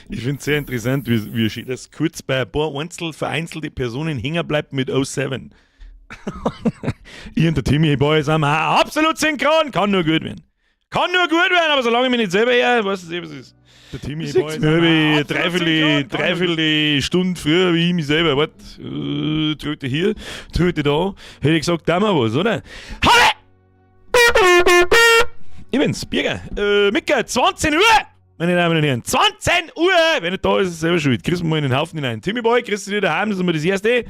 Ich finde es sehr interessant, wie das kurz bei ein paar vereinzelte Personen hängen bleibt mit 07. Ich und der Timmy Boy sind absolut synchron, kann nur gut werden. Kann nur gut werden, aber solange ich mich nicht selber her, weißt du, was es ist. Der Timmy Boy ist dreiviertel Stunde früher wie ich mich selber. Warte, Tröte hier, Tröte da. Hätte ich gesagt, da mal was, oder? Halle! Ich bin's, Birger. Micke, 20 Uhr! Meine Damen und Herren, 20 Uhr! Wenn nicht da ist, ist es selber schuld. Kriegst du mal in den Haufen hinein. Timmy Boy, kriegst du dir daheim, das ist mal das Erste.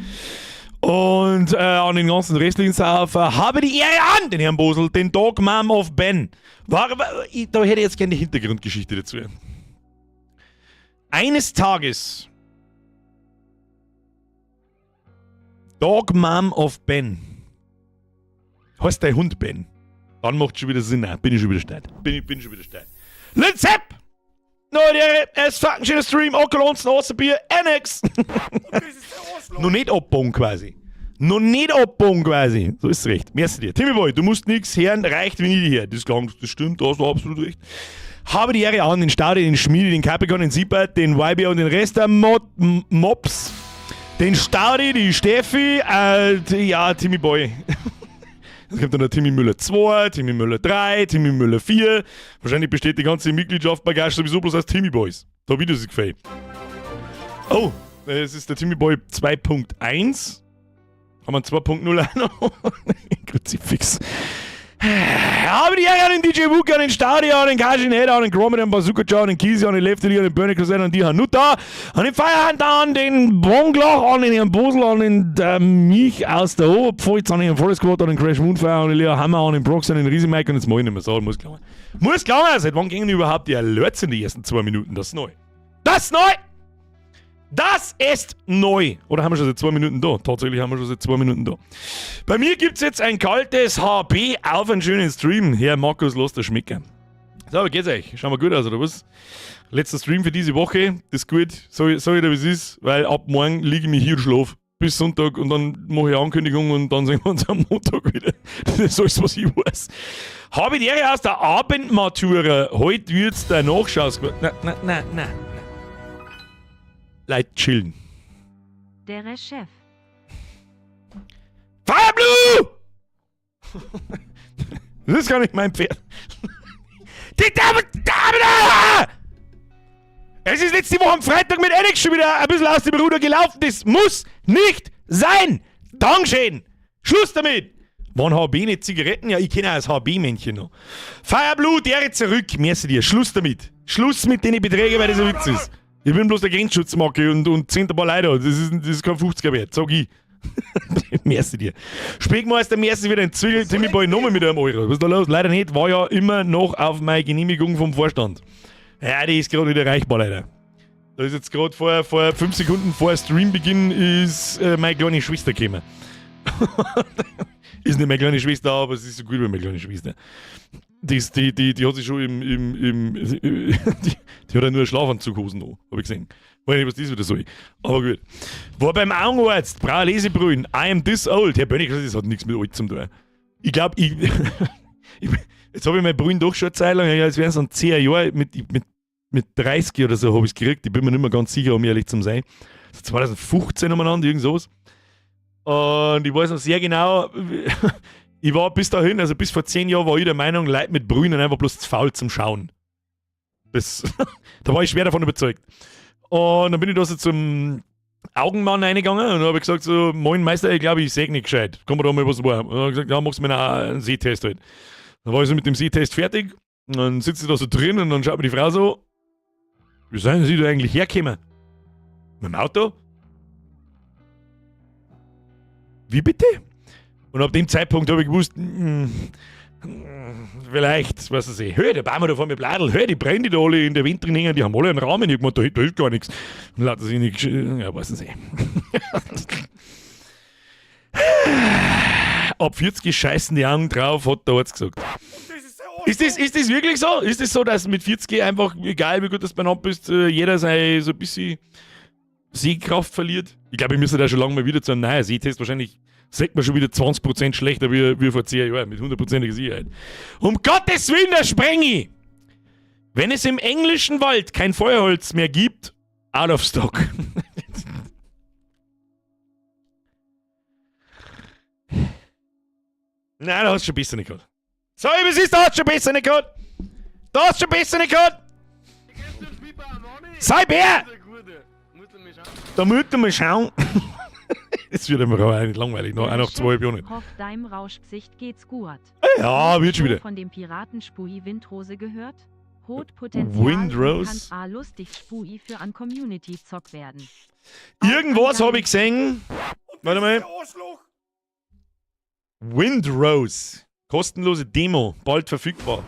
Und an den ganzen restlichen Saufer habe die Ehre an, den Herrn Bosel, den Dog Mom of Ben. Da hätte ich jetzt gerne die Hintergrundgeschichte dazu. Eines Tages, Dog Mom of Ben. Heißt dein Hund Ben? Dann macht schon wieder Sinn. Nein, bin ich schon wieder steil. Bin schon wieder steil. Linzep! No, der ist fucking schöner Stream. Onkel Onsen, Ossenbier, NX. Noch nicht abbauen quasi. So ist recht. Merci dir. Timmy Boy, du musst nichts hören, reicht, wenn ich dir her. Das stimmt, da hast du absolut recht. Habe die Ehre an, den Staude, den Schmiede, den Capricorn, den Siebert, den YB und den Rest der Mops. Den Staudi, die Steffi, ja, Timmy Boy. Es gibt dann noch Timmy Müller 2, Timmy Müller 3, Timmy Müller 4. Wahrscheinlich besteht die ganze Mitgliedschaft bei Gast sowieso bloß aus Timmy Boys. Da wie das gefällt. Oh, es ist der Timmy Boy 2.1. Haben wir 2.0 auch noch? Kruzifix. Habe die Ehre an den DJ Wuka, an den Staudi, an den Kajineda, an den Gromit, an den Bazooka Joe, an den Kisi, an den Lefty, an den Bernie Crusade, an die Hanuta, an den Feierhand, an den Bonglach, an den Herrn Bosel, an den Mich aus der Oberpfalz, an den Forest Squad, an den Crash Moonfire, an den Leo Hammer, an den Brox, an den Riesenmike und jetzt muss ich nicht mehr sagen, muss klar. Seit wann gingen überhaupt die Alerts in die ersten 2 Minuten? Das ist neu. Das ist neu! Oder haben wir schon seit 2 Minuten da? Tatsächlich haben wir schon seit 2 Minuten da. Bei mir gibt's jetzt ein kaltes HB auf einen schönen Stream. Herr Markus, lasst das schmecken. So, aber geht's euch? Schauen wir gut aus, oder was? Letzter Stream für diese Woche. Das ist gut. Sag ich dir, wie es ist, weil ab morgen liege ich mich hier und schlafe. Bis Sonntag und dann mache ich Ankündigung und dann sehen wir uns am Montag wieder. Das ist alles, was ich weiß. Habe ich die Ehre aus der Abendmatura. Heute wird's der Nachschaus. Nein. Leute chillen. Der Chef. Fireblue! Das ist gar nicht mein Pferd. Die Damen! Es ist letzte Woche am Freitag mit Alex schon wieder ein bisschen aus dem Ruder gelaufen. Das muss nicht sein! Dankeschön! Schluss damit! Wann HB nicht Zigaretten? Ja, ich kenne auch das HB-Männchen noch. Fireblue, der zurück. Merci dir. Schluss damit. Schluss mit den Beträgen, weil das ein Witz ist. Ich bin bloß der Grenzschutzmarke und 10 paar Leute. Das ist kein 50er wert, sag ich. Merci dir. Spätmeister, merci wieder ein Zwickel. Timmy Boy nochmal mit einem Euro. Was ist da los? Leider nicht, war ja immer noch auf meine Genehmigung vom Vorstand. Ja, die ist gerade wieder erreichbar, leider. Da ist jetzt gerade vor 5 Sekunden vor Streambeginn ist meine kleine Schwester gekommen. Ist nicht meine kleine Schwester, aber sie ist so gut wie meine kleine Schwester. Die hat sich schon die hat ja nur Schlafanzughosen an, hab ich gesehen. Weiß nicht, was das wieder soll. Aber gut. War beim Augenarzt, brauche Lesebrühen, I am this old. Herr Bönig, das hat nichts mit alt zu tun. Ich glaube, jetzt habe ich meine Brühen doch schon eine Zeit lang, ja, es wären so 10 Jahre, mit 30 oder so habe ich es gekriegt. Ich bin mir nicht mehr ganz sicher, um ehrlich zu sein. So 2015 umeinander, irgend sowas. Und ich weiß noch sehr genau, ich war bis dahin, also bis vor 10 Jahren war ich der Meinung, Leute mit Brühen einfach bloß zu faul zum Schauen. Da war ich schwer davon überzeugt. Und dann bin ich da so zum Augenmann reingegangen und habe gesagt so, moin Meister, ich glaube, ich sehe nicht gescheit. Kann man da mal was machen? Und dann habe ich gesagt, ja, machst du mir einen Sehtest halt. Dann war ich so mit dem Sehtest fertig und dann sitze ich da so drin und dann schaut mir die Frau so, wie sollen Sie da eigentlich herkommen? Mit dem Auto? Wie bitte? Und ab dem Zeitpunkt habe ich gewusst, vielleicht, was weiß ich, hör, da bauen wir da vor mir Bladel, hör, die brennen die da alle in der Wind drin hängen, die haben alle einen Rahmen, ich hab gemeint, da hilft gar nichts. Und lauter sich nicht, ja, weiß nicht. Ab 40 scheißen die Augen drauf, hat der Arzt gesagt. Ist das wirklich so? Ist das so, dass mit 40 einfach, egal wie gut du benannt bist, jeder so ein bisschen Sehkraft verliert? Ich glaube, ich müsste da schon lange mal wieder zu einem neuen Sehtest wahrscheinlich. Sagt man schon wieder 20% schlechter wie vor 10 Jahren, mit 100%iger Sicherheit. Um Gottes Willen, das spreng ich! Wenn es im englischen Wald kein Feuerholz mehr gibt, out of stock. Nein, da hast du schon besser nicht gehabt. So, wie es ist, da hast du schon besser nicht gehabt. Da hast du schon besser nicht gehabt. Sei Bär! Da müssen wir schauen. Jetzt wird mir auch nicht langweilig, noch 2 Jahren. Hoff, deinem Rauschgesicht geht's gut. Ja, wird schon wieder. Von dem Piraten Spui Windrose gehört? Hot Potenzial Windrose? kann lustig Spui für an Community-Zock werden. Irgendwas habe ich gesehen. Warte mal. Windrose. Kostenlose Demo. Bald verfügbar.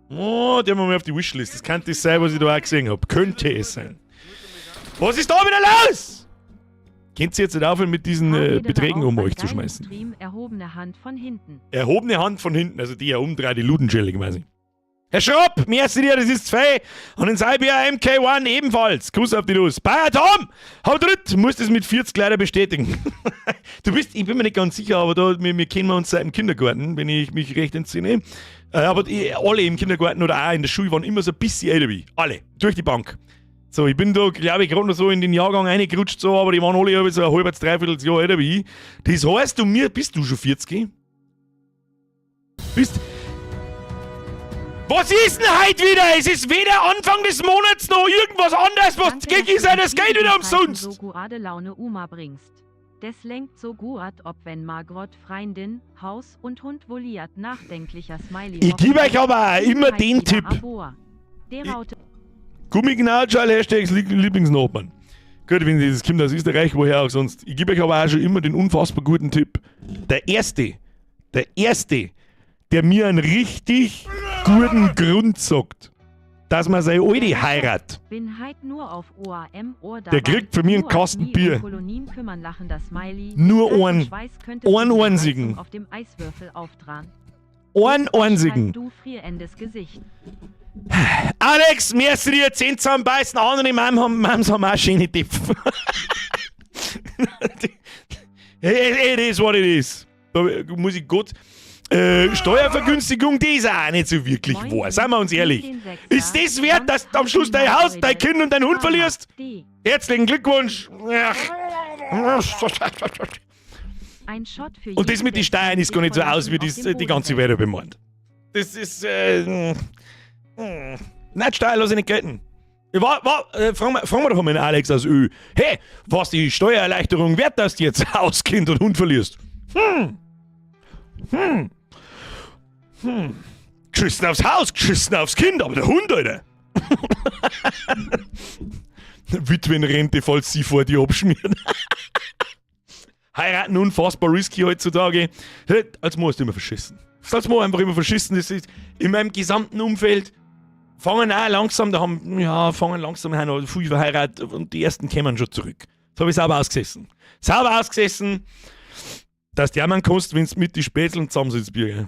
Oh, der haben wir mal auf die Wishlist. Das könnte es sein, was ich da auch gesehen habe. Könnte es sein. Was ist da wieder los? Könnt ihr jetzt nicht aufhören, mit diesen Beträgen um euch zu schmeißen? Stream, erhobene Hand von hinten. Erhobene Hand von hinten, also die umdreht, die Ludenschelle quasi. Herr Schropp, merci dir, das ist zwei. Und in Cyber MK1 ebenfalls. Gruß auf die Lust. Bayer Tom, hau dritt, musst es mit 40 leider bestätigen. Ich bin mir nicht ganz sicher, aber da, wir kennen uns seit dem Kindergarten, wenn ich mich recht entsinne. Aber alle im Kindergarten oder auch in der Schule waren immer so ein bisschen älter wie ich. Alle, durch die Bank. So, ich bin da, glaube ich, gerade noch so in den Jahrgang reingerutscht, so, aber die waren alle so ein halbes, dreiviertel Jahr älter wie ich. Das heißt, bist du schon 40? Was ist denn heute wieder? Es ist weder Anfang des Monats noch irgendwas anderes, was gegen ist, das Geld wieder umsonst. So gute Laune Uma bringst. Das lenkt so gut, ob wenn Margot Freundin, Haus und Hund voliert, nachdenklicher Smiley. Ich gebe euch aber auch immer den Tipp. Gummignatschal, Hashtags Lieblingsnachbarn. Gut, wenn dieses Kind aus Österreich, woher auch sonst. Ich gebe euch aber auch schon immer den unfassbar guten Tipp. Der Erste, der mir einen richtig guten Grund sagt, dass man seine Alte heiratet. Bin halt nur auf OAM oder der kriegt von mir einen Kasten Bier. Nur einen einzigen. Auf dem Eiswürfel auftragen. Einen einzigen. Du frierendes Gesicht. Alex, merci dir, 10 zusammenbeißen, andere Mams haben auch schöne Tipps. It is what it is. Da muss ich Gott... Steuervergünstigung, die ist auch nicht so wirklich wahr, seien wir uns ehrlich. Ist das wert, dass du am Schluss dein Haus, dein Kind und deinen Hund verlierst? Herzlichen Glückwunsch! Und das mit den Steuern ist gar nicht so aus, wie das die ganze Welt bemeint. Das ist, nicht Steuer lasse ich nicht gelten. Fragen wir doch mal den Alex aus Ö. Hey, was die Steuererleichterung wert, dass du jetzt Haus, Kind und Hund verlierst? Geschissen aufs Haus, geschissen aufs Kind, aber der Hund, Alter. Witwenrente, falls sie vor dir abschmieren. Heiraten unfassbar risky heutzutage. Als Mann ist immer verschissen. Als Mann einfach immer verschissen. Das ist in meinem gesamten Umfeld. Fangen langsam noch viel verheiratet und die ersten kommen schon zurück. Das habe ich sauber ausgesessen. Dass der Mann kostet, wenn du mit die Spätzl und zusammensitzt Bier, gell?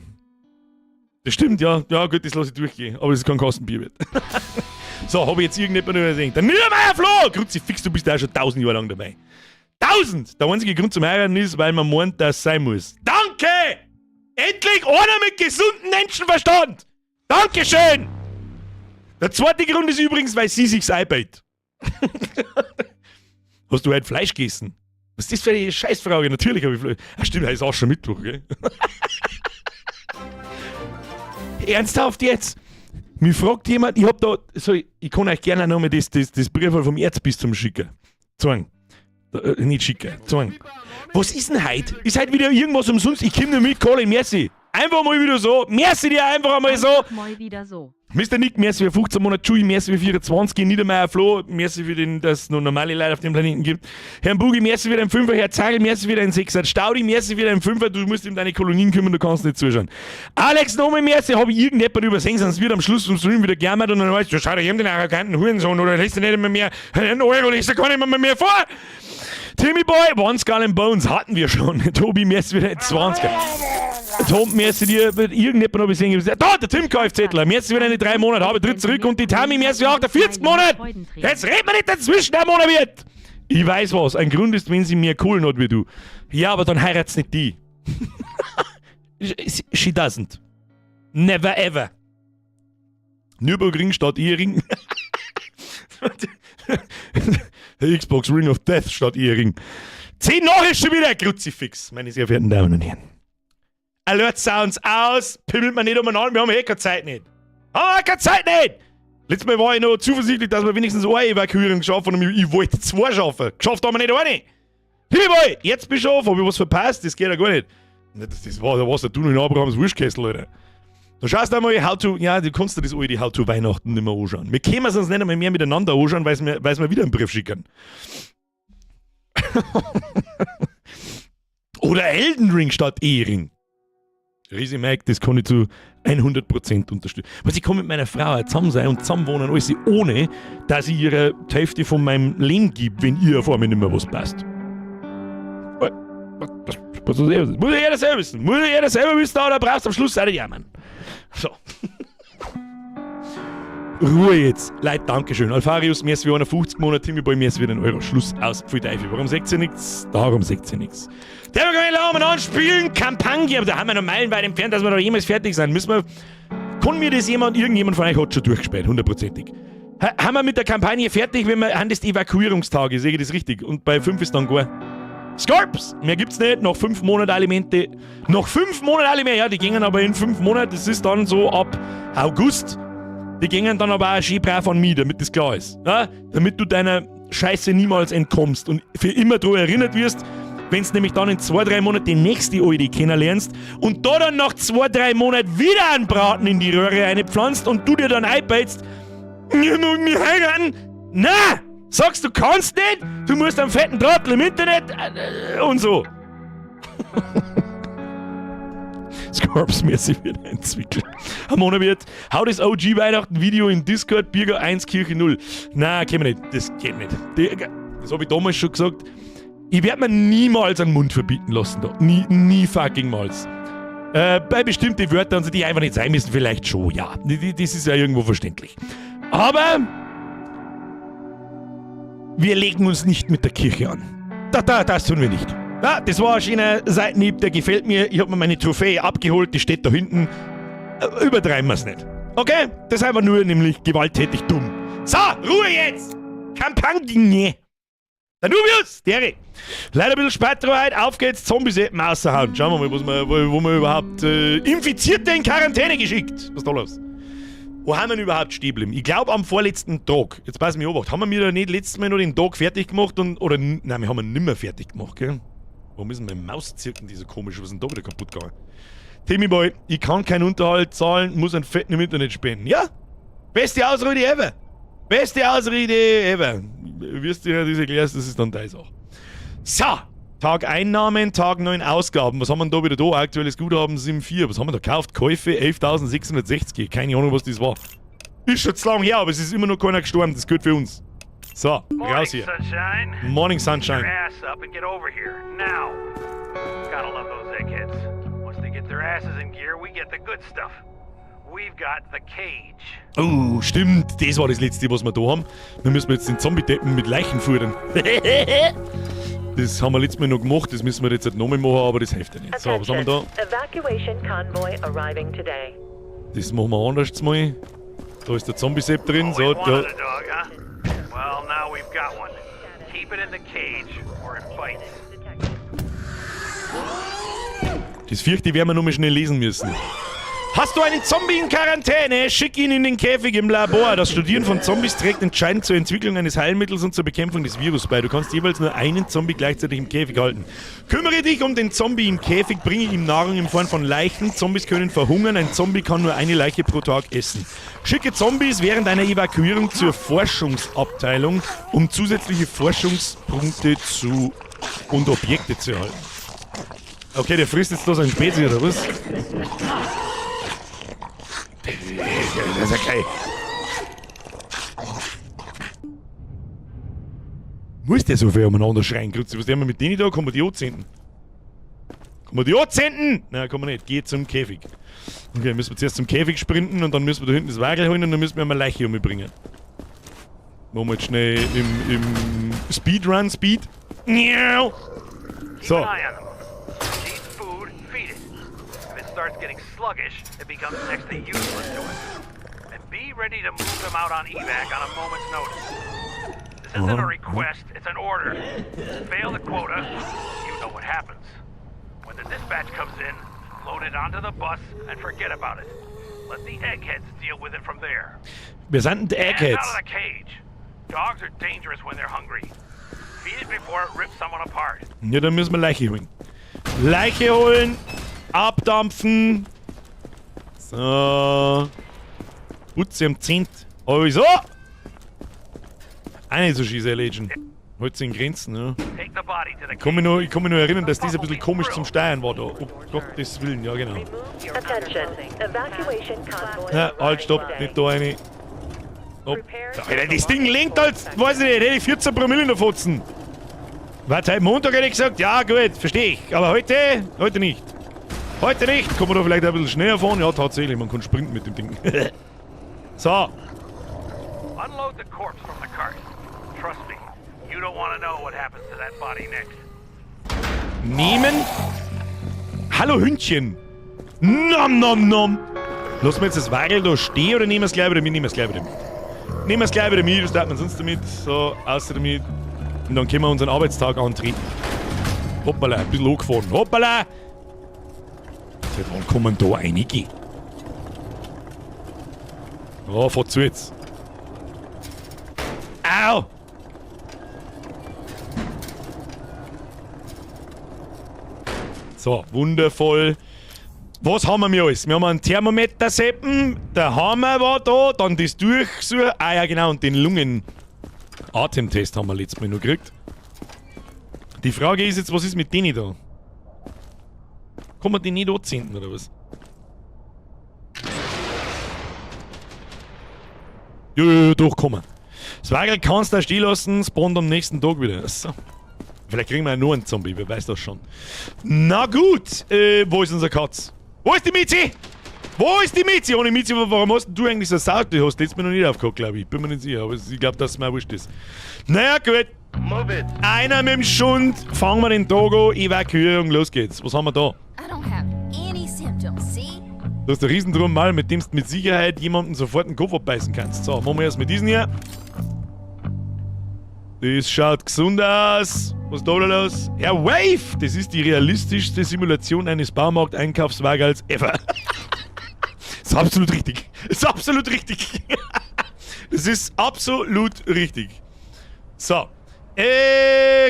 Das stimmt, ja. Ja, gut, das lasse ich durchgehen. Aber das ist kein Kastenbier wird. So, habe ich jetzt irgendjemand übersehen. Der Niedermeyer Flo! Kruzifix, du bist da schon 1000 Jahre lang dabei. 1000! Der einzige Grund zum Heiraten ist, weil man meint, dass es sein muss. Danke! Endlich einer mit gesundem Menschenverstand! Dankeschön! Der zweite Grund ist übrigens, weil sie sich's einbeißt. Hast du heute Fleisch gegessen? Was ist das für eine Scheißfrage? Natürlich habe ich Fleisch. Ach stimmt, das ist auch schon Mittwoch, gell? Ernsthaft jetzt? Mich fragt jemand, ich kann euch gerne nochmal das Brief vom Erzbistum schicken. Sagen. Nicht schicken, sagen. Was ist denn heute? Ist heute wieder irgendwas umsonst? Ich komme nicht mit, Colin, merci. Einfach mal wieder so. Merci dir einfach einmal so. Mal wieder so. Mr. Nick, merci für 15 Monate, Chewie, merci für 24, Niedermeyer Flo, merci für dass es noch normale Leute auf dem Planeten gibt. Herrn Bugi, merci für deinen 5er, Herr Zagel, merci für deinen 6er, Staudi, merci für deinen 5er, du musst ihm deine Kolonien kümmern, du kannst nicht zuschauen. Alex, nochmal merci, habe ich irgendjemand übersehen, sonst wird am Schluss vom Stream wieder gejammert und dann weißt du, schau dir eben den arroganten Hurensohn oder lässt du nicht immer mehr, einen Euro lässt du gar nicht mehr vor. Timmy Boy, One Skull and Bones hatten wir schon. Tobi, merci für deinen 20er. Tom, merci dir, irgendjemand habe ich gesehen. Da, der Tim Kfzler, merci für deine 3 Monate, habe tritt zurück und die Tammy, merci auch der 40. Monat. Jetzt redet man nicht dazwischen, der Monat wird. Ich weiß was, ein Grund ist, wenn sie mehr Kohlen hat wie du. Ja, aber dann heirat's nicht die. She doesn't. Never ever. Nürburgring statt Ehering. Der Xbox Ring of Death statt Ehering. 10 nach ist schon wieder ein Kruzifix, meine sehr verehrten Damen und Herren. Alert Sounds aus, pimmelt man nicht umeinander, wir haben eh keine Zeit nicht. Haben wir keine Zeit nicht! Letztes Mal war ich noch zuversichtlich, dass wir wenigstens eine Evakuierung schaffen und ich wollte 2 schaffen. Geschafft haben wir nicht eine. Liebe Boy, jetzt bist du auf, hab ich was verpasst? Das geht ja gar nicht. Das war der Wasser, du noch in Abrahams Wurstkessel, Alter. Du schaust einmal du kannst dir das alte How to Weihnachten nicht mehr anschauen. Wir können es uns nicht einmal mehr miteinander anschauen, weil wir wieder einen Brief schicken. Oder Elden Ring statt Ehering. Riesi Mike, das kann ich zu 100% unterstützen. Was ich kann mit meiner Frau zusammen sein und zusammen wohnen, alles ohne, dass ich ihr die Hälfte von meinem Leben gebe, wenn ihr vor mir nicht mehr was passt. Muss jeder selber wissen. Muss jeder selber wissen, oder brauchst du am Schluss auch nicht jammern. So. Ruhe jetzt. Leute, Dankeschön. Alfarius, mir ist wie 51 Monate, Timmy Boy, mir ist wieder ein Euro. Schluss aus. Pfui Teufel. Warum sagt ihr nichts? Darum sagt ihr nichts. Der wir können laufen anspielen, Kampagne, aber da haben wir noch meilenweit entfernt, dass wir da jemals fertig sein. Kann mir das irgendjemand von euch hat schon durchgespielt, 100%ig. Haben wir mit der Kampagne fertig, wenn wir haben das Evakuierungstage, sehe ich das richtig? Und bei 5 ist dann gar. Scorps! Mehr gibt's nicht, noch 5 Monate Alimente. Noch 5 Monate Alimente, ja, die gingen aber in 5 Monaten, das ist dann so ab August. Die gingen dann aber auch schön brav an mich, damit das klar ist. Ja? Damit du deiner Scheiße niemals entkommst und für immer daran erinnert wirst, wenn du nämlich dann in 2-3 Monaten die nächste Alte kennenlernst und da dann nach 2-3 Monaten wieder einen Braten in die Röhre einpflanzt und du dir dann einbeizt, ich muss mich heiraten. Na! Sagst du kannst nicht? Du musst einen fetten Trottel im Internet und so. Scorps-mäßig wird entwickelt. Am Monat wird, hau das OG-Weihnachten-Video in Discord, Birger 1, Kirche 0. Nein, können wir nicht. Das geht nicht. Das habe ich damals schon gesagt. Ich werde mir niemals einen Mund verbieten lassen da. Nie fucking mals. Bei bestimmten Wörtern, die einfach nicht sein müssen, vielleicht schon, ja. Das ist ja irgendwo verständlich. Aber wir legen uns nicht mit der Kirche an. Das tun wir nicht. Ja, das war ein schöner Seitenhieb, der gefällt mir. Ich habe mir meine Trophäe abgeholt, die steht da hinten. Übertreiben wir es nicht. Okay? Das ist einfach nur nämlich gewalttätig dumm. So, Ruhe jetzt! Kampagne! Der Nubius, Dere. Leider ein bisschen später heute, auf geht's, Zombies-Appen raushauen. Schauen wir mal, wo wir überhaupt Infizierte in Quarantäne geschickt. Was ist da los? Wo haben wir überhaupt stehen geblieben? Ich glaube am vorletzten Tag. Jetzt pass mich an, haben wir da nicht letztes Mal noch den Tag fertig gemacht nein, wir haben ihn nicht mehr fertig gemacht, gell? Warum ist denn mein Mauszirken dieser komische? Was ist denn da wieder kaputt gegangen? Timmy Boy, ich kann keinen Unterhalt zahlen, muss einen fetten im Internet spenden. Ja? Beste Ausrede ever. Beste Ausrede ever. Wirst du ja das erklärst, das ist dann deine Sache. So, Tag Einnahmen, Tag 9 Ausgaben. Was haben wir da wieder da? Aktuelles Guthaben 7,4. Was haben wir da gekauft? Käufe 11.660. Keine Ahnung, was das war. Ist schon zu lang her, aber es ist immer noch keiner gestorben. Das gehört für uns. So, raus hier. Sunshine. Morning Sunshine. Get your ass up and get over here, now. Gotta love those eggheads. Once they get their asses in gear, we get the good stuff. We've got the cage. Oh, stimmt. Das war das letzte, was wir da haben. Dann müssen wir jetzt den Zombie-Deppen mit Leichen führen. Das haben wir letztes Mal noch gemacht, das müssen wir jetzt nicht nochmal machen, aber das hilft ja nicht. So, was haben wir da? Evacuation convoy arriving today. Das machen wir anders mal. Da ist der Zombie-Sepp drin. So, Always wanted a dog, huh? Well, now we've got one. Keep it in the cage, or it bites. Das fürchte ich, werden wir noch mal schnell lesen müssen. Hast du einen Zombie in Quarantäne? Schick ihn in den Käfig im Labor. Das Studieren von Zombies trägt entscheidend zur Entwicklung eines Heilmittels und zur Bekämpfung des Virus bei. Du kannst jeweils nur einen Zombie gleichzeitig im Käfig halten. Kümmere dich um den Zombie im Käfig, bringe ihm Nahrung in Form von Leichen. Zombies können verhungern, ein Zombie kann nur eine Leiche pro Tag essen. Schicke Zombies während einer Evakuierung zur Forschungsabteilung, um zusätzliche Forschungspunkte und Objekte zu erhalten. Okay, der frisst jetzt da sein Spezi, oder was? Das ist ja geil. Muss der so viel umeinander schreien, Grütze? Was der mit denen da? Kommen wir die anzünden? Kommen wir die anzünden? Nein, kann man nicht. Geh zum Käfig. Okay, müssen wir zuerst zum Käfig sprinten und dann müssen wir da hinten das Wagel holen und dann müssen wir eine Leiche umbringen. Machen wir jetzt schnell im Speedrun. Speed. So. Starts getting sluggish, it becomes next to useless to us. And Be ready to move them out on evac on a moment's notice. This isn't a request, it's an order. Fail the quota, you know what happens. When the dispatch comes in, load it onto the bus and forget about it. Let the eggheads deal with it from there. Wir sind die And out Eggheads. of the cage. Dogs are dangerous when they're hungry. Feed it before it rips someone apart. Ja, dann müssen wir Leiche holen. Leiche holen, abdampfen. So. Putze am 10. Also. Auch nicht so schießen, Legend. Halt sich in Grenzen, ja. Take the body to the Ich kann mich nur erinnern, dass das ein bisschen komisch zum Steuern war da. Um Gottes Willen, ja genau. Attention. Evacuation convoy. Ja, halt, stopp, nicht da rein. Stopp. Alter, das Ding lenkt als, weiß ich nicht, hätte ich 14 Promille in der Fotzen. Was, heute Montag hätte ich gesagt, ja gut, verstehe ich. Aber heute nicht. Heute nicht. Kann man da vielleicht ein bisschen schneller fahren? Ja, tatsächlich, man kann sprinten mit dem Ding. So. Unload the corpse from the cart. Trust me, you don't want to know what happens to that body next. Nehmen. Hallo Hündchen. Nom nom nom. Lassen wir jetzt das Wagel da stehen oder nehmen wir es gleich wieder mit? Nehmen wir es gleich wieder mit. Nehmen wir es gleich wieder mit, das darf man sonst damit. So, außer damit. Und dann können wir unseren Arbeitstag antreten. Hoppala, ein bisschen hochgefahren. Hoppala! Seit wann kommen da einige? Oh, fahr zu jetzt. Au! So, wundervoll. Was haben wir alles? Wir haben einen Thermometer seppen, der Hammer war da, dann das Durchsuchen. Ah ja genau, und den Lungen-Atemtest haben wir letztes Mal noch gekriegt. Die Frage ist jetzt, was ist mit denen da? Kann man die nicht anzünden oder was? Ja, doch, kann man. Das Wagel kannst du da stehen lassen, spawnt am nächsten Tag wieder. So. Vielleicht kriegen wir ja nur einen Zombie, wer weiß das schon. Na gut, wo ist unser Katz? Wo ist die Miezi? Wo ist die Miezi? Ohne Miezi, warum hast du eigentlich so eine Sau? Die hast du jetzt mir noch nicht aufgehört, glaube ich. Bin mir nicht sicher, aber ich glaube, dass es mir wurscht ist. Naja, gut. Move it. Einer mit dem Schund. Fangen wir den Tag an. Evakuierung, los geht's. Was haben wir da? I don't have any symptoms, see? Du hast einen Riesendrum mal, mit dem du mit Sicherheit jemanden sofort den Kopf abbeißen kannst. So, machen wir erst mit diesen hier. Das schaut gesund aus. Was ist da los? Herr Wave! Das ist die realistischste Simulation eines Baumarkt-Einkaufswagals ever. Ist absolut richtig. Ist absolut richtig. Das ist absolut richtig. So.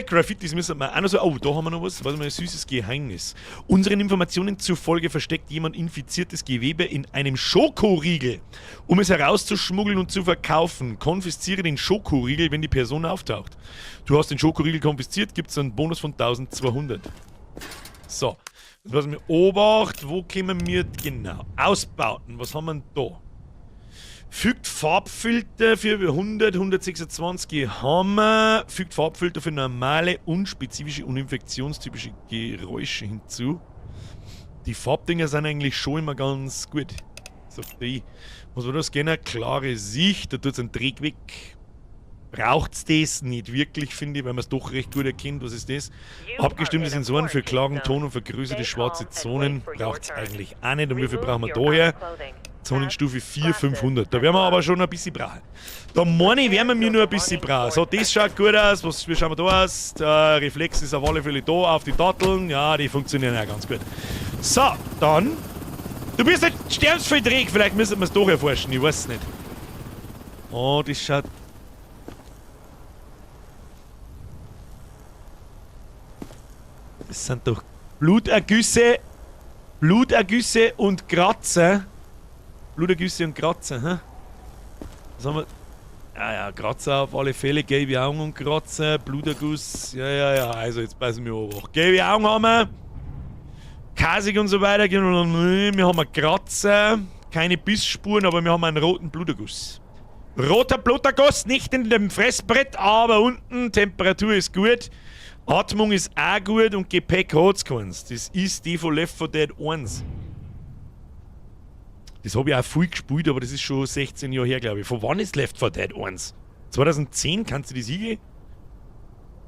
Graffitis müssen wir auch noch so. Oh, da haben wir noch was. Warte mal, ein süßes Geheimnis. Unseren Informationen zufolge versteckt jemand infiziertes Gewebe in einem Schokoriegel. Um es herauszuschmuggeln und zu verkaufen, konfisziere den Schokoriegel, wenn die Person auftaucht. Du hast den Schokoriegel konfisziert, gibt es einen Bonus von 1200. So. Was wir Obacht, wo kommen wir genau? Ausbauten, was haben wir denn da? Fügt Farbfilter für 100, 126 Hammer. Fügt Farbfilter für normale, unspezifische und infektionstypische Geräusche hinzu. Die Farbdinger sind eigentlich schon immer ganz gut. Sagt ich. Was war das? Gerne klare Sicht. Da tut es einen Dreck weg. Braucht's das nicht wirklich, finde ich, weil man es doch recht gut erkennt. Was ist das? Abgestimmte Sensoren für klaren Ton und vergrößerte schwarze Zonen. Braucht's eigentlich auch nicht. Und wie viel brauchen wir daher? Zonenstufe 4, 500. Da werden wir aber schon ein bisschen brauchen. Da meine ich, werden wir mir nur ein bisschen brauchen. So, das schaut gut aus. Wie schauen wir da aus? Der Reflex ist auf alle Fälle da, auf die Datteln. Ja, die funktionieren auch ganz gut. So, dann. Du bist nicht sternsfeldträg. Vielleicht müssen wir es doch erforschen. Ich weiß es nicht. Oh, das schaut. Das sind doch Blutergüsse und Kratzen. Blutergüsse und Kratzen, hä? Was haben wir? Ja, Kratzen auf alle Fälle, gelbe Augen und Kratzen, Bluterguss, ja, also jetzt passen wir auf. Gelbe Augen haben wir, kasig und so weiter, wir haben Kratzen, keine Bissspuren, aber wir haben einen roten Bluterguss. Roter Bluterguss, nicht in dem Fressbrett, aber unten, Temperatur ist gut, Atmung ist auch gut und Gepäck hat's keins. Das ist die von Left 4 Dead 1. Das habe ich auch viel gespielt, aber das ist schon 16 Jahre her, glaube ich. Von wann ist Left 4 Dead 1? 2010? Kannst du das hingehen?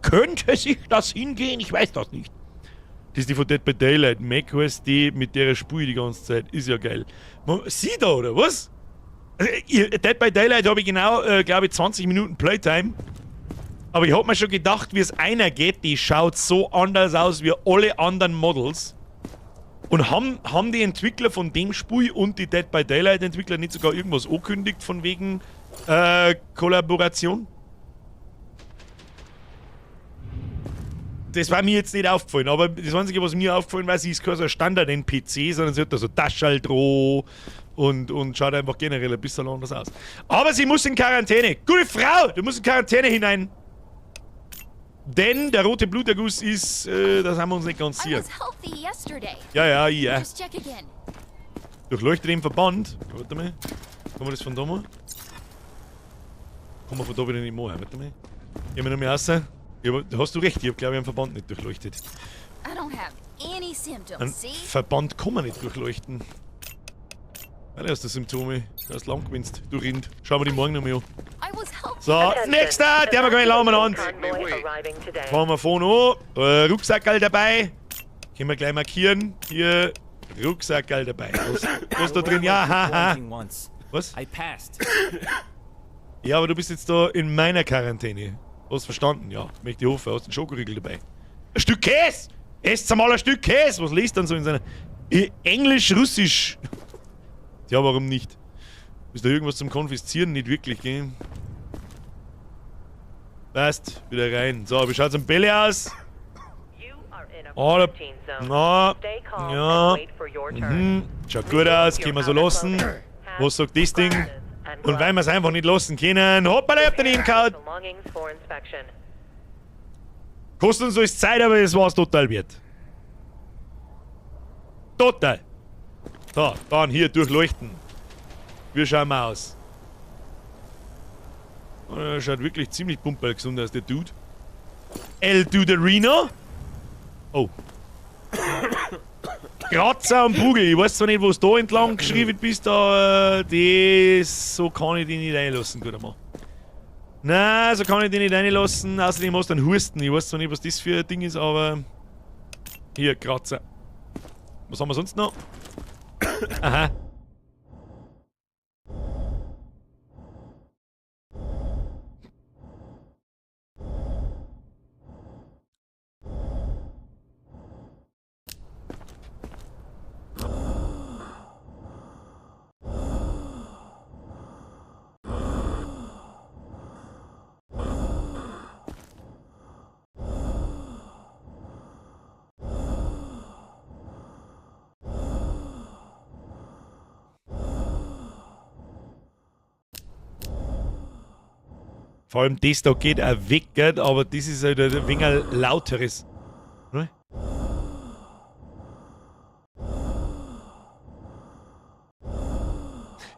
Könnte sich das hingehen? Ich weiß das nicht. Das ist die von Dead by Daylight. Mac heißt die, mit der ich spiele die ganze Zeit. Ist ja geil. Sie da, oder was? Dead by Daylight habe ich genau, glaube ich, 20 Minuten Playtime. Aber ich habe mir schon gedacht, wie es einer geht, die schaut so anders aus wie alle anderen Models. Und haben die Entwickler von dem Spiel und die Dead by Daylight Entwickler nicht sogar irgendwas angekündigt von wegen Kollaboration? Das war mir jetzt nicht aufgefallen, aber das Einzige, was mir aufgefallen war, sie ist kein so ein Standard-NPC, sondern sie hat da so Taschel droh und schaut einfach generell ein bisschen anders aus. Aber sie muss in Quarantäne. Gute Frau, du musst in Quarantäne hinein. Denn der rote Bluterguss ist, das haben wir uns nicht ganz I sicher. was healthy yesterday. Ja. Just check again. Durchleuchtet den Verband. Warte mal. Kann man das von da mal? Kann man von da wieder nicht machen. Warte mal. Gehen wir noch mal raus. Hast du recht, ich habe glaube ich einen Verband nicht durchleuchtet. I don't have any symptoms, Einen see? Verband kann man nicht durchleuchten. Weil hast du Symptome. Du hast lang gewinnt. Du Rind. Schauen wir die morgen noch mal an. I was healthy. So, nächster! Der haben wir gar nicht lange an. Convoy arriving today. Fahren wir vorne an. Rucksackerl dabei. Können wir gleich markieren. Hier, Rucksackerl dabei. Was da drin? Ja, haha. Was? I passed. Ja, aber du bist jetzt da in meiner Quarantäne. Hast verstanden? Ja, möchte ich hoffen. Hast einen Schokoriegel dabei. Ein Stück Käse! Esst mal ein Stück Käse! Was liest dann so in seiner... Englisch, Russisch. Ja, warum nicht? Ist da irgendwas zum Konfiszieren? Nicht wirklich, gell? Passt, wieder rein. So, wie schaut's am Bälle aus? You are in a Oh, quarantine zone. na, Stay calm ja. and wait for your turn. Schaut gut aus, können wir so lassen. Was sagt das Ding? Und weil wir es einfach nicht lassen können, hoppala, ich hab daneben gehauen. Belongings for inspection. Kostet uns alles Zeit, aber das war's total wert. Total. So, dann hier durchleuchten. Wie schauen wir aus? Schaut wirklich ziemlich pumperlgesund aus, der Dude. El Duderino. Oh. Kratzer am Bugel. Ich weiß zwar nicht, wo es da entlang geschrieben bist, da das, so kann ich dich nicht reinlassen, guter Mann. Nein, so kann ich dich nicht reinlassen. Außerdem hast du einen Husten. Ich weiß zwar nicht, was das für ein Ding ist, aber... Hier, Kratzer. Was haben wir sonst noch? Aha. Vor allem das da geht auch weg, gell? Aber das ist halt ein wenig lauteres. Ne?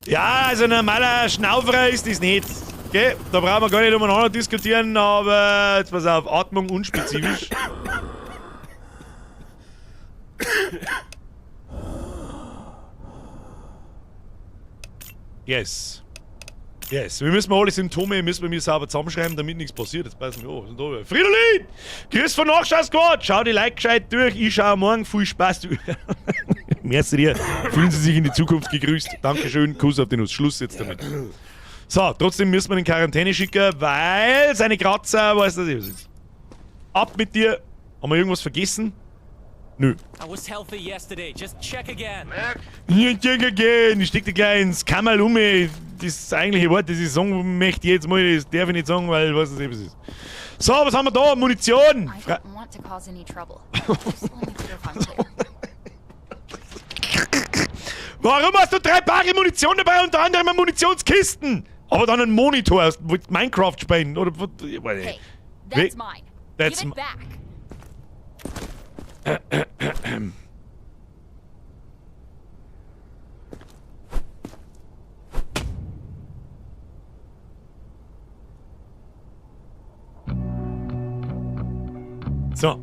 Ja, also ein normaler Schnauferer ist das nicht. Gell? Da brauchen wir gar nicht umeinander diskutieren, aber jetzt pass auf, Atmung unspezifisch. Yes. Yes, wir müssen alle Symptome müssen wir mir sauber zusammenschreiben, damit nichts passiert. Jetzt passen wir an. Fridolin! Grüß von Nachschau-Squad! Schau die Like gescheit durch, ich schau morgen. Viel Spaß. Merci dir. Fühlen Sie sich in die Zukunft gegrüßt. Dankeschön, Kuss auf den Nuss. Schluss jetzt damit. So, trotzdem müssen wir in Quarantäne schicken, weil seine Kratzer, weiß das was ist. Ab mit dir. Haben wir irgendwas vergessen? Nö. I was healthy yesterday. Just check again. Hier, ich steck dir gleich ins Kammerl um. Das eigentliche Wort, das ich sagen möchte jetzt mal, das darf ich nicht sagen, weil ich weiß nicht, was es ist. So, was haben wir da? Munition! I don't want to cause any trouble. Just let me clear if I'm clear. Warum hast du 3 Paare Munition dabei, unter anderem Munitionskisten? Aber dann einen Monitor, mit Minecraft spielen, oder? Hey, that's mine. That's Give it back. So,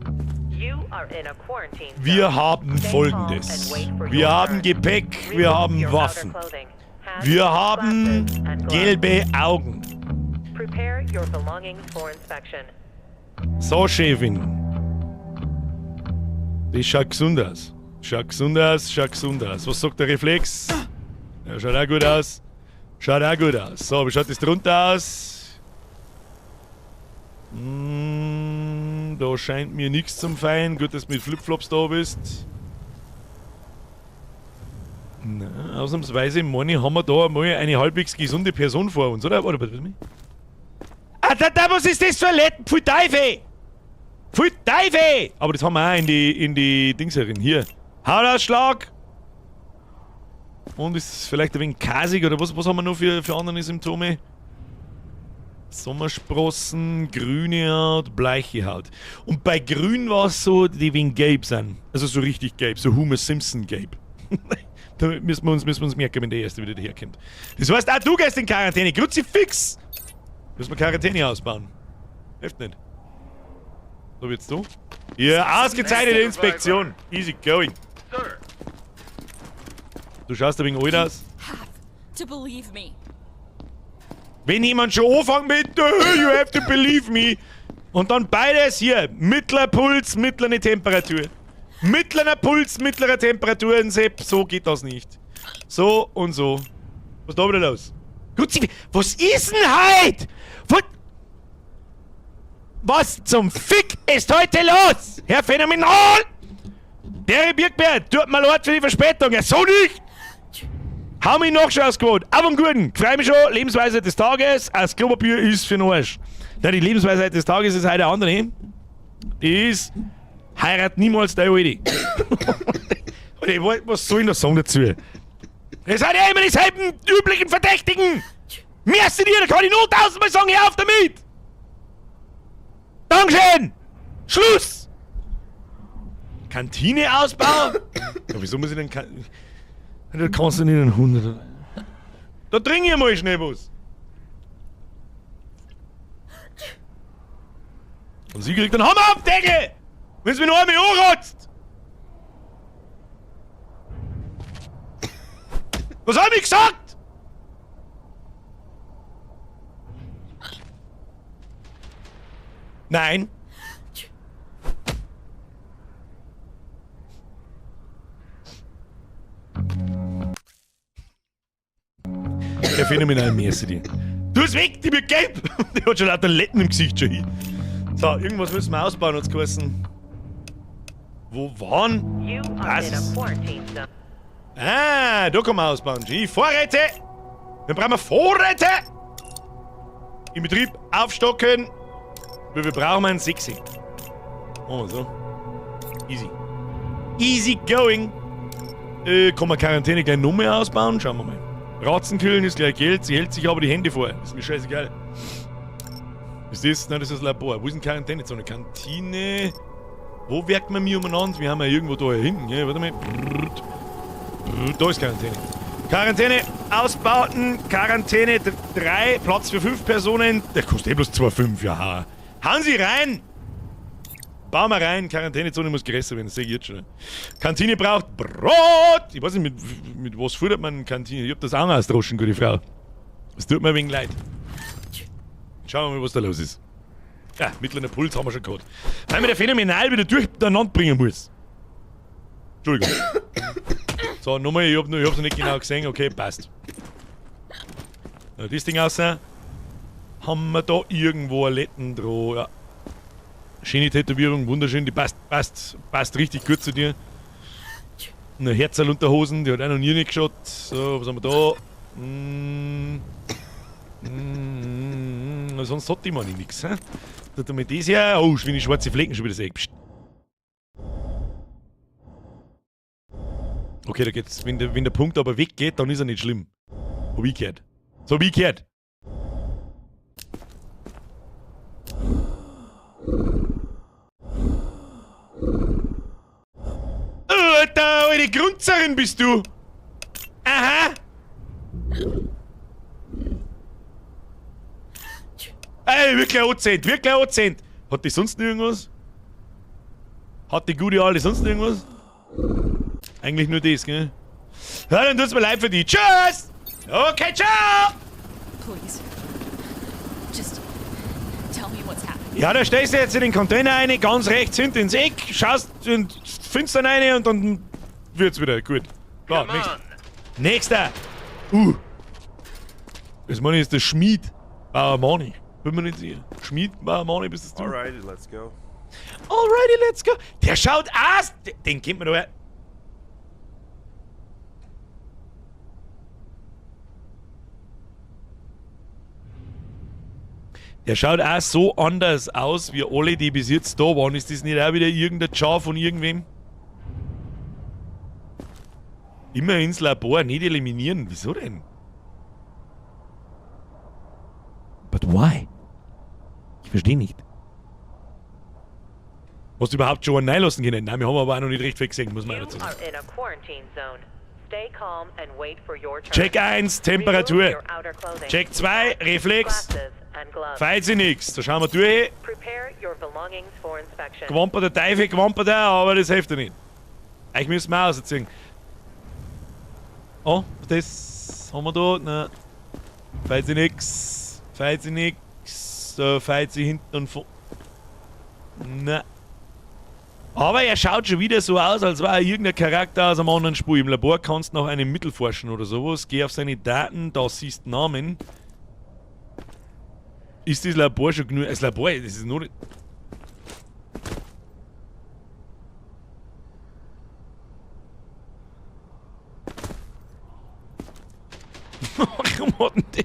You are in a quarantine zone. wir haben Stay Folgendes. calm and wait for Wir your haben turn. Gepäck, wir Remove haben your Waffen. outer clothing. Hats, Wir haben glasses, and gloves. gelbe Augen. Prepare your belongings for inspection. So, Chefin. Das schaut gesund aus. Schaut gesund aus, schaut gesund aus. Was sagt der Reflex? Der schaut auch gut aus. Schaut auch gut aus. So, wie schaut das drunter aus? Da scheint mir nichts zum Feiern. Gut, dass du mit Flipflops da bist. Na, ausnahmsweise, Moni, haben wir da mal eine halbwegs gesunde Person vor uns, oder? Warte, was ist das für ein Letten? Pfui Teufel! Pfui Teufel! Aber das haben wir auch in die Dings herin. Hier. Hautausschlag. Und ist es vielleicht ein wenig kasig oder was haben wir noch für andere Symptome? Sommersprossen, grüne Haut, bleiche Haut. Und bei grün war es so, die wegen gelb sind. Also so richtig gelb, so Homer Simpson gelb. Da müssen wir uns merken, wenn der Erste wieder daherkommt. Das heißt, auch du gehst in Quarantäne. Kruzifix! Müssen wir Quarantäne ausbauen. Hilft nicht. So wird's du? Ja, ausgezeichnete Inspektion. Easy going. Sir. Du schaust ein wenig alt aus. Have to believe me. Wenn jemand schon anfängt mit you have to believe me und dann beides hier, mittlerer Puls, mittlere Temperatur. Mittlerer Puls, mittlere Temperatur, Sepp, so geht das nicht. So und so. Was ist da wieder los? Was ist denn heute? Was zum Fick ist heute los? Herr Phänomenal! Der Birkbär, tut mir leid für die Verspätung. Ja, so nicht! Hau mich noch schon ausgewohnt. Aber einen guten. Freu mich schon. Lebensweisheit des Tages. Das Klopapier ist für den Arsch. Ja, die Lebensweisheit des Tages ist heute eine andere. Die ist: heirat niemals deine Alte. Was soll ich noch sagen dazu? Ihr seid ja immer dieselben üblichen Verdächtigen. Merkst du dir, da kann ich nur 1000-mal sagen, hör auf damit. Dankeschön. Schluss. Kantine ausbauen? Ja, wieso muss ich denn Da kannst du nicht einen 100. Da trinke ich mal schnell was. Und sie kriegt einen Hammer auf den Deckel! Wenn es mir noch einmal anrotzt! Was hab ich gesagt? Nein. Der phänomenal Mercy. Du bist weg, die wird gelb! Die hat schon lauter Letten im Gesicht schon hin. So, irgendwas müssen wir ausbauen, hat's geheißen. Wo waren? You are in a Das. quarantine zone. Ah, da kann man ausbauen. Die Vorräte! Wir brauchen Vorräte! Im Betrieb aufstocken. Wir brauchen einen 6. Oh, so. Easy. Easy going. Kann man Quarantäne gleich noch mehr ausbauen? Schauen wir mal. Ratzenkühlen ist gleich Geld, sie hält sich aber die Hände vor. Ist mir scheißegal. Ist das? Nein, das ist das Labor. Wo ist denn Quarantäne? So eine Kantine. Wo werkt man mir umeinander? Wir haben ja irgendwo da hinten. Ja, warte mal. Da ist Quarantäne. Quarantäne, Ausbauten, Quarantäne 3, Platz für 5 Personen. Der kostet bloß 2,5, ja. Hauen Sie rein! Bauen wir rein, Quarantänezone muss größer werden, das sehe ich jetzt schon. Kantine braucht Brot! Ich weiß nicht, mit was füttert man Kantine? Ich hab das auch ausdroschen, gute Frau. Das tut mir ein wenig leid. Schauen wir mal, was da los ist. Ja, mittlerer Puls haben wir schon gehabt. Weil man der Phänomenal wieder durcheinander bringen muss. Entschuldigung. So, nochmal, ich hab's noch nicht genau gesehen, okay, passt. Das Ding aussehen. Haben wir da irgendwo ein Letten dran? Ja. Schöne Tätowierung, wunderschön, die passt richtig gut zu dir. Eine Herzerl unter Hosen, die hat auch noch nie nicht geschaut. So, was haben wir da? Sonst hat die Mann nichts. Tut mir das hier. Oh, schöne schwarze Flecken schon wieder sehen. Psst. Okay, da geht's. Wenn der Punkt aber weggeht, dann ist er nicht schlimm. Hab ich gehört. So hab ich gehört. Alter, alte Grunzerin bist du! Aha! Ey, wirklich anzählt, wirklich anzählt! Hat die sonst irgendwas? Hat die gute Alte sonst irgendwas? Eigentlich nur das, gell? Ja, dann tut's mir leid für die. Tschüss! Okay, ciao! Please. Just tell me what's happening. Ja, da stehst du jetzt in den Container rein, ganz rechts hinten ins Eck, schaust und findest dann rein und dann wird's wieder gut. Klar, Come on. nächster. Das meine ich ist der Schmied. Bauermani. Bin mir nicht sicher. Schmied, Bauermani, bist das du? Alrighty, let's go. Alrighty, let's go. Der schaut aus. Den kennt man doch. Der schaut auch so anders aus, wie alle, die bis jetzt da waren. Ist das nicht auch wieder irgendein Schaf von irgendwem? Immer ins Labor, nicht eliminieren. Wieso denn? But why? Ich verstehe nicht. Hast du überhaupt schon einen reinlassen können? Nein, wir haben aber auch noch nicht recht viel gesehen, muss man You dazu are sagen. in a quarantine zone. Stay calm and wait for your turn. Check 1, Temperatur. Remove your outer clothing. Check 2, Reflex. Glasses and gloves. Feit sie nix. Da schauen wir durch. Prepare your belongings for inspection. Gewampert der Teufel, gewampert er, aber das hilft ja nicht. Eigentlich müssen wir ausziehen. Oh, das haben wir da. Nein. Feit sie nix. Feit sie nix. So, feit sie hinten und vorne. Nein. Aber er schaut schon wieder so aus, als war er irgendein Charakter aus einem anderen Spiel. Im Labor kannst du nach einem Mittel forschen oder sowas. Geh auf seine Daten, da siehst du Namen. Ist das Labor schon genug? Das Labor, das ist nur... Warum hat denn die...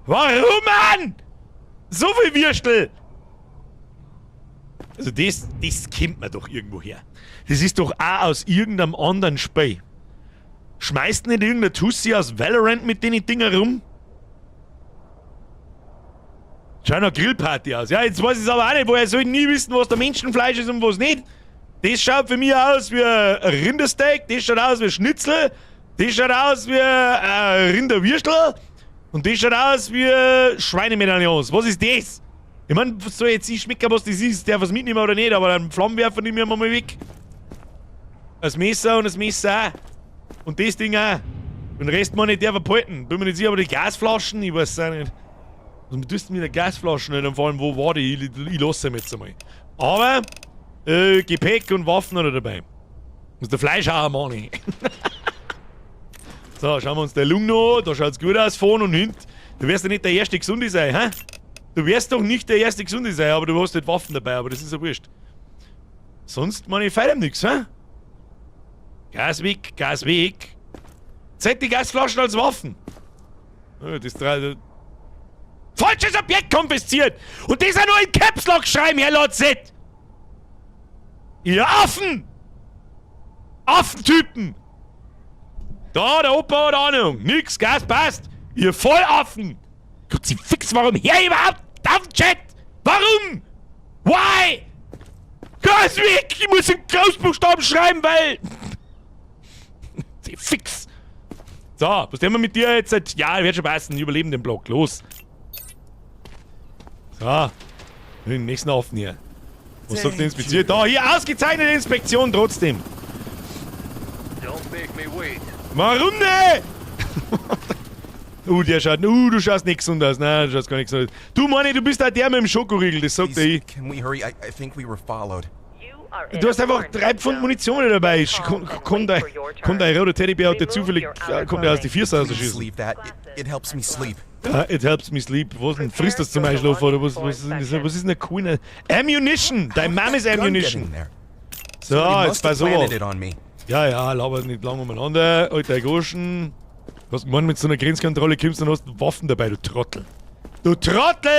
Warum, Mann? So viel Würstel! Also das kennt man doch irgendwo her. Das ist doch auch aus irgendeinem anderen Spiel. Schmeißt nicht irgendeine Tussi aus Valorant mit den Dinger rum? Schau nach Grillparty aus. Ja, jetzt weiß ich es aber auch nicht, woher soll ich nie wissen, was der Menschenfleisch ist und was nicht. Das schaut für mich aus wie ein Rindersteak, das schaut aus wie ein Schnitzel, das schaut aus wie ein Rinderwürstel und das schaut aus wie Schweinemedaillons. Was ist das? Ich meine, was soll jetzt ich schmecken, was das ist? Darf was mitnehmen oder nicht? Aber einen Flammenwerfer nehmen wir mal weg. Das Messer und das Messer auch. Und das Ding auch. Und den Rest mal nicht der behalten. Bin mir nicht sicher, aber die Gasflaschen, ich weiß es auch nicht. Was tust du mit der Gasflaschen nicht? Und vor allem, wo war die? Ich lasse ihn jetzt einmal. Aber, Gepäck und Waffen noch dabei. Muss der Fleischhauer machen. So, schauen wir uns den Lung noch. Da schaut's gut aus, vorn und hint. Du wirst ja nicht der erste Gesunde sein, hä? Du wirst doch nicht der erste Gesunde sein, aber du hast nicht Waffen dabei, aber das ist ja wurscht. Sonst, meine ich, feiert nix, hä? Gas weg, Gas weg. Zett die Gasflaschen als Waffen. Ja, das drei. Falsches Objekt konfisziert! Und das auch nur in Caps Lock schreiben, Herr Lord Z! Ihr Affen! Affentypen! Da, der Opa hat Ahnung. Nix, Gas passt. Ihr Vollaffen! Gott, sie fix, warum her überhaupt? Chat! Warum? Why? Gas weg! Ich muss in Großbuchstaben schreiben, weil... sie fix! So, was tun wir mit dir jetzt? Ja, wird schon passen. Überleben den Block. Los! So. Den nächsten Affen hier. Was sagt der inspiziert? Da, hier, ausgezeichnete Inspektion trotzdem. Don't make me wait. Warum nicht? Der schaut, du schaust nicht gesund aus. Nein, du schaust gar nicht gesund aus. Du, Manni, du bist auch der mit dem Schokoriegel, das sagt er ich. Can we hurry? I think we were followed. You are in Du hast a einfach quarantine 3 Pfund zone. Munition dabei. Stay calm and Kommt wait for your turn. der rote Teddybär hat der Remove zufällig, your outer kommt er aus die clothing. Füße Please rausschießen. leave that. It helps me sleep. Ja, it helps me sleep. Was denn? Frisst das zum Einschlafen oder was ist denn das? Was ist denn eine coole... Ammunition! Dein Mom ist Gun get in Ammunition! there? So, Somebody jetzt must pass have planted auf. it on me. Ja, labert nicht lang umeinander. Alter Goschen. Was du mit so einer Grenzkontrolle kommst, dann hast du Waffen dabei, du Trottel. Du Trottel!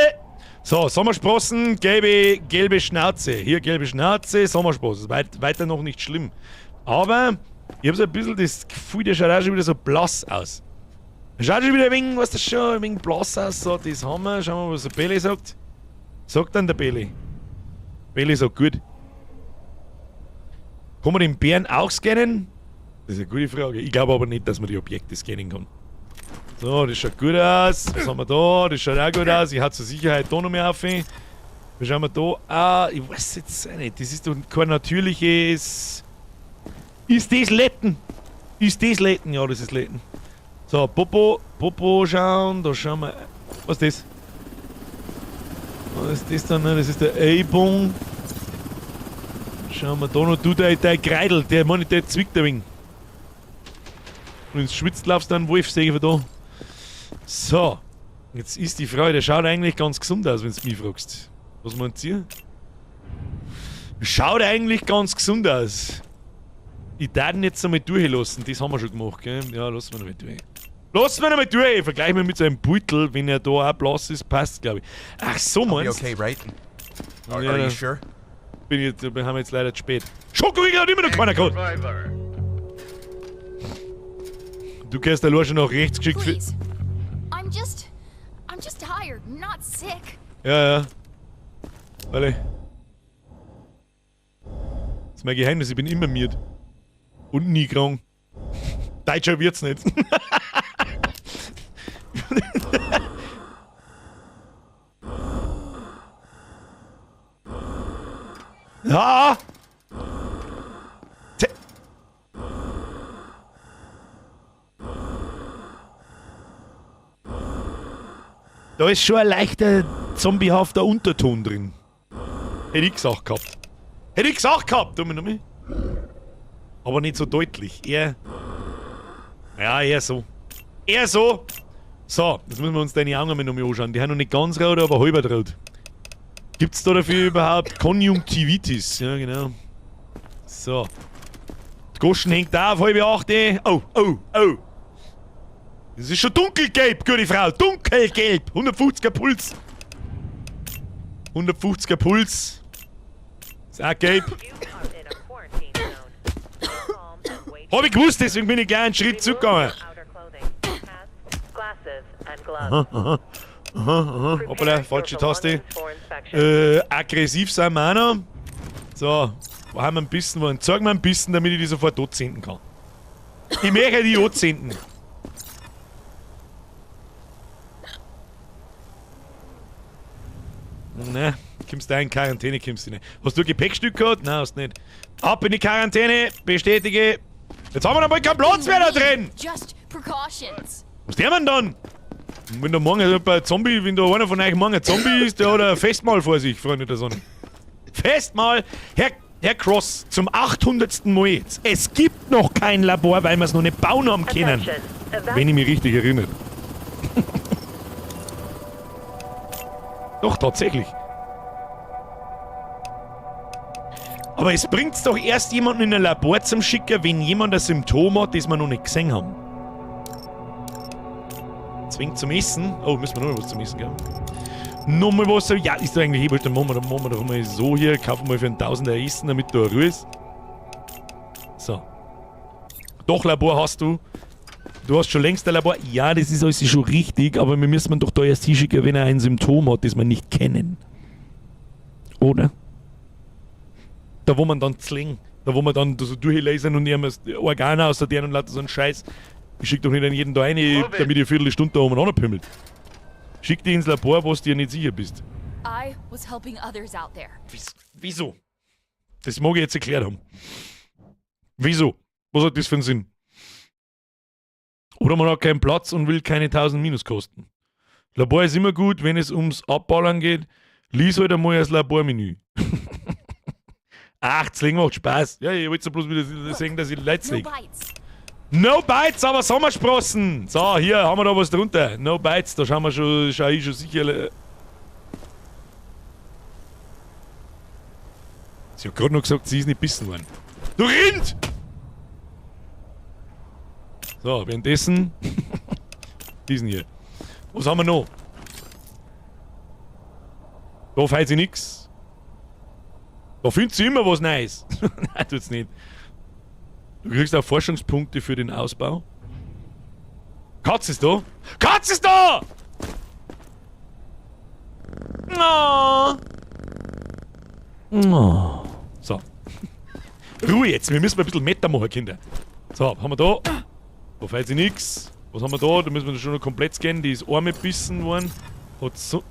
So, Sommersprossen, gelbe Schnauze. Hier gelbe Schnauze, Sommersprossen. Weiter noch nicht schlimm. Aber ich habe so ein bisschen das Gefühl, der schaut auch schon wieder so blass aus. Er schaut schon wieder ein wenig, was das schon, ein wenig blass aus. So, das haben wir. Schauen wir mal, was der Beli sagt. Sagt dann der Beli. Beli sagt gut. Kann man den Bären auch scannen? Das ist eine gute Frage. Ich glaube aber nicht, dass man die Objekte scannen kann. So, das schaut gut aus. Was haben wir da? Das schaut auch gut aus. Ich hatte zur Sicherheit da noch mehr auf. Was schauen wir da? Ah, ich weiß jetzt auch nicht. Das ist doch kein natürliches... Ist das Letten? Ist das Letten? Ja, das ist Letten. So, Popo schauen. Da schauen wir... Was ist das? Was ist das dann? Das ist der A-Bong. Schauen wir da noch. Du, der Kreidel. Der zwickt ein wenig. Wenn du schwitzt, laufst du einen Wolfsäge von da. So. Jetzt ist die Frage, der schaut eigentlich ganz gesund aus, wenn du mich fragst. Was meinst du? Schaut eigentlich ganz gesund aus. Ich darf ihn jetzt einmal durchlassen. Das haben wir schon gemacht, gell? Ja, lassen wir noch mal durch. Lassen wir noch mal durch! Vergleichen wir mit so einem Beutel, wenn er da auch blass ist, passt, glaube ich. Ach so, I'll be meinst du? okay, right? Are Ja, you da sure? haben wir jetzt leider zu spät. Schokoriegel hat immer noch keiner gehabt! Survivor. Du kannst allein schon nach rechts geschickt für... Please. I'm just tired, not sick. Ja. Warte. Das ist mein Geheimnis, ich bin immer miert. Und nie krank. Deutscher wird's nicht. Ja! Da ist schon ein leichter zombiehafter Unterton drin. Hätte ich gesagt gehabt. Hätte ich gesagt gehabt, tu mir noch mal. Aber nicht so deutlich. Eher. Ja, eher so. Eher so. So, jetzt müssen wir uns deine Augen mal noch mal anschauen. Die haben noch nicht ganz rot, aber halb rot. Gibt's da dafür überhaupt Konjunktivitis? Ja, genau. So. Die Goschen hängt da auf 7:30. Oh. Das ist schon dunkelgelb, gute Frau. Dunkelgelb. 150er Puls. 150er Puls. Ist auch gelb. You are in a quarantine zone. Stay calm and wait Hab ich gewusst, deswegen bin ich gleich einen Schritt zurückgegangen. outer clothing. Hats, glasses, and gloves. Hoppala, falsche Taste. For inspection. Aggressiv sind wir auch noch. So, wo haben wir ein bisschen wollen? Zeig mir ein bisschen, damit ich die sofort anzünden kann. Ich möchte die anzünden. Ne, kommst du in Quarantäne, kommst du nicht. Hast du ein Gepäckstück gehabt? Nein, hast nicht. Ab in die Quarantäne, bestätige. Jetzt haben wir noch mal keinen Platz mehr da drin. Just precautions. Was der man dann? Und wenn da morgen ein Zombie, wenn da einer von euch morgen ein Zombie ist, der hat ein Festmahl vor sich, Freunde der Sonne. Festmahl! Herr Cross, zum 800. Mal jetzt. Es gibt noch kein Labor, weil wir es noch nicht bauen haben können. Wenn ich mich richtig erinnere. Doch, tatsächlich. Aber es bringt's doch erst jemanden in ein Labor zum Schicken, wenn jemand ein Symptom hat, das wir noch nicht gesehen haben. Zwingt zum Essen. Oh, müssen wir noch mal was zum Essen geben. Nochmal was. Ja, ist da eigentlich dann machen wir doch mal so hier. Kaufen wir für einen Tausender Essen, damit da Ruhe ist. So. Doch, Labor hast du. Du hast schon längst ein Labor. Ja, das ist alles schon richtig, aber wir müssen doch da erst hinschicken, wenn er ein Symptom hat, das wir nicht kennen. Oder? Da wo man dann zling. Da wo man dann so durchlesen und ihm das Organe aussortieren und lauter so einen Scheiß. Ich schick doch nicht an jeden da rein, damit ihr eine Viertelstunde da umeinander pimmelt. Schick dich ins Labor, wo du dir nicht sicher bist. I was helping others out there. Wieso? Das mag ich jetzt erklärt haben. Wieso? Was hat das für einen Sinn? Oder man hat keinen Platz und will keine 1000 Minus kosten. Labor ist immer gut, wenn es ums Abballern geht. Lies halt einmal das Labormenü. Ach, Zling macht Spaß. Ja, ich wollte so bloß wieder sagen, dass ich Leute No zling. bites. No Bites, aber Sommersprossen. So, hier haben wir da was drunter. No Bites, da schau ich schon sicher. Sie hat gerade noch gesagt, sie ist nicht bissen worden. Du Rind! So, währenddessen. Diesen hier. Was haben wir noch? Da fällt sie nix. Da findet sie immer was Neues. Nein, tut's nicht. Du kriegst auch Forschungspunkte für den Ausbau. Katz ist da! Katz ist da! Oh. Oh. So. Ruhe jetzt, wir müssen ein bisschen Meter machen, Kinder. So, haben wir da. Da fällt sie nix. Was haben wir da? Da müssen wir schon noch komplett scannen. Die ist arme gebissen worden. Hat so.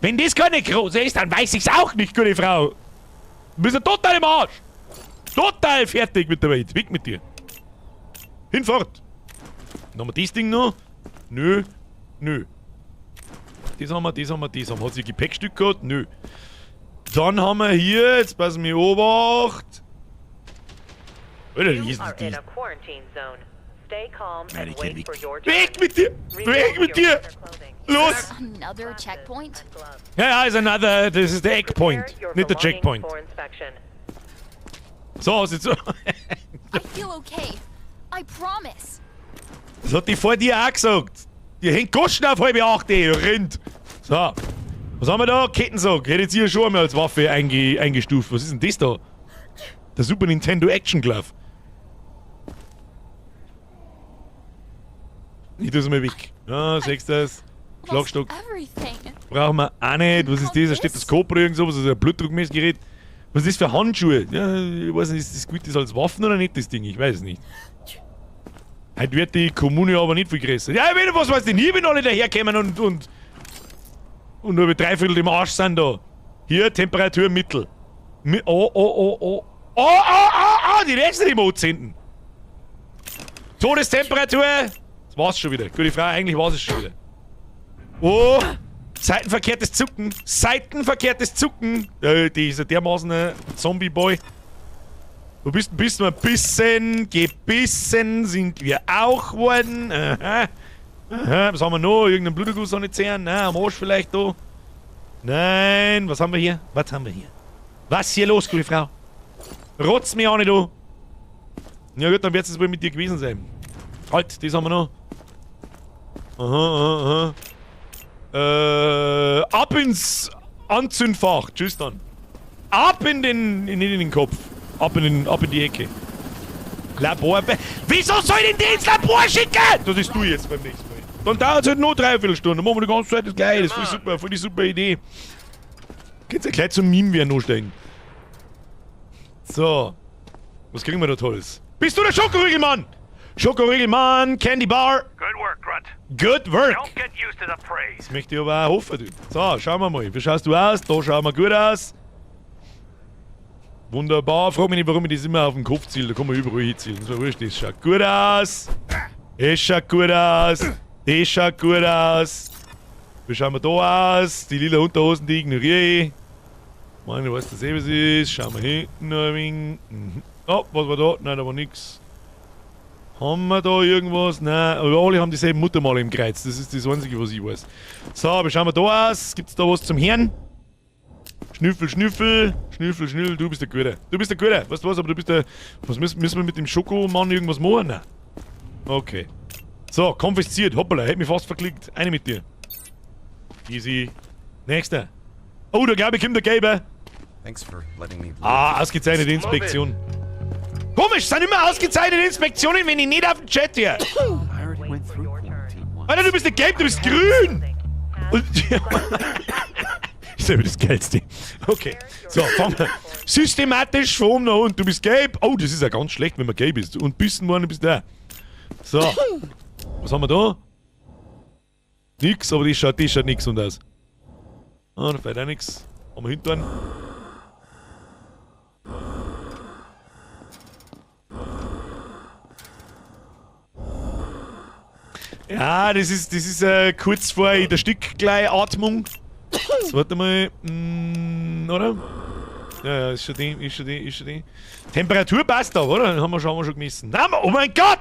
Wenn das keine große ist, dann weiß ich's auch nicht, gute Frau. Du bist ja total im Arsch. Total fertig mit der Welt. Weg mit dir. Hinfort. Dann haben wir das Ding noch. Nö. Das haben wir. Hat sie Gepäckstück gehabt? Nö. Dann haben wir hier, jetzt passen wir Obacht. Alter, You wie ist are denn in die? a quarantine zone. Stay calm Nein, and ich geh wait weg. for your turn. Weg mit dir! Weg mit dir! Los! Another checkpoint? Ja, ist another, das ist der Eggpoint, nicht der Checkpoint. So, sieht's so. I feel okay. I promise. Das hat die vor dir auch gesagt. Die hängt Kosten auf halbe 8, ihr Rind. So. Was haben wir da? Kettensack. Hätte jetzt hier schon einmal als Waffe eingestuft. Was ist denn das da? Der Super Nintendo Action Glove. Ich tu's mal weg. Ja, siehst du das? Lost Schlagstock. everything. Brauchen wir auch nicht. Was ist das? Ein Stethoskop oder irgend sowas? Also ein Blutdruckmessgerät. Was ist das für Handschuhe? Ja, ich weiß nicht, ist das gut das als Waffen oder nicht, das Ding? Ich weiß es nicht. Heute wird die Kommune aber nicht viel größer. Ja, wenn was weiß ich nie, wenn alle daherkommen und nur mit 3/4 im Arsch sind da. Hier, Temperatur Mittel. Die nächste Remote hinten. Todestemperatur. Das war's schon wieder. Gute Frau, eigentlich war's es schon wieder. Oh, seitenverkehrtes Zucken. Seitenverkehrtes Zucken. Dieser dermaßen Zombie-Boy. Wo bist du? Ein bisschen gebissen sind wir auch worden. Aha. Aha. Was haben wir noch? Irgendeinen Bluterguss an den Zähnen? Nein, am Arsch vielleicht da. Nein, was haben wir hier? Was haben wir hier? Was ist hier los, gute Frau? Rotz mich auch nicht, du. Ja gut, dann wird es wohl mit dir gewesen sein. Halt, das haben wir noch. Aha. Ab ins Anzündfach. Tschüss dann. Ab in den Kopf. Ab in die Ecke. Labor. Wieso soll ich den ins Labor schicken? Das ist du jetzt beim nächsten Mal. Dann dauert es halt nur 3/4 Stunde. Dann machen wir die ganze Zeit das Gleiche. Das ist voll super, voll die super Idee. Könnt ihr gleich zum Meme werden ansteigen. So. Was kriegen wir da Tolles? Bist du der Schokoriegelmann? Schokoriegelmann, Candy Bar. Good work, Grunt. Good work. Don't get used to the praise. Das möchte ich aber auch hoffen, du. So, schauen wir mal. Wie schaust du aus? Da schauen wir gut aus. Wunderbar. Frag mich nicht, warum ich das immer auf den Kopf ziele. Da kann man überall hinzielen. So, wurscht, das schaut gut aus. Es schaut gut aus. Das schaut gut aus. Wie schauen wir da aus? Die lila Unterhosen, die ignoriere ich. Meine, was das was ist. Schauen wir hinten noch ein wenig. Oh, was war da? Nein, da war nix. Haben wir da irgendwas? Nein, aber alle haben dieselben Muttermale im Kreuz. Das ist das Einzige, was ich weiß. So, wie schauen wir da aus? Gibt's da was zum Herrn? Schnüffel, Schnüffel. Schnüffel, Schnüffel. Du bist der Gute. Du bist der Gute. Weißt du was? Aber du bist der... Was müssen wir mit dem Schokomann irgendwas machen? Nein. Okay. So, konfisziert. Hoppala, hätte mich fast verklickt. Eine mit dir. Easy. Nächster. Oh, da glaube ich, kommt der Gelbe. Thanks for letting me live. Ah, ausgezeichnete Inspektion. Komisch, sind immer ausgezeichnete Inspektionen, wenn ich nicht auf dem Chat hier. Alter, du bist nicht gelb, du bist grün. Und, ist ja das Geilste. Okay, so, fangen wir. Systematisch von oben nach unten. Du bist gelb. Oh, das ist ja ganz schlecht, wenn man gelb ist. Und bissen worden bist du da. So. Was haben wir da? Nix, aber das schaut nix und aus. Ah, da fällt auch nix. Haben wir hinten. Ja, das ist kurz vor der Stückgleich-Atmung. So, warte mal. Oder? Ja, ist schon die. Temperatur passt da, oder? Haben wir schon gemessen. Nein, oh mein Gott!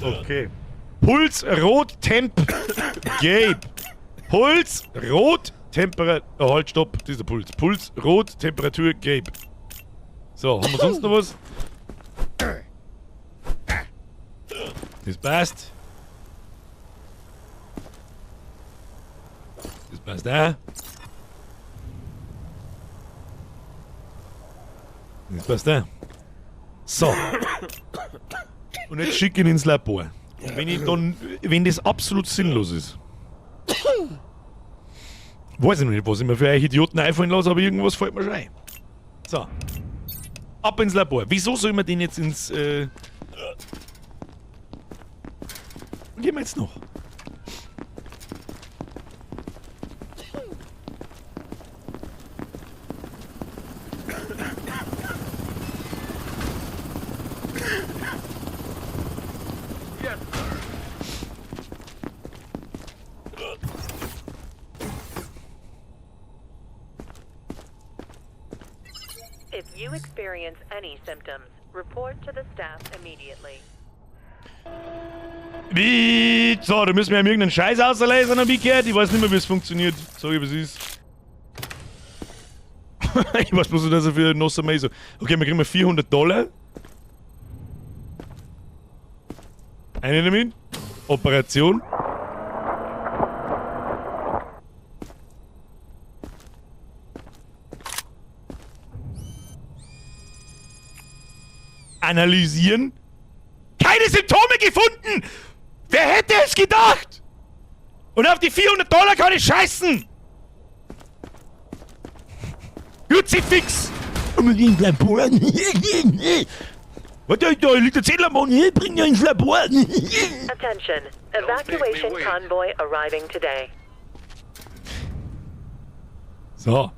Okay. Puls, Rot, Temp, Gelb. Puls, Rot, Temperatur. Oh, halt, stopp. Das ist der Puls. Puls, Rot, Temperatur, Gelb. So, haben wir sonst noch was? Das passt. Das passt auch. Das passt auch. So. Und jetzt schicke ich ihn ins Labor. Und wenn das absolut sinnlos ist. Weiß ich noch nicht, was ich mir für euch Idioten einfallen lasse, aber irgendwas fällt mir schon ein. So. Ab ins Labor. Wieso soll man den jetzt ins... Und gehen wir jetzt noch. you experience any symptoms, report to the staff immediately. Wie? So, da müssen wir ja irgendeinen Scheiß auslesen, hab ich gehört. Ich weiß nicht mehr, wie es funktioniert. Sag ich, was ist. Ich weiß bloß, dass er für Nossa Mesa. Okay, wir kriegen $400. Eine damit. Operation. Analysieren. Keine Symptome gefunden! Wer hätte es gedacht? Und auf die $400 kann ich scheißen! Kruzifix! Warte, da liegt der Zettel am Boden, bring ihn ins Labor! Attention, evacuation convoy arriving today. So.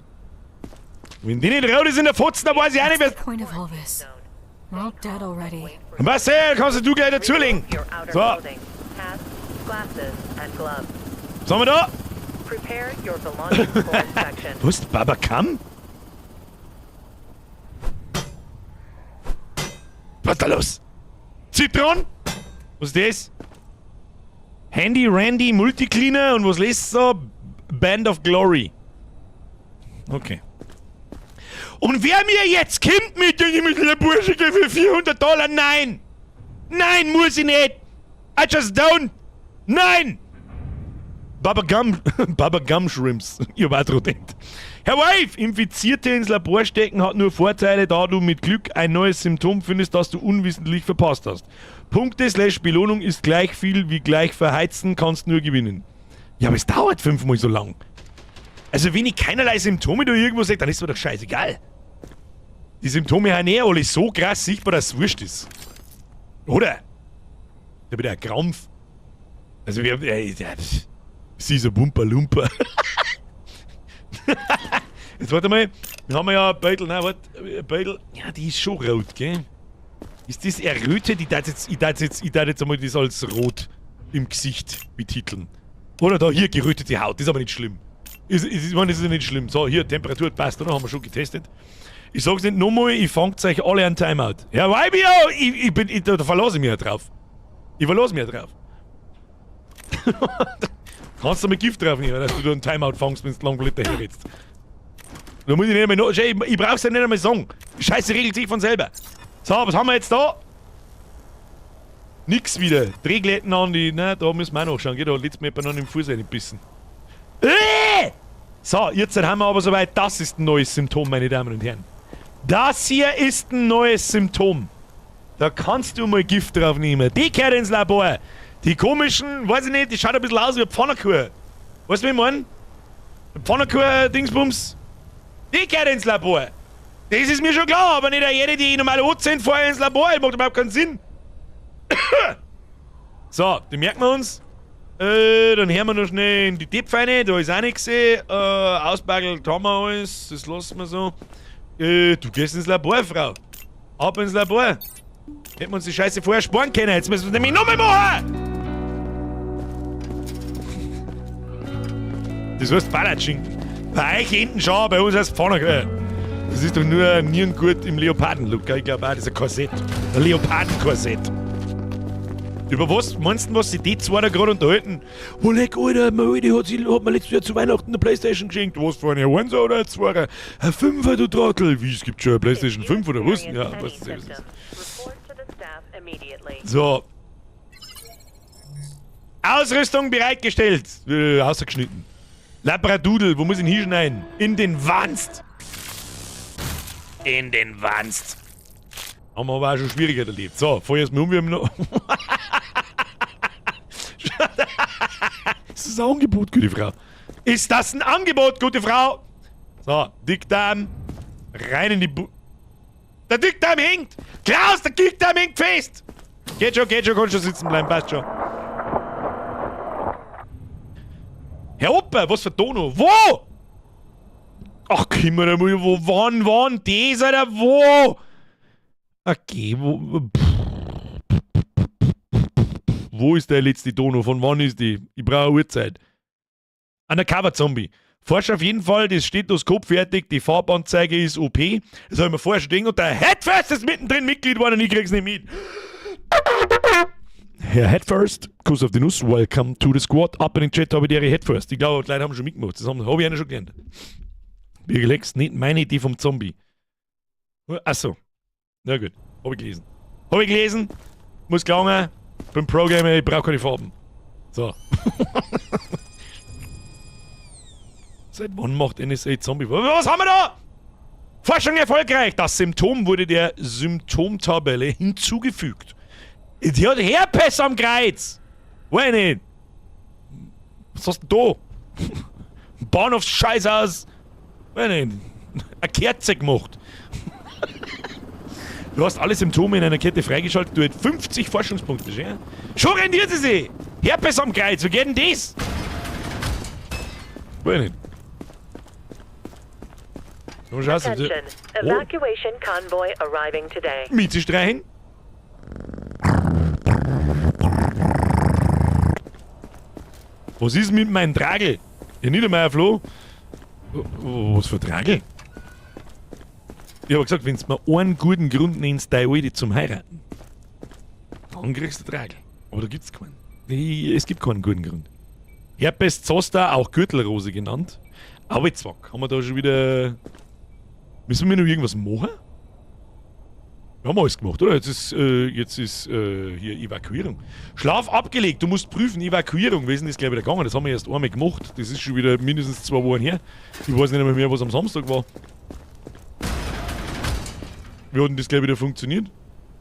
Wenn die nicht rot ist in der Fotzen, dann weiß ich auch nicht, wer... Point of all this. We're all dead already. Marcel, kannst du gleich dazulegen? Your outer So, clothing, hats, glasses, and gloves. was haben wir da? Prepare your belongings for inspection. Wo ist Babakam? Was ist da los? Zitron? Was ist das? Handy Randy Multicleaner und was lässt so? Band of Glory. Okay. Und wer mir jetzt kommt mit, ich muss eine Bursche geben für $400? Nein! Nein, muss ich nicht! I just don't! Nein! Baba Gum Shrimps. Ich hab auch dran gedacht. Herr Wife, Infizierte ins Labor stecken hat nur Vorteile, da du mit Glück ein neues Symptom findest, das du unwissentlich verpasst hast. Punkte/Belohnung ist gleich viel wie gleich verheizen, kannst nur gewinnen. Ja, aber es dauert 5-mal so lang. Also wenn ich keinerlei Symptome da irgendwo sehe, dann ist mir doch scheißegal. Die Symptome haben alle so krass sichtbar, dass es wurscht ist. Oder? Da wird ein Krampf. Also wir haben... Sie ist ein Wumperlumper. Jetzt warte mal. Wir haben ja ein Beutel. Nein, warte. Ein Beutel. Ja, die ist schon rot, gell? Ist das errötet? Ich darf jetzt einmal das als rot im Gesicht betiteln. Oder da hier gerötete Haut. Das ist aber nicht schlimm. Ich meine, das ist ja nicht schlimm. So, hier, Temperatur passt, oder? Haben wir schon getestet. Ich sag's nicht nochmal, ich fangt euch alle an Timeout. Ja, weil da verlasse ich mich ja drauf. Ich verlasse mich ja drauf. Kannst du mit Gift drauf nehmen, dass du da einen Timeout fangst, wenn du lang Blätter herredst. Da muss ich nicht mehr noch... Ich brauch's ja nicht einmal sagen. Die Scheiße regelt sich von selber. So, was haben wir jetzt da? Nix wieder. Drehglätten an die... Na, da müssen wir auch nachschauen. Geh, da lässt mir jemand an den Fuß reinbissen. So, jetzt haben wir aber soweit. Das ist ein neues Symptom, meine Damen und Herren. Das hier ist ein neues Symptom. Da kannst du mal Gift drauf nehmen. Die gehört ins Labor. Die komischen, weiß ich nicht, die schaut ein bisschen aus wie eine Pfannkuh. Weißt du, wie ich meine? Eine Pfannkuh-Dingsbums. Die gehört ins Labor. Das ist mir schon klar, aber nicht jede, die normal rot sind, vorher ins Labor. Das macht überhaupt keinen Sinn. So, die merken wir uns. Dann hören wir noch schnell in die Tipp rein. Da ist auch nichts gesehen. Ausbagelt haben wir alles. Das lassen wir so. Du gehst ins Labor, Frau. Ab ins Labor. Hätten wir uns die Scheiße vorher sparen können. Jetzt müssen wir es nämlich nochmal machen. Das heißt Palatschinken. Bei euch hinten schon, bei uns heißt Pfannkuchen. Das ist doch nur Nierengut im Leoparden-Look. Ich glaube auch, das ist ein Korsett. Ein Leoparden-Korsett. Über was meinst du, was sich die zwei da gerade unterhalten? Oh, leck, Alter, meine Alte hat mir letztes Jahr zu Weihnachten eine Playstation geschenkt. Was für eine Einser oder eine Zweier? Ein Fünfer, du Trottel. Wie, es gibt schon eine Playstation 5 oder was? Ja, was ist das? So. Ausrüstung bereitgestellt. Ausgeschnitten. Labradudel, wo muss ich ihn hinschneiden? In den Wanst. In den Wanst. Haben wir aber auch schon schwieriger erlebt. So, vorher ist mir wir haben noch... Ist das ein Angebot, gute Frau? Ist das ein Angebot, gute Frau? So, Dickdarm. Rein in die Der Dickdarm hängt! Klaus, der Dickdarm hängt fest! Geht schon, kannst schon sitzen bleiben, passt schon. Herr Opa, was für Dono? Wo? Ach, Kimmer, wo wann das, Alter? Wo? Okay, wo ist der letzte Dono? Von wann ist die? Ich brauche eine Uhrzeit. Undercover-Zombie. Forsch auf jeden Fall, das Stethoskop fertig, die Farbanzeige ist OP. Das habe ich mir vorher schon gedacht und der Headfirst ist mittendrin Mitglied geworden und ich krieg's nicht mit. Herr Headfirst, Kuss auf die Nuss, welcome to the squad. Ab in den Chat habe ich die Headfirst. Ich glaube, die Leute haben schon mitgemacht. Das habe ich einer schon gelernt. Wie relaxed, nicht meine Idee vom Zombie. Achso. Na gut, habe ich gelesen. Muss gelangen. Beim Programmer, ich brauche keine Farben. So. Seit wann macht NSA Zombie? Was haben wir da? Forschung erfolgreich. Das Symptom wurde der Symptomtabelle hinzugefügt. Die hat Herpes am Kreuz. Woher nicht? Was hast du da? Bahnhofsscheiß aus. Woher nicht? Eine Kerze gemacht. Du hast alle Symptome in einer Kette freigeschaltet. Du hättest 50 Forschungspunkte. Ja? Schon rendiert sie sich. Herpes am Kreuz. Wie geht denn das? Woher nicht? Attention. Evacuation convoy arriving today. Miete streichen. Was ist mit meinem Tragel? Ja, Niedermeyer Flo. Was für Tragel? Ich habe gesagt, wenn du mir einen guten Grund nennst, deine Alte zum Heiraten, dann kriegst du Tragel. Aber da gibt's keinen. Es gibt keinen guten Grund. Herpes zoster, auch Gürtelrose genannt. Arbeitswack. Haben wir da schon wieder... Müssen wir noch irgendwas machen? Wir haben alles gemacht, oder? Jetzt ist hier Evakuierung. Schlaf abgelegt, du musst prüfen, Evakuierung. Wie ist denn das gleich wieder gegangen? Das haben wir erst einmal gemacht. Das ist schon wieder mindestens 2 Wochen her. Ich weiß nicht mehr, was am Samstag war. Wie hat denn das gleich wieder funktioniert?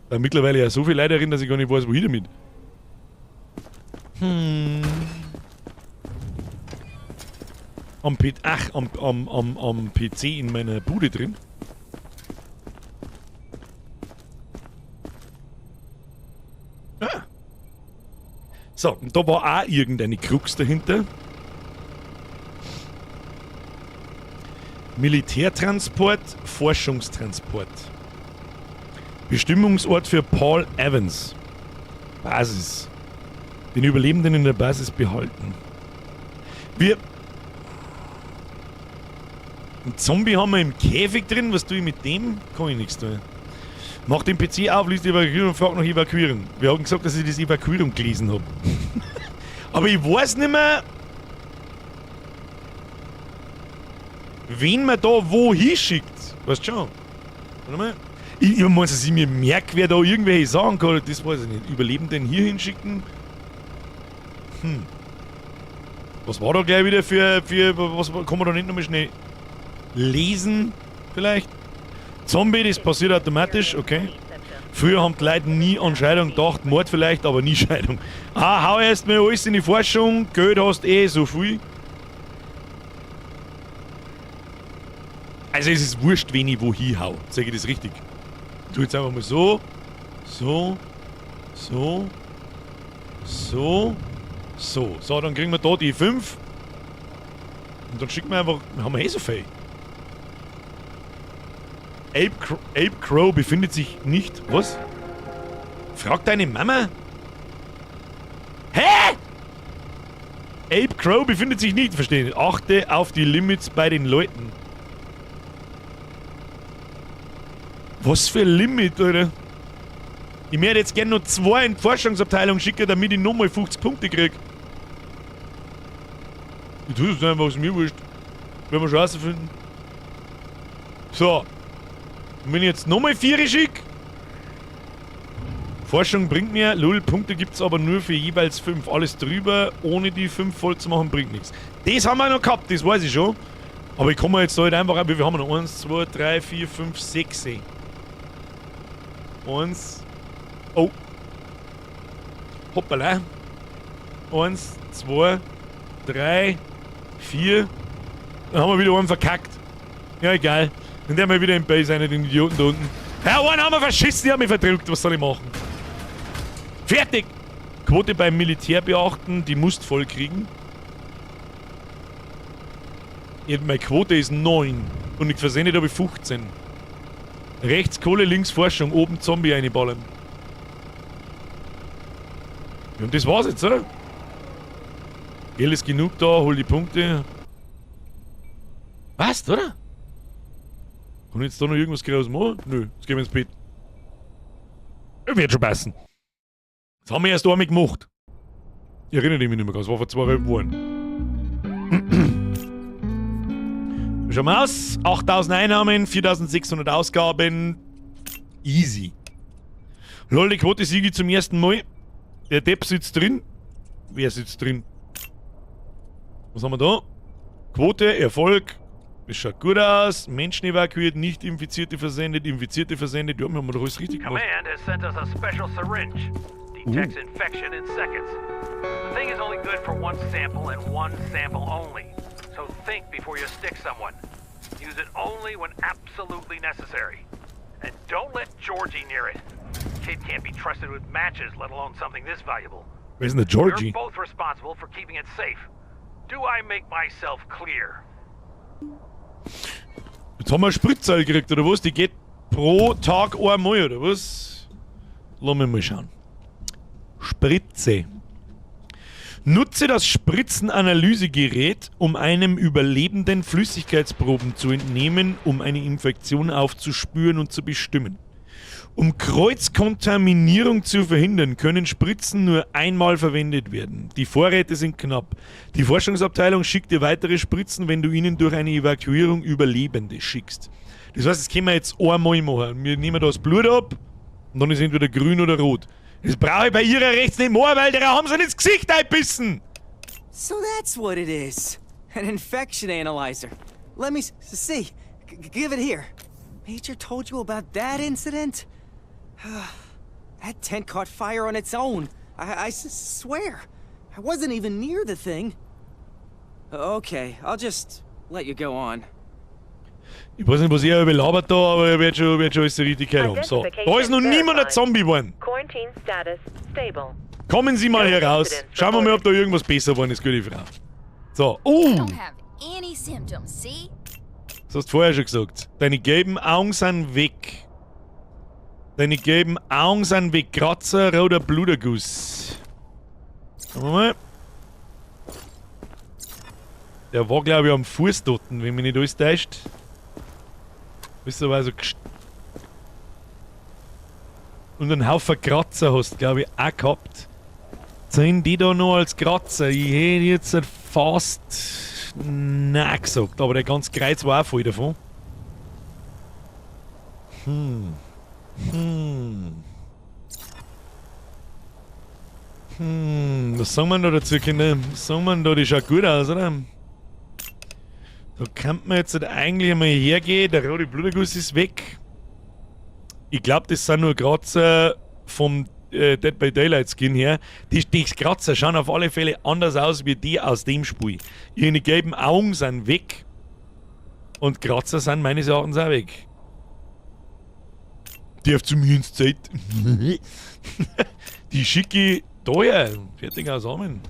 Da mittlerweile ja so viele Leute drin, dass ich gar nicht weiß, wohin damit. Am PC in meiner Bude drin. Ah. So, und da war auch irgendeine Krux dahinter. Militärtransport, Forschungstransport. Bestimmungsort für Paul Evans. Basis. Den Überlebenden in der Basis behalten. Einen Zombie haben wir im Käfig drin. Was tue ich mit dem? Kann ich nichts tun. Mach den PC auf, liest die Evakuierung und frag nach Evakuierung. Wir haben gesagt, dass ich das Evakuierung gelesen habe. Aber ich weiß nicht mehr, wen man da wo hinschickt. Weißt du schon? Warte mal. Ich meine, dass ich mir merke, wer da irgendwelche sagen kann. Das weiß ich nicht. Überlebenden hier hinschicken? Was war da gleich wieder für was kann man da nicht nochmal schnell lesen? Vielleicht? Zombie, das passiert automatisch, okay. Früher haben die Leute nie an Scheidung gedacht, Mord vielleicht, aber nie Scheidung. Hau erst mal alles in die Forschung, Geld hast so viel. Also es ist wurscht, wen ich wo hinhau. Sag ich das richtig? Ich tu jetzt einfach mal so, so, so, so, so. So, dann kriegen wir da die 5. Und dann schicken wir einfach, haben wir so viel. Ape Crow befindet sich nicht... Was? Frag deine Mama? Hä? Ape Crow befindet sich nicht, verstehen. Achte auf die Limits bei den Leuten. Was für ein Limit, Alter? Ich möchte jetzt gerne noch 2 in die Forschungsabteilung schicken, damit ich nochmal 50 Punkte krieg. Ich tue das einfach, was mir wurscht. Werden wir schon rausfinden. So. Und wenn ich jetzt nochmal 4 schicke. Forschung bringt mir, lol, Punkte gibt es aber nur für jeweils 5. Alles drüber, ohne die 5 voll zu machen, bringt nichts. Das haben wir noch gehabt, das weiß ich schon. Aber ich komme jetzt halt einfach, wie viel haben wir noch? 1, 2, 3, 4, 5, 6. 1. Oh. Hoppala. 1, 2, 3, 4. Dann haben wir wieder einen verkackt. Ja, egal. Dann werden wir wieder im Base sein, den Idioten da unten. Ja, einen haben wir verschissen, die haben mich verdrückt. Was soll ich machen? Fertig! Quote beim Militär beachten, die musst voll kriegen. Meine Quote ist 9. Und ich versendet habe ich 15. Rechts Kohle, links Forschung, oben Zombie einballern. Ja, und das war's jetzt, oder? Geld ist genug da, hol die Punkte. Passt, oder? Kann ich jetzt da noch irgendwas Großes machen? Nö, jetzt gehen wir ins Bett. Wird schon passen. Das haben wir erst einmal gemacht. Ich erinnere mich nicht mehr ganz, war vor 2 Jahren. Schauen wir aus. 8000 Einnahmen, 4600 Ausgaben. Easy. Lol, die Quote siege ich zum ersten Mal. Der Depp sitzt drin. Wer sitzt drin? Was haben wir da? Quote, Erfolg. Das schaut gut aus. Menschen evakuiert, nicht Infizierte versendet, Infizierte versendet. Ja, wir haben doch alles richtig gemacht. Command has sent us a special syringe. Detects infection in seconds. The thing is only good for 1 sample and 1 sample only. So think before you stick someone. Use it only when absolutely necessary. And don't let Georgie near it. Kid can't be trusted with matches, let alone something this valuable. Where's the Georgie? You're both responsible for keeping it safe. Do I make myself clear? Jetzt haben wir eine Spritzahl gekriegt, oder was? Die geht pro Tag einmal, oder was? Lass mich mal schauen. Spritze. Nutze das Spritzenanalysegerät, um einem Überlebenden Flüssigkeitsproben zu entnehmen, um eine Infektion aufzuspüren und zu bestimmen. Um Kreuzkontaminierung zu verhindern, können Spritzen nur einmal verwendet werden. Die Vorräte sind knapp. Die Forschungsabteilung schickt dir weitere Spritzen, wenn du ihnen durch eine Evakuierung Überlebende schickst. Das heißt, das können wir jetzt einmal machen. Wir nehmen das Blut ab und dann ist entweder grün oder rot. Das brauche ich bei ihrer rechts nicht mehr, weil der haben sie ins Gesicht einbissen. So that's what it is. An infection analyzer. Let me see. Give it here. Major told you about that incident? That tent caught fire on its own. I swear. I wasn't even near the thing. Okay, I'll just let you go on. Ich weiß nicht, was er überlabert da, aber er wird schon alles richtig haben. So, da ist noch niemand ein Zombie geworden. Quarantine status stable. Kommen Sie mal heraus. Schauen wir mal, ob da irgendwas besser geworden ist, gute Frau. So, I don't have any symptoms, see? das hast du vorher schon gesagt. Deine gelben Augen sind weg. Deine gelben Augen sind weg. Kratzer, roter Bluterguss. Schauen wir mal. Der war, glaube ich, am Fuß dort, wenn mich nicht alles täuscht. Bist aber also und einen Haufen Kratzer hast du, glaube ich, auch gehabt. Sind die da noch als Kratzer? Ich hätte jetzt fast nein gesagt, aber der ganze Kreuz war auch voll davon. Was sagen wir da dazu, Kinder? Was sagen wir da? Die schaut gut aus, oder? Da kann man jetzt eigentlich einmal hergehen. Der rote Bluterguss ist weg. Ich glaube, das sind nur Kratzer vom Dead by Daylight Skin her. Die Kratzer schauen auf alle Fälle anders aus wie die aus dem Spiel. Ihre gelben Augen sind weg. Und Kratzer sind meines Erachtens auch weg. Darf zu mir ins Zeit. Die schicke teuer. Fertig zusammen.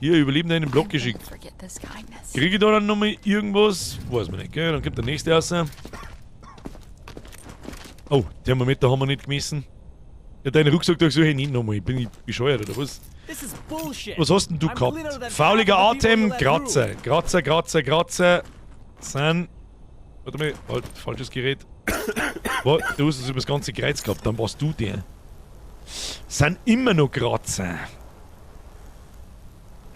Hier, Überlebende in den Block geschickt. Forget this kindness. Kriege ich da dann nochmal irgendwas? Weiß man nicht, gell? Dann kommt der nächste raus. Oh, Thermometer haben wir nicht gemessen. Ja, deinen Rucksack da suche ich nicht nochmal. Bin ich bescheuert oder was? This is bullshit. Was hast denn du I'm gehabt? cleaner than Fauliger half of the people Atem, in that Kratzer. Kratzer. Sind. Warte mal, halt, falsches Gerät. Warte, du hast es über das ganze Kreuz gehabt, dann warst du der. Sind immer noch Kratzer.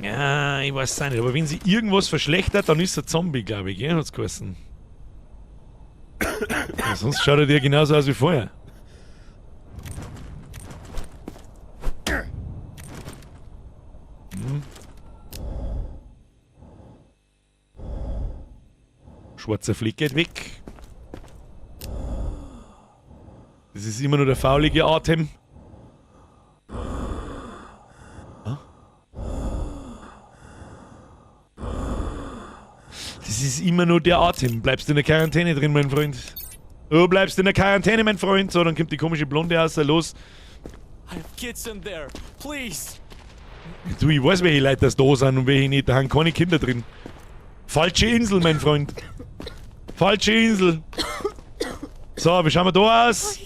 Ja, ich weiß es nicht, aber wenn sie irgendwas verschlechtert, dann ist er Zombie, glaube ich, gell? Hat's geheißen. Ja, sonst schaut er dir genauso aus wie vorher. Schwarzer Fleck geht weg. Das ist immer nur der faulige Atem. Das ist immer nur der Atem. Bleibst du in der Quarantäne drin, mein Freund? Du bleibst in der Quarantäne, mein Freund. So, dann kommt die komische Blonde raus, los. I have kids in there. Please. Du, ich weiß, welche Leute das da sind und welche nicht. Da haben keine Kinder drin. Falsche Insel, mein Freund. Falsche Insel. So, wie schauen wir da aus?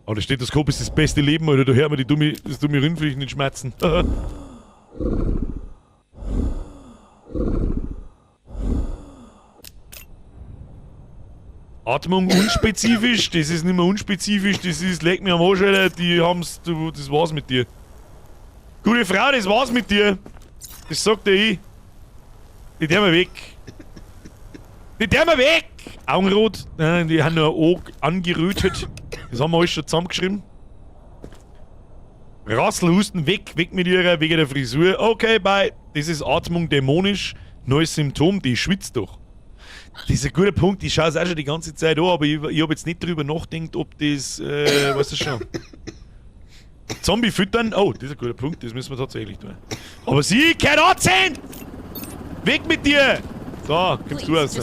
Oh, das Stethoskop ist das beste Leben, oder? Da hört man das dumme Rindviech nicht schmerzen. Atmung unspezifisch, das ist nicht mehr unspezifisch, das ist, leg mir am Arsch, Alter, die haben's, das war's mit dir. Gute Frau, das war's mit dir. Das sagt der ich. Die der mal weg. Die der mal weg! Augenrot, die haben nur ein Auge angerötet. Das haben wir alles schon zusammengeschrieben. Rasselhusten, weg mit ihrer, wegen der Frisur. Okay, bye. Das ist Atmung dämonisch. Neues Symptom, die schwitzt doch. Das ist ein guter Punkt, ich schaue es auch schon die ganze Zeit an, aber ich habe jetzt nicht drüber nachgedacht, ob das, weißt du schon. Zombie füttern, oh, das ist ein guter Punkt, das müssen wir tatsächlich tun. Aber sie, kein anziehen! Weg mit dir! So, kannst du raus.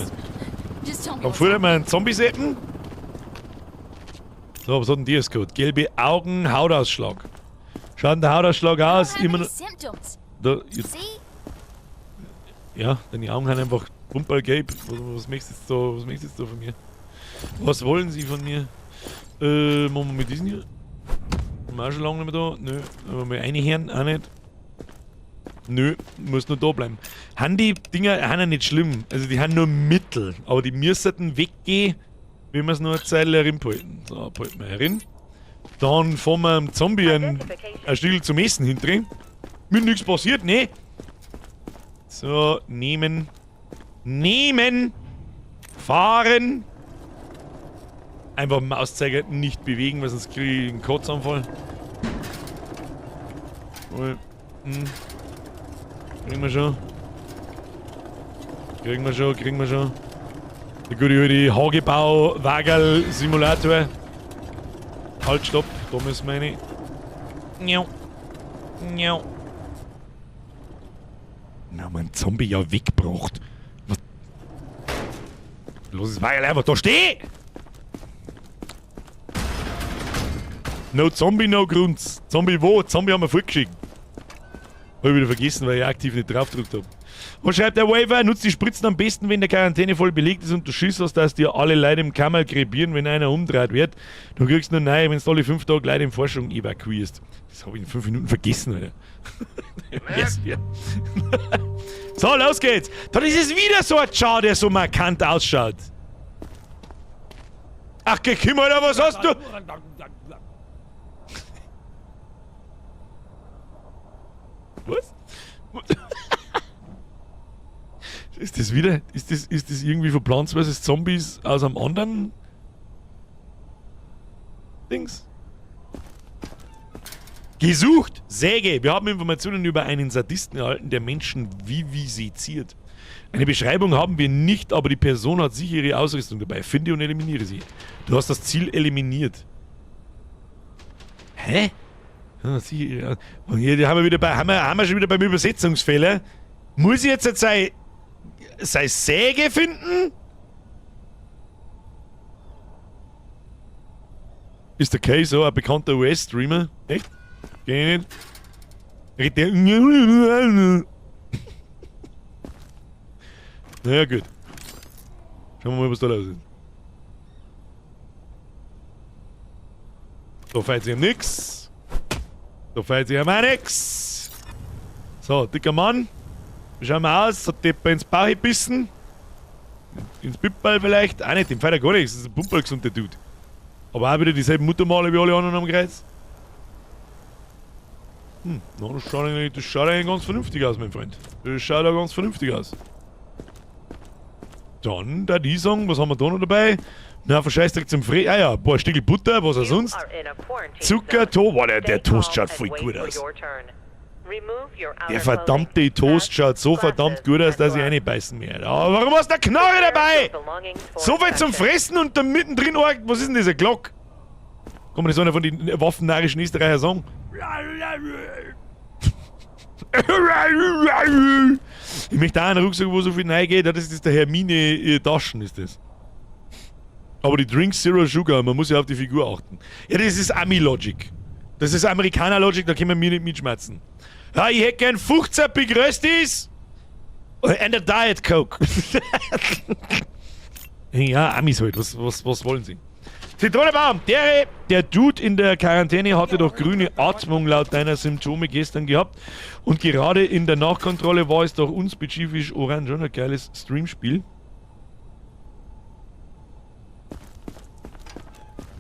Dann futtert man einen Zombie-Seppen. So, was hat denn die jetzt gehabt? Gelbe Augen, Hautausschlag. Schaut denn der Hautausschlag aus? Immer noch. Da, ja, deine Augen haben einfach Pumpergelb. Was möchtest du jetzt da von mir? Was wollen sie von mir? Machen wir mit diesen hier? Haben wir auch schon lange nicht mehr da? Nö. Haben wir eine Herren? Auch nicht. Nö, muss nur da bleiben. Haben die Dinger haben ja nicht schlimm. Also die haben nur Mittel. Aber die müssten weggehen, wenn wir es nur eine Zeit herin. So, halten wir herin. Dann fahren wir am Zombie ein Stück zum Essen hindrehen. Mir nichts passiert, ne? So, nehmen. Nehmen! Fahren! Einfach Mauszeiger nicht bewegen, weil sonst kriege ich einen Kotzanfall. Kriegen wir schon. Kriegen wir schon. Der gute alte Hagebau-Wagel-Simulator. Halt, stopp, da müssen wir rein. Njau. Njau. Na, mein Zombie ja weggebracht. Was? Los, ist Wagel einfach da steh! No Zombie, no Grunz. Zombie wo? Zombie haben wir vorgeschickt. Hab ich wieder vergessen, weil ich aktiv nicht drauf gedrückt habe. Was schreibt der Waiver? Nutzt die Spritzen am besten, wenn der Quarantäne voll belegt ist und du Schiss hast, dass dir alle Leute im Kammer krepieren, wenn einer umdreht wird. Du kriegst nur nein, wenn du alle 5 Tage Leute in Forschung evakuierst. Das habe ich in 5 Minuten vergessen, Alter. So, los geht's. Dann ist es wieder so ein Schau, der so markant ausschaut. Ach, Kim, Alter, was hast du? Was? Ist das wieder? Ist das irgendwie von Plants vs. Zombies aus einem anderen Dings? Gesucht! Säge! Wir haben Informationen über einen Sadisten erhalten, der Menschen viviseziert. Eine Beschreibung haben wir nicht, aber die Person hat sicher ihre Ausrüstung dabei. Finde und eliminiere sie. Du hast das Ziel eliminiert. Hä? Ja, sicher. Und hier haben wir schon wieder beim Übersetzungsfehler. Muss ich jetzt sei Säge finden? Ist der Kay so ein bekannter US-Streamer? Echt? Geh nicht. Redet der. Naja, gut. Schauen wir mal, was da los ist. Da fällt sich nix. Da fällt sich auch nix. So, dicker Mann. Wie schauen wir aus? Hat der ins Bauch gebissen? Ins Pippball vielleicht? Auch nicht, dem fällt er gar nichts. Das ist ein pumpergesunder Dude. Aber auch wieder dieselben Muttermale wie alle anderen am Kreuz. Na, das schaut eigentlich ganz vernünftig aus, mein Freund. Das schaut ja ganz vernünftig aus. Dann, da die sagen, was haben wir da noch dabei? Na, verscheißdreck zum Fre... Ah ja, ein paar Stückel Butter, was auch sonst. Zucker, Boah, der Toast schaut voll gut aus. Der verdammte Toast schaut so verdammt gut aus, dass ich reinbeißen werde. Aber warum hast du eine Knarre dabei? So viel zum Fressen und dann mittendrin... Was ist denn diese Glock? Kann man das einer von den waffennarrischen Österreicher sagen? Ich möchte auch einen Rucksack, wo so viel reingeht. Das ist der Hermine Taschen, ist das. Aber die Drinks Zero Sugar, man muss ja auf die Figur achten. Ja, das ist Ami-Logic. Das ist Amerikaner-Logic, da können wir nicht mitschmerzen. Ja, ich hätte gern 15 Big Röstis and a Diet Coke. Ja, Amis halt, was wollen sie? Zitronenbaum, der Dude in der Quarantäne hatte doch grüne Atmung laut deiner Symptome gestern gehabt. Und gerade in der Nachkontrolle war es doch unspezifisch orange. Ein geiles Streamspiel.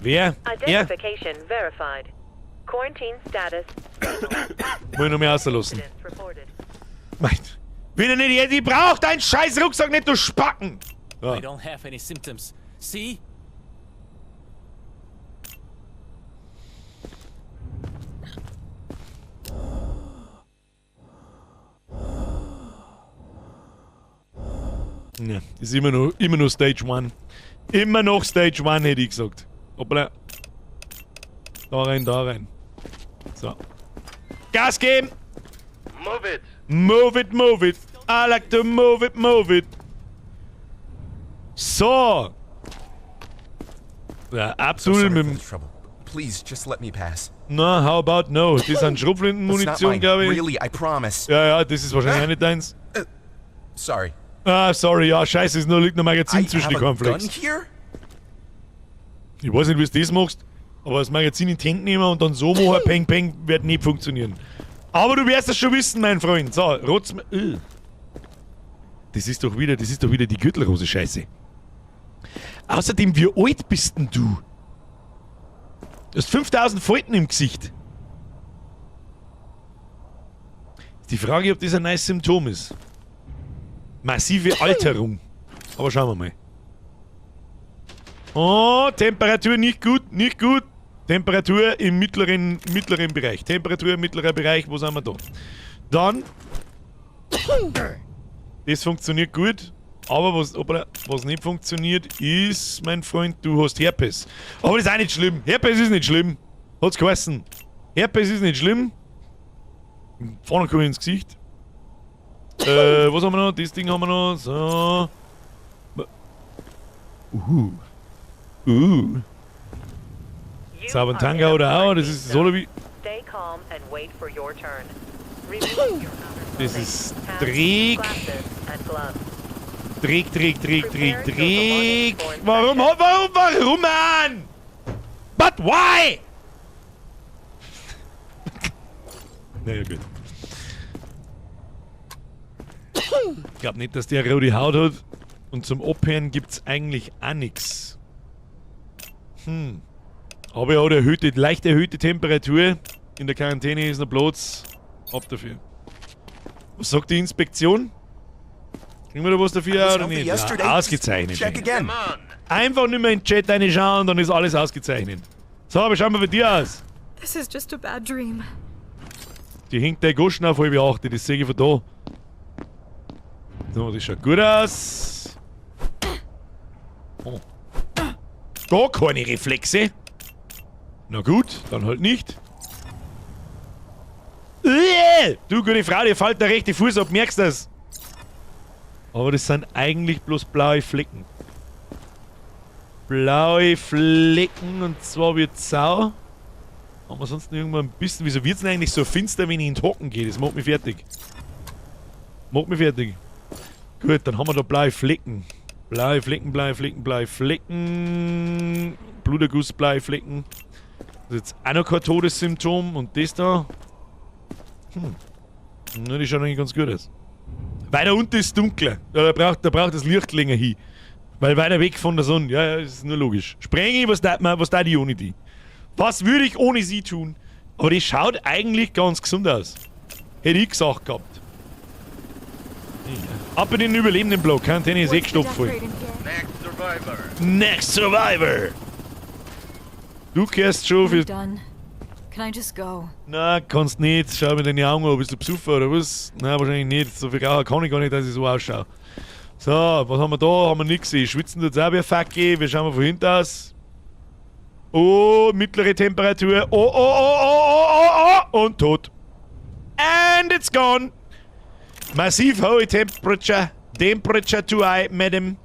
Wer? Er? Identification verified. Quarantine status. Muss ich noch mehr rauslassen. Incidents reported. Meint. Wenn er nicht jetzt, ich brauch deinen scheiß Rucksack nicht, du Spacken! Ja. I don't have any symptoms. See? Ja, ist immer noch Stage 1. Immer noch Stage 1, hätte ich gesagt. Hoppla. Da rein. So. Gas geben! Move it! Move it! I like to move it! So! Ja, So absolut sorry mit for dem... the trouble. Please, just let me pass. Na, how about no? Das sind That's not Schrotflintenmunition, mine. glaube ich. Really, I promise. Ja, das ist wahrscheinlich auch nicht deins. Sorry. Ah, sorry, ja, scheiße, es liegt noch Magazin I zwischen have die a gun Cornflakes. here? Ich weiß nicht, wie du das machst, aber das Magazin in die Hände nehmen und dann so machen, peng, peng, wird nicht funktionieren. Aber du wirst das schon wissen, mein Freund. So, rotz... Das ist doch wieder die Gürtelrose-Scheiße. Außerdem, wie alt bist denn du? Du hast 5000 Falten im Gesicht. Ist die Frage, ob das ein neues Symptom ist. Massive Alterung. Aber schauen wir mal. Oh, Temperatur nicht gut. Temperatur im mittleren Bereich. Temperatur im mittleren Bereich, wo sind wir da? Dann. Das funktioniert gut. Aber was nicht funktioniert, ist, mein Freund, du hast Herpes. Aber das ist auch nicht schlimm. Herpes ist nicht schlimm. Hat's geheißen. Herpes ist nicht schlimm. Vorne komme ich ins Gesicht. Was haben wir noch? Das Ding haben wir noch. So. Sabantanga oder auch, das ist so wie. Stay calm and wait for your turn. Remove your outer Das clothing, ist hats, Dreck. glasses, and gloves. Dreck. Warum, Mann? But why? Naja, gut. Ich glaube nicht, dass der rote Haut hat. Und zum Abhören gibt's eigentlich auch nix. Aber er hat leicht erhöhte Temperatur. In der Quarantäne ist noch Platz. Ab dafür. Was sagt die Inspektion? Kriegen wir da was dafür oder nicht? Ja, ausgezeichnet. Check again. Come on! Einfach nicht mehr in den Chat reinschauen, dann ist alles ausgezeichnet. So, aber schauen wir für dir aus. This is just a bad dream. Die hinkt der Goschen auf halb 8, das sehe ich von da. So, das schaut gut aus. Oh. Gar keine Reflexe. Na gut, dann halt nicht. Du, gute Frau, dir fällt der rechte Fuß ab, merkst du das? Aber das sind eigentlich bloß blaue Flecken. Blaue Flecken und zwar wird Sau. Haben wir sonst irgendwann ein bisschen. Wieso wird es denn eigentlich so finster, wenn ich in den Hocken gehe? Das macht mich fertig. Gut, dann haben wir da blaue Flecken. Blaue Flecken. Bluterguss, blaue Flecken. Das ist jetzt auch noch kein Todessymptom. Und das da. Na, die schaut eigentlich ganz gut aus. Weiter unten ist es dunkler. Ja, da braucht das Licht länger hin. Weil weiter weg von der Sonne. Ja, das ist nur logisch. Sprenge, was da die ohne die? Was würde ich ohne sie tun? Aber die schaut eigentlich ganz gesund aus. Hätte ich gesagt gehabt. Ab in den überlebenden Block. Quarantäne ist gestopft voll. Next Survivor! Du kehrst schon für... Done. Can I just go? Na, kannst nicht. Schau mir deine Augen an. Bist du besoffen oder was? Nein, wahrscheinlich nicht. So viel Raucher kann ich gar nicht, dass ich so ausschaue. So, was haben wir da? Haben wir nichts gesehen. Schwitzen tut's auch wie ein Facki. Wir schauen mal von hinten aus. Oh, mittlere Temperatur. Oh. Und tot. And it's gone. Massiv hohe Temperature. Temperature too high, Madam.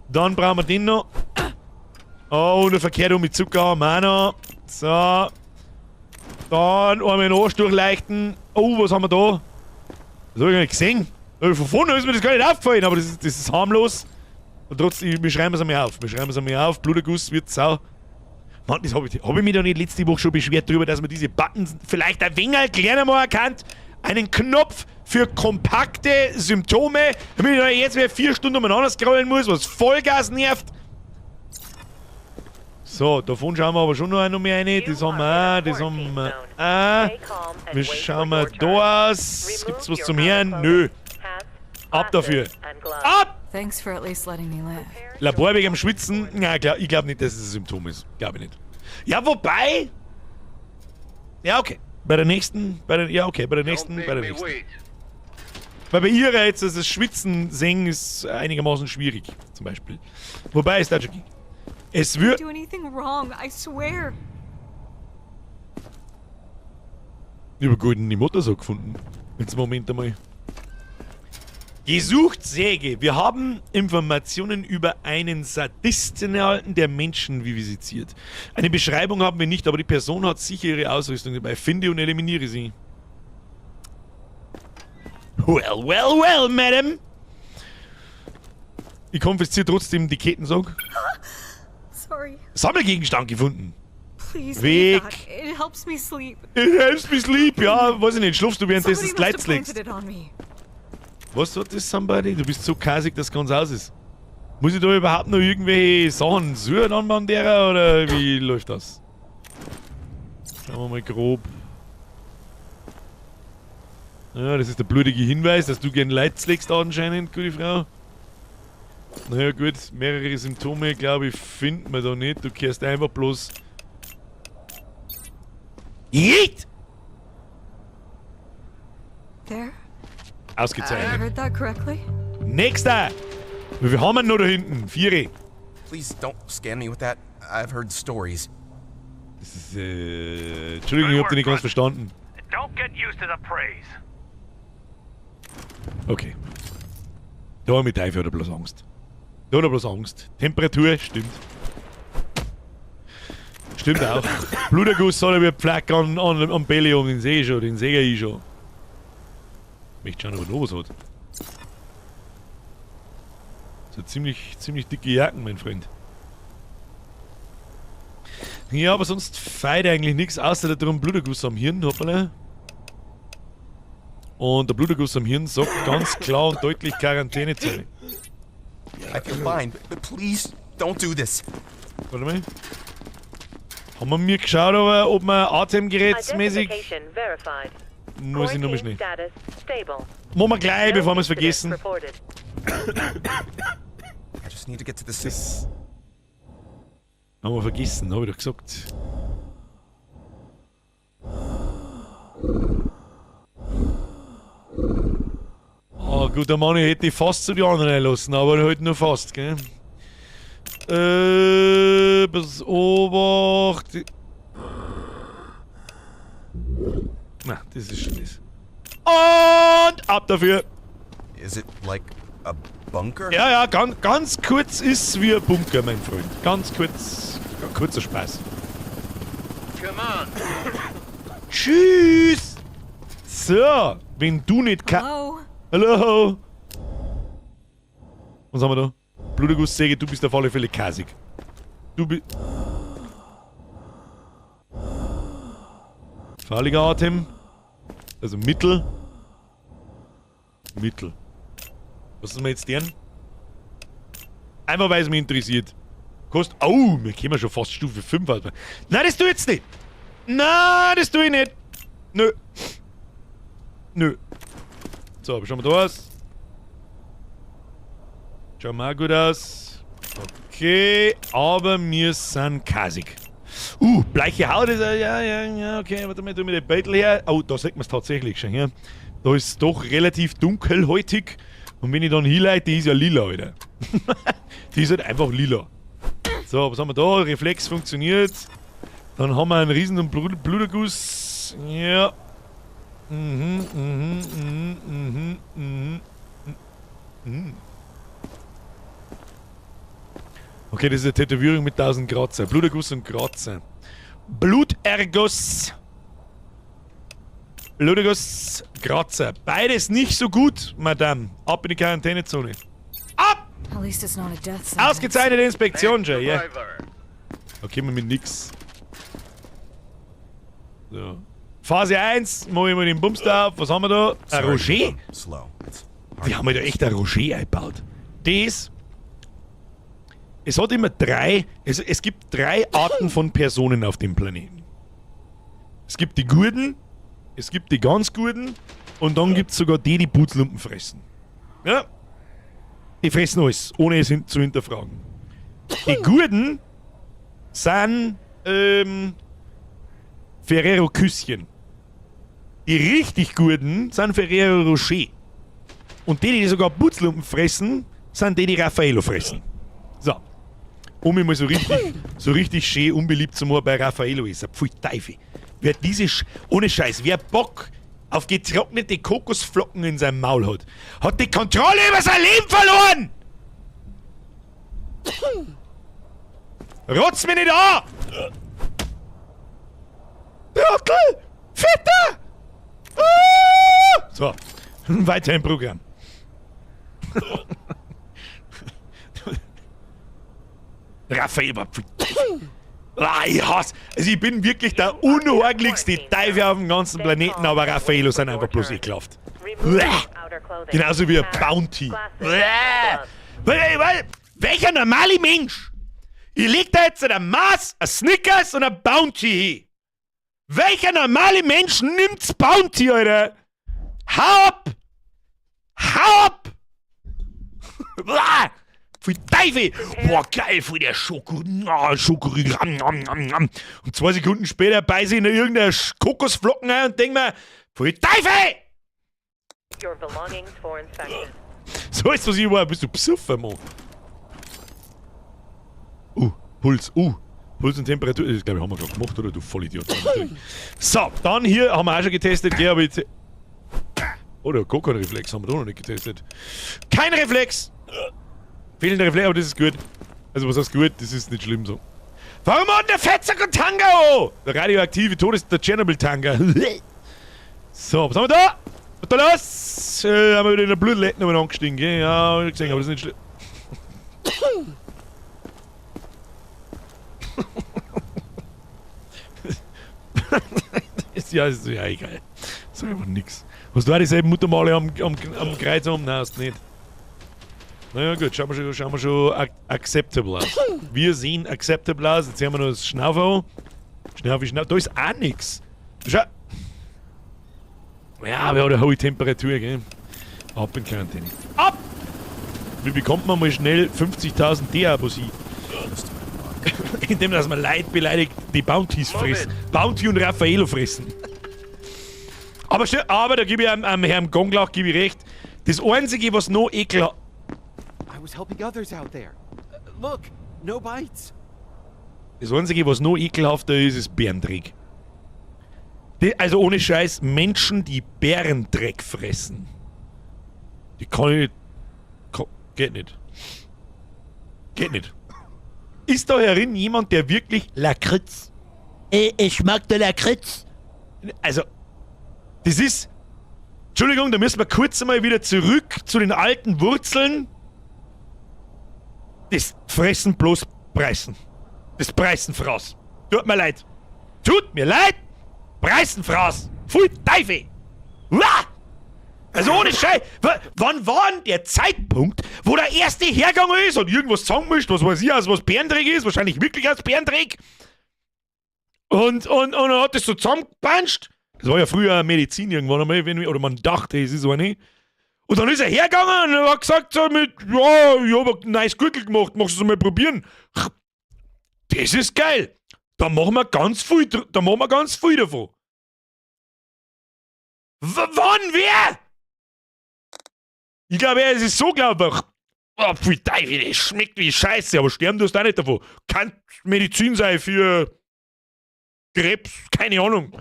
Dann brauchen wir den noch. Oh, und verkehrt um mit Zucker haben wir auch noch. So. Dann einmal den Arsch durchleuchten. Oh, was haben wir da? Das habe ich gar nicht gesehen. Von vorne ist mir das gar nicht aufgefallen, aber das ist harmlos. Und trotzdem, wir schreiben es einmal auf. Bluterguss wird Sau. Mann, das hab ich mich da nicht letzte Woche schon beschwert darüber, dass man diese Buttons vielleicht ein wenig kleiner mal erkannt. Einen Knopf für kompakte Symptome, damit ich da jetzt wieder 4 Stunden umeinander scrollen muss, was Vollgas nervt. So, davon schauen wir aber schon noch mehr rein. Das haben wir auch, das haben wir auch. Wie schauen wir da aus? Gibt's was zum Hören? Nö. Ab dafür. Ab! Thanks for at least letting me live. Labor wegen am Schwitzen? Nein, ich glaube nicht, dass es ein Symptom ist. Glaube ich nicht. Ja, wobei... Ja, okay. Bei der nächsten... Bei der nächsten. Weil bei ihrer jetzt das Schwitzen singen ist einigermaßen schwierig, zum Beispiel. Wobei ist das schon... Es wird... Do anything wrong, I swear. Ich habe goldene Mutter so gefunden. Jetzt Moment einmal. Gesucht Säge. Wir haben Informationen über einen Sadisten erhalten, der Menschen visitiert. Eine Beschreibung haben wir nicht, aber die Person hat sicher ihre Ausrüstung dabei. Finde und eliminiere sie. Well, madam. Ich konfisziere trotzdem die Kettensäge. Sorry. Sammelgegenstand gefunden. Please Weg. leave that. It helps me sleep. It helps me sleep. Ja, weiß ich nicht. Schlafst du währenddessen Somebody das must Lights have planted legst? it on me. Was hat das, somebody? Du bist so kasig, dass ganz aus ist. Muss ich da überhaupt noch irgendwelche Sachen suchen an derer, oder wie läuft das? Schauen wir mal grob. Ja, das ist der blutige Hinweis, dass du gern Lights legst anscheinend, gute Frau. Naja gut, mehrere Symptome, glaube ich, finden wir da nicht. Du kehrst einfach bloß... Yeet! There? I Ausgezeichnet. heard that correctly? Nächster! Wie viel haben wir noch da hinten? 4. Please don't scan me with that. I've heard stories. Das ist, Entschuldigung, ich hab dich nicht ganz verstanden. Don't get used to the praise. Okay. Da mit Teufel hat er bloß Angst. Da hat er bloß Angst. Temperatur, stimmt. Stimmt auch. Bluterguss soll er wie ein Pflack am Belly um, den sehe ich schon, den sehe ich schon. Ich möchte schauen, ob er noch was hat. So ziemlich dicke Jacken, mein Freund. Ja, aber sonst feit eigentlich nichts, außer der Bluterguss am Hirn, hoppala. Und der Bluterguss am Hirn sagt ganz klar und deutlich Quarantänezone. I feel fine, but please don't do this. Warte mal. Haben wir mir geschaut, aber ob wir atemgerätsmäßig... Identification verified. Muss ich nochmal schnell. Status stable. Machen wir gleich, No bevor wir es incidents vergessen. reported. I just need to get to the Das haben wir vergessen, habe ich doch gesagt. Ah, gut, der Mann, ich hätte fast zu den anderen einlassen, aber halt nur fast, gell? Bis Obacht. Na, das ist schon das. Und ab dafür! Is it like a bunker? Ja, ganz kurz ist wie ein Bunker, mein Freund. Ganz kurz, kurzer Spaß. Come on. Tschüss! So, wenn du nicht kannst... Hello? Hallo! Was haben wir da? Blutergusssäge, du bist auf alle Fälle kasig. Du bist... Fahrlicher Atem. Also Mittel. Mittel. Was ist mir jetzt deren? Einfach weil es mich interessiert. Kostet... Oh, wir kommen schon fast Stufe 5 aus. Nein, das tue ich jetzt nicht! Nein, das tue ich nicht! Nö. Nö. So, schauen wir da aus. Schauen wir auch gut aus. Okay, aber wir sind kasig. Bleiche Haut ist ja, okay, warte mal, tu mir den Beutel her. Oh, da sieht man es tatsächlich schon hier. Da ist es doch relativ dunkelhäutig. Und wenn ich dann hinleite, die ist ja lila, Alter. Die ist halt einfach lila. So, was haben wir da? Reflex funktioniert. Dann haben wir einen riesen Bluterguss. Ja. Okay, das ist eine Tätowierung mit 1000 Kratzer. Bluterguss und Kratzer. Bluterguss. Bluterguss, Kratzer. Beides nicht so gut, Madame. Ab in die Quarantänezone. Ab! At least it's not a death sentence. Ausgezeichnete Inspektion, Jay, ja. Survivor. Okay, wir mit nix. So. Phase 1, machen wir mal den Bumster auf. Was haben wir da? Ein Sorry, Roger? I'm slow. It's hard Die haben wir da echt ein Roger eingebaut. Das es hat immer es gibt 3 Arten von Personen auf dem Planeten. Es gibt die Guten, es gibt die ganz Guten und dann gibt es sogar die Putzlumpen fressen. Ja? Die fressen alles, ohne es zu hinterfragen. Die Guten sind Ferrero Küsschen. Die richtig Guten sind Ferrero Rocher. Und die sogar Putzlumpen fressen, sind die Raffaello fressen. So. Um mich mal so richtig schön unbeliebt zu machen bei Raffaello ist. Pfui Teufel. Wer ohne Scheiß, wer Bock auf getrocknete Kokosflocken in seinem Maul hat die Kontrolle über sein Leben verloren! Rotz mich nicht an! Trottel! Fitter! So, weiter im Programm. Raphael war ich hasse. Also ich bin wirklich der unordentlichste Teufel auf dem ganzen Planeten, aber Raffaello sind einfach bloß ekelhaft. Genauso wie ein Bounty. Welcher normale Mensch? Ich leg da jetzt ein Mars, ein Snickers und ein Bounty hin. Welcher normale Mensch nimmt's Bounty, Alter? Hau ab! Hau ab! Für Teufel! Boah, geil, für der Schokoriegel. Und 2 Sekunden später beiß ich in irgendeine Kokosflocken ein und denk mir, für Teufel! Your belongings for inspection. So ist was ich war, bist du psuffen, Mann. Puls, Puls und Temperatur, das glaube ich haben wir gerade gemacht, oder? Du Vollidiot. So, dann hier haben wir auch schon getestet, gell, aber jetzt... Oder gar keinen Reflex haben wir da noch nicht getestet. Kein Reflex! Fehlender Reflex, aber das ist gut. Also was heißt gut, das ist nicht schlimm so. Warum hat der Fetzer kein Tanga? Der radioaktive Tod ist der Tschernobyl-Tanga. So, was haben wir da? Was da los? Haben wir wieder in der Blutletten angestiegen, gell? Ja, hab ich gesehen, aber das ist nicht schlimm. Ja, ist ja egal. Das ist einfach nix. Hast du auch dieselben Muttermale am Kreuz haben? Nein, hast du nicht. Naja gut, schauen wir schon acceptable aus. Wir sehen acceptable aus. Jetzt haben wir noch das Schnaufer an. Da ist auch nix. Schau. Ja, aber hat eine hohe Temperatur, gell? Ab in Quarantäne. Ab! Wie bekommt man mal schnell 50.000 D-Abos hin? Indem dass man Leute beleidigt, die Bounties fressen. Bounty und Raffaello fressen. Aber da gebe ich am Herrn Gonglach gebe ich recht. Das Einzige, was noch ekelhaft... I was helping others out there. Look, no bites. Das Einzige, was noch ekelhafter ist, ist Bärendreck. Also ohne Scheiß, Menschen, die Bärendreck fressen. Die kann ich... Geht nicht. Geht nicht. Ist da herin jemand, der wirklich Lakritz? Ich mag der Lakritz. Also, das ist... Entschuldigung, da müssen wir kurz einmal wieder zurück zu den alten Wurzeln. Das Fressen bloß Preisen. Das Preisenfraß. Tut mir leid. Tut mir leid. Preisenfraß. Pfui Teufel. Uah! Also ohne Scheiß. Wann war denn der Zeitpunkt, wo der Erste hergegangen ist und irgendwas zusammenmischt, was weiß ich, also was Bärendreck ist, wahrscheinlich wirklich als Bärendreck. Und er hat das so zusammengepanscht. Das war ja früher Medizin irgendwann einmal, oder man dachte, es ist so eine. Und dann ist er hergegangen und hat gesagt so mit, ja, ich hab ein neues Gürtel gemacht, magst du es mal probieren? Das ist geil. Da machen wir ganz viel davon. Wann, wer? Ich glaube, es ist so glaubwürdig. Oh, pfui Teufel, das schmeckt wie Scheiße, aber sterben tust du auch nicht davon. Kann Medizin sein für Krebs, keine Ahnung.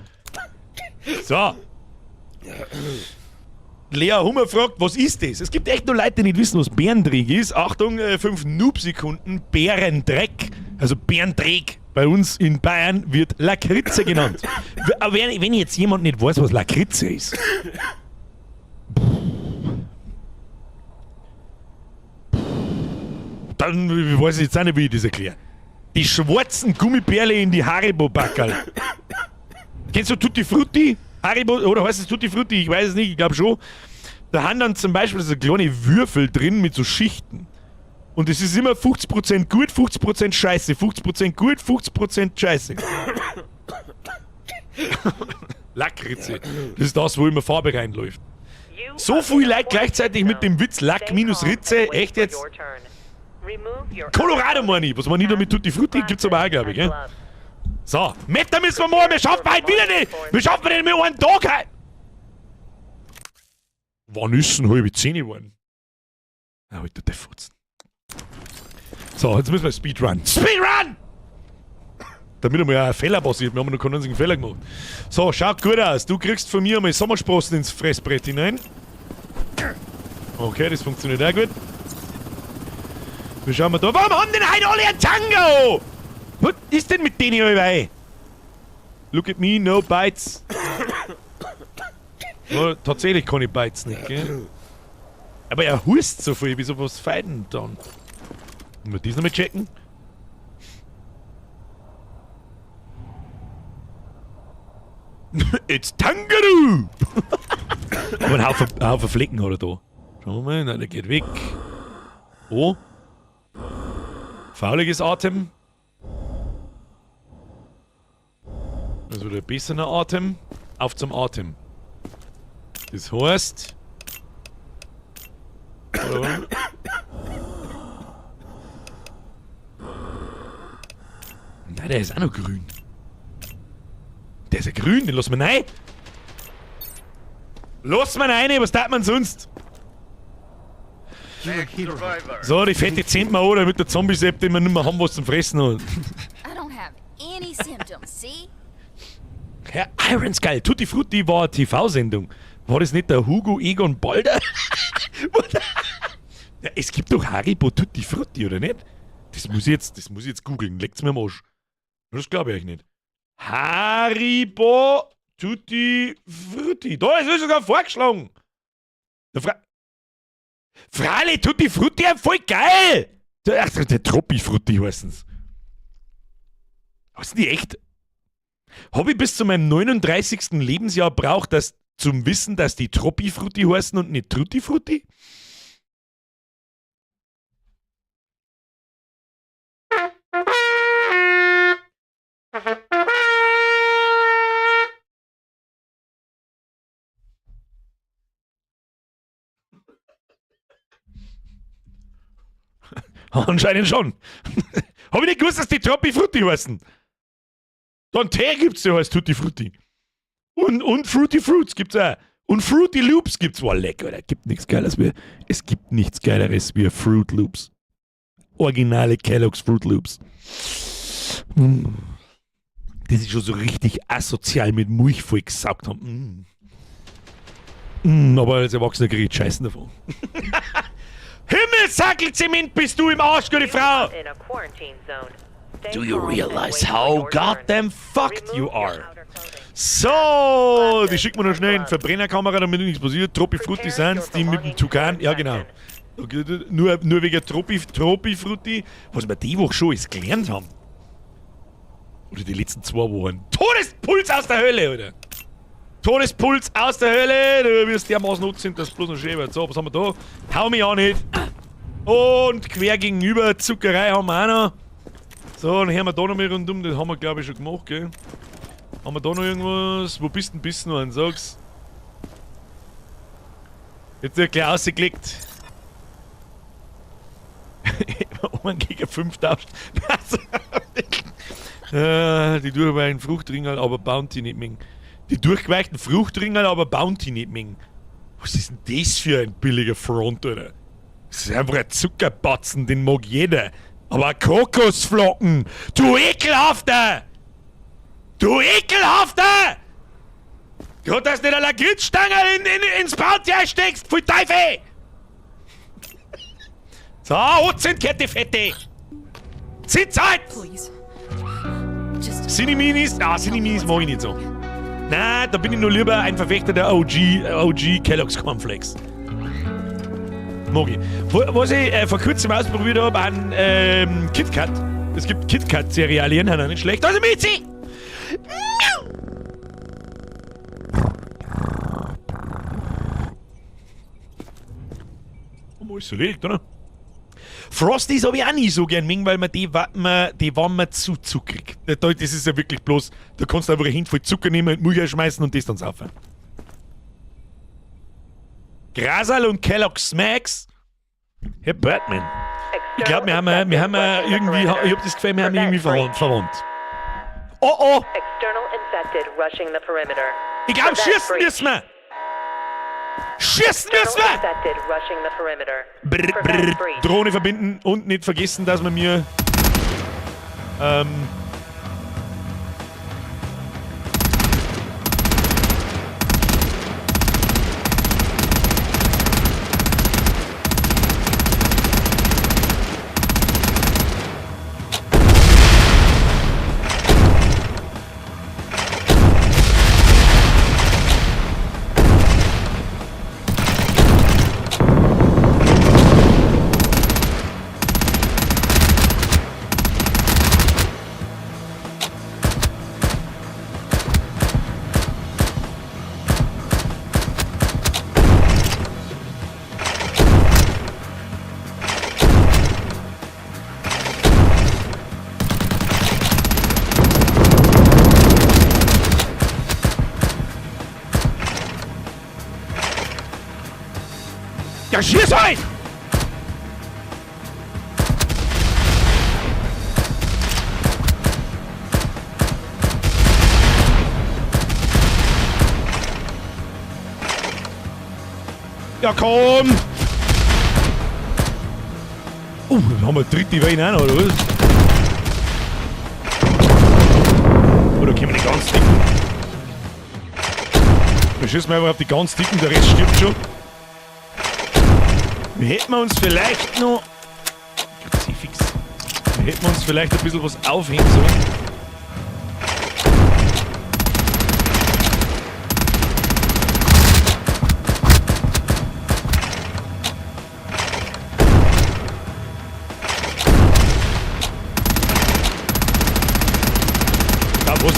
So. Lea Hummer fragt, was ist das? Es gibt echt nur Leute, die nicht wissen, was Bärendreck ist. Achtung, 5 Noob-Sekunden. Bärendreck, also Bärendreck. Bei uns in Bayern wird Lakritze genannt. Aber wenn jetzt jemand nicht weiß, was Lakritze ist. Dann weiß ich jetzt auch nicht, wie ich das erkläre. Die schwarzen Gummibärle in die Haribo-Backerl. Kennst du Tutti Frutti? Haribo, oder heißt es Tutti Frutti? Ich weiß es nicht, ich glaube schon. Da haben dann zum Beispiel so kleine Würfel drin mit so Schichten. Und es ist immer 50% gut, 50% scheiße. 50% gut, 50% scheiße. Lackritze. Das ist das, wo immer Farbe reinläuft. So viel Leute gleichzeitig mit dem Witz Lack minus Ritze. Echt jetzt? Colorado, meine ich. Was man nicht damit Tutti Frutti gibt's aber auch, glaube ich, gell? So, Meter müssen wir machen. Wir schaffen heute wieder nicht. Wir schaffen nicht mehr einen Tag heute. Wann ist denn halb 10 geworden? Alter, der Futzen. So, jetzt müssen wir Speedrun. Speedrun! Damit einmal ein Fehler passiert. Wir haben noch keinen einzigen Fehler gemacht. So, schaut gut aus. Du kriegst von mir einmal Sommersprossen ins Fressbrett hinein. Okay, das funktioniert auch gut. Wir schauen mal da. Warum haben denn heute alle ein Tango? Was ist denn mit denen dabei? Look at me, no bites. Ja, tatsächlich kann ich Bites nicht, gell? Aber er hust so viel, wieso was feiden dann? Wollen wir das nochmal checken? It's Tangaroo! Aber ein Haufen Flecken hat er da. Schauen wir mal, nein, der geht weg. Oh. Fauliges Atem. Also der bessere Atem. Auf zum Atem. Das heißt... Nein, der ist auch noch grün. Der ist ja grün, den lassen wir rein. Lass mal rein, was tat man sonst? So, die fette Zentner oder mit der Zombie-Sepp, die wir nicht mehr haben, was zum Fressen hat. I don't have any symptoms, see? Herr Irons, geil. Tutti Frutti war eine TV-Sendung. War das nicht der Hugo Egon Balder? Ja, es gibt doch Haribo Tutti Frutti, oder nicht? Das muss ich jetzt googeln. Leckt's mir am Arsch. Das glaube ich euch nicht. Haribo Tutti Frutti. Da ist sogar vorgeschlagen. Frale Tutti Frutti, voll geil! Der Troppi Frutti heißen's. Heißen die echt? Habe ich bis zu meinem 39. Lebensjahr braucht, das zum Wissen, dass die Troppi Frutti heißen und nicht Tutti Frutti? Anscheinend schon. Hab ich nicht gewusst, dass die Troppi Frutti heißen. Dann Tee gibt's ja, heißt Tutti Frutti. Und Fruity Fruits gibt's auch. Und Fruity Loops gibt's. Wow, lecker, da gibt nichts Geiles wie. Es gibt nichts Geileres wie Fruit Loops. Originale Kellogg's Fruit Loops. Die sich schon so richtig asozial mit Milch vollgesaugt haben. Aber als Erwachsener krieg ich Scheißen davon. Himmelsackelzement bist du im Arsch, gute Frau! Do you realize how goddamn fucked you are? So, die schicken wir noch schnell in die Verbrennerkamera, damit nichts passiert. Troppi Frutti sind's, die mit dem Tukan, ja genau. Nur wegen Troppi Frutti, was wir die Woche schon alles gelernt haben. Oder die letzten 2 Wochen. Todespuls aus der Hölle, Alter! Todespuls aus der Hölle, du wirst dermaßen nutzen, dass es bloß noch schön wird. So, was haben wir da? Hau mich an nicht! Und quer gegenüber, Zuckerei haben wir auch noch. So, dann hören wir da noch mal rundum, das haben wir glaube ich schon gemacht, gell? Haben wir da noch irgendwas? Wo bist du noch? Sag's. Jetzt wird gleich rausgelegt. 1 gegen 5000. Die durchweichten Fruchtringerl, aber Bounty nicht mengen. Die durchgeweichten Fruchtringerl, aber Bounty nicht mengen. Was ist denn das für ein billiger Front, Alter? Das ist einfach ein Zuckerbatzen, den mag jeder. Aber Kokosflocken! Du Ekelhafter! Du Ekelhafter! Gut, dass du nicht eine Lakritzstange ins Brautjahr steckst, voll Teufel! So, 18 Kette Fette! Sitz halt! Cineminis? Ah, Cineminis mag ich nicht so. Na, da bin ich nur lieber ein Verfechter der OG Kellogg's Cornflakes. Mag ich. Was ich vor kurzem ausprobiert habe, an KitKat. Es gibt KitKat-Cerealien, haben auch nicht schlecht. Also Mizi! Wo ist so liegt, oder? Frosties habe ich auch nie so gern mögen, weil man die waren mir zu zuckrig. Das ist ja wirklich bloß, da kannst du einfach eine Handvoll Zucker nehmen und Milch schmeißen und das dann saufen. Grasal und Kellogg's Smacks. Herr Batman. Ich glaube, wir haben irgendwie, ich hab das Gefühl, wir haben irgendwie verwandt. Oh! External infected rushing the perimeter. Ich glaube, schießen müssen wir! Schießen müssen wir! Infected rushing the perimeter. Brr, Prevent brr, breach. Drohne verbinden und nicht vergessen, dass man mir ja, schieß euch! Ja, komm! Dann haben wir dritte Welle auch noch, oder was? Oder können wir nicht ganz dicken? Dann schießen wir einfach auf die ganz dicken, der Rest stirbt schon. Wir hätten uns vielleicht noch... Kruzifix. Wir hätten uns vielleicht ein bisschen was aufhängen sollen. Da, was?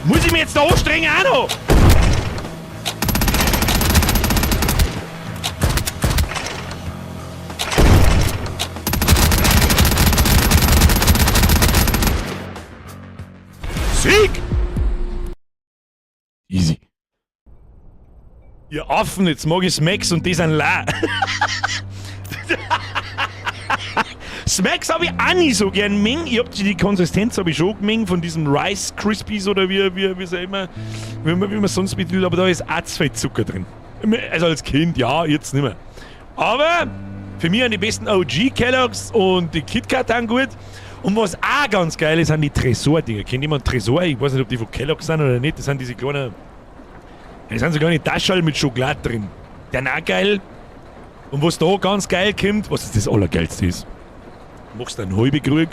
Muss ich mir jetzt da anstrengen auch noch? Sieg! Easy. Ihr Affen, jetzt mag ich Smacks und die sind la. Smacks habe ich auch nicht so gern mengen. Ich hab die Konsistenz habe ich schon gemengt von diesem Rice Krispies oder wie es immer, wie man sonst betitelt, aber da ist auch zu viel Zucker drin. Also als Kind, ja, jetzt nicht mehr. Aber für mich sind die besten OG Kellogg's und die KitKat dann gut. Und was auch ganz geil ist, sind die Tresor-Dinger. Kennt jemand Tresor? Ich weiß nicht, ob die von Kellogg's sind oder nicht. Das sind diese kleinen... Das sind so kleine Taschen mit Schokolade drin. Die sind auch geil. Und was da ganz geil kommt, was das Allergeilste ist, machst du einen halben Krug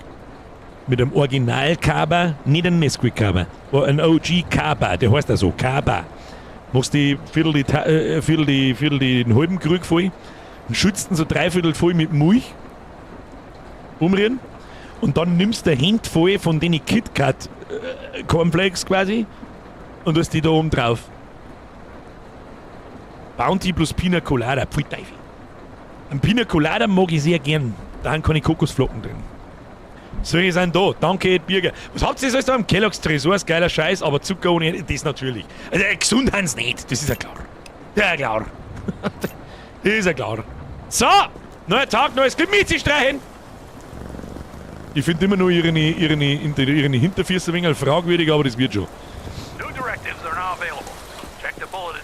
mit einem Original-Kaba, nicht einen Nesquik-Kaba, ein OG-Kaba, der heißt also Kaba. Machst die Viertel den halben Krug voll und schützt ihn so 3/4 voll mit Milch. Umrühren. Und dann nimmst du eine Hand voll von den KitKat Cornflakes quasi und tust die da oben drauf. Bounty plus Pina Colada, pfui Teufel. Ein Pina Colada mag ich sehr gern. Da haben keine Kokosflocken drin. Solche sind da. Danke, Ed Birger. Was habt ihr alles da im Kellogg's Tresor? Ist geiler Scheiß, aber Zucker ohne... Das natürlich. Also gesund haben sie nicht. Das ist ja klar. Ja, klar. Das ist ja klar. So! Neuer Tag, neues Glück mit sich streichen! Ich finde immer nur ihre Hinterfüße ein wenig fragwürdig, aber das wird schon.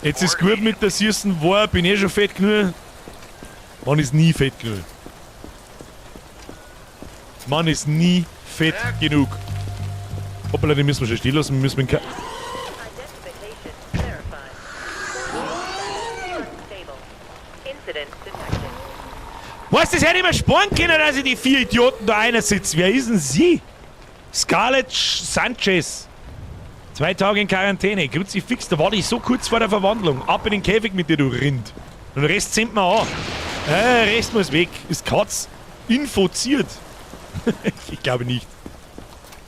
Jetzt ist gut mit der süßen War, bin eh schon fett genug. Man ist nie fett genug. Man ist nie fett genug. Hoppala, den müssen wir schon stehen lassen. Wir müssen mit Was, das hätte ich mir sparen können, dass ich die 4 Idioten da einer sitze. Wer ist denn sie? Scarlett Sanchez. 2 Tage in Quarantäne. Grüezi fix, da war ich so kurz vor der Verwandlung. Ab in den Käfig mit dir, du Rind. Und den Rest sind wir an. Der Rest muss weg. Ist Katz infiziert. Ich glaube nicht.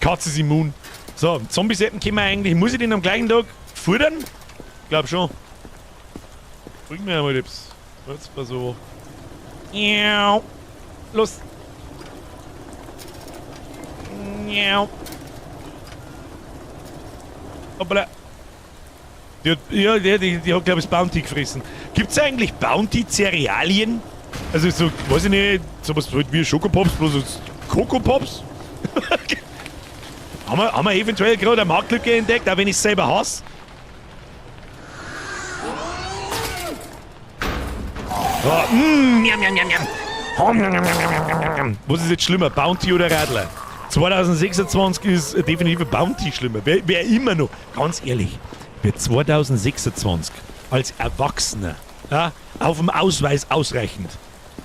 Katze ist immun. So, Zombie-Seppen können wir eigentlich. Muss ich den am gleichen Tag futtern? Ich glaube schon. Bring mir einmal Tipps. Jetzt mal so. Ja. Los. Ja. Hoppala. Die hat, die hat glaube ich, das Bounty gefressen. Gibt es eigentlich Bounty-Cerealien? Also so, weiß ich nicht, sowas halt wie Schokopops, bloß als Coco-Pops? haben wir eventuell gerade eine Marktlücke entdeckt, auch wenn ich es selber hasse? Oh, miam, miam, miam, miam. Was ist jetzt schlimmer, Bounty oder Radler? 2026 ist definitiv ein Bounty schlimmer. Wer immer noch, ganz ehrlich, wer 2026 als Erwachsener, ja, auf dem Ausweis ausreichend,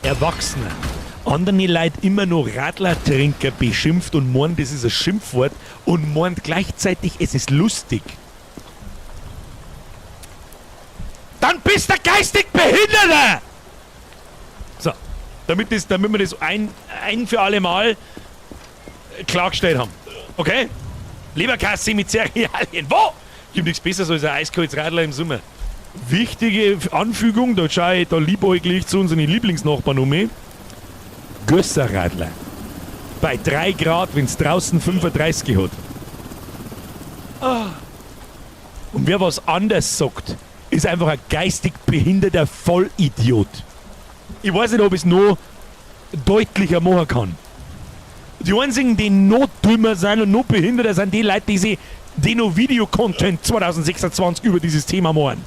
Erwachsener, andere Leute immer noch Radlertrinker beschimpft und meint, das ist ein Schimpfwort und meint gleichzeitig, es ist lustig. Dann bist du geistig Behinderter! So, damit wir das ein für alle Mal klargestellt haben. Okay? Leberkasse mit Cerealien. Wo? Gibt nichts Besseres als ein eiskaltes Radler im Sommer. Wichtige Anfügung, da liebäuglich zu unseren Lieblingsnachbarn um. Gösserradler. Bei 3 Grad, wenn es draußen 35 hat. Und wer was anderes sagt, ist einfach ein geistig behinderter Vollidiot. Ich weiß nicht, ob ich es noch deutlicher machen kann. Die einzigen, die noch dümmer sind und noch behinderter sind, die Leute, die noch Videocontent 2026 über dieses Thema machen.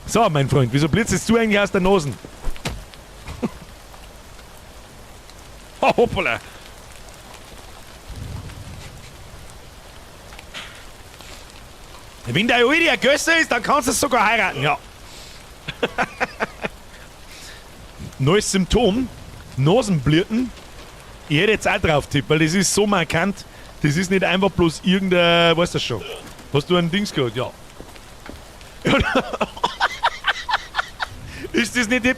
So, mein Freund, wieso blitzest du eigentlich aus der Nase? Oh, hoppala. Wenn der Uli ein Gösser ist, dann kannst du es sogar heiraten, ja. Neues Symptom, Nasenblüten. Ich hätte jetzt auch drauf tippt, weil das ist so markant. Das ist nicht einfach bloß irgendein, weißt du schon. Hast du ein Dings gehört? Ja. Ist das nicht die...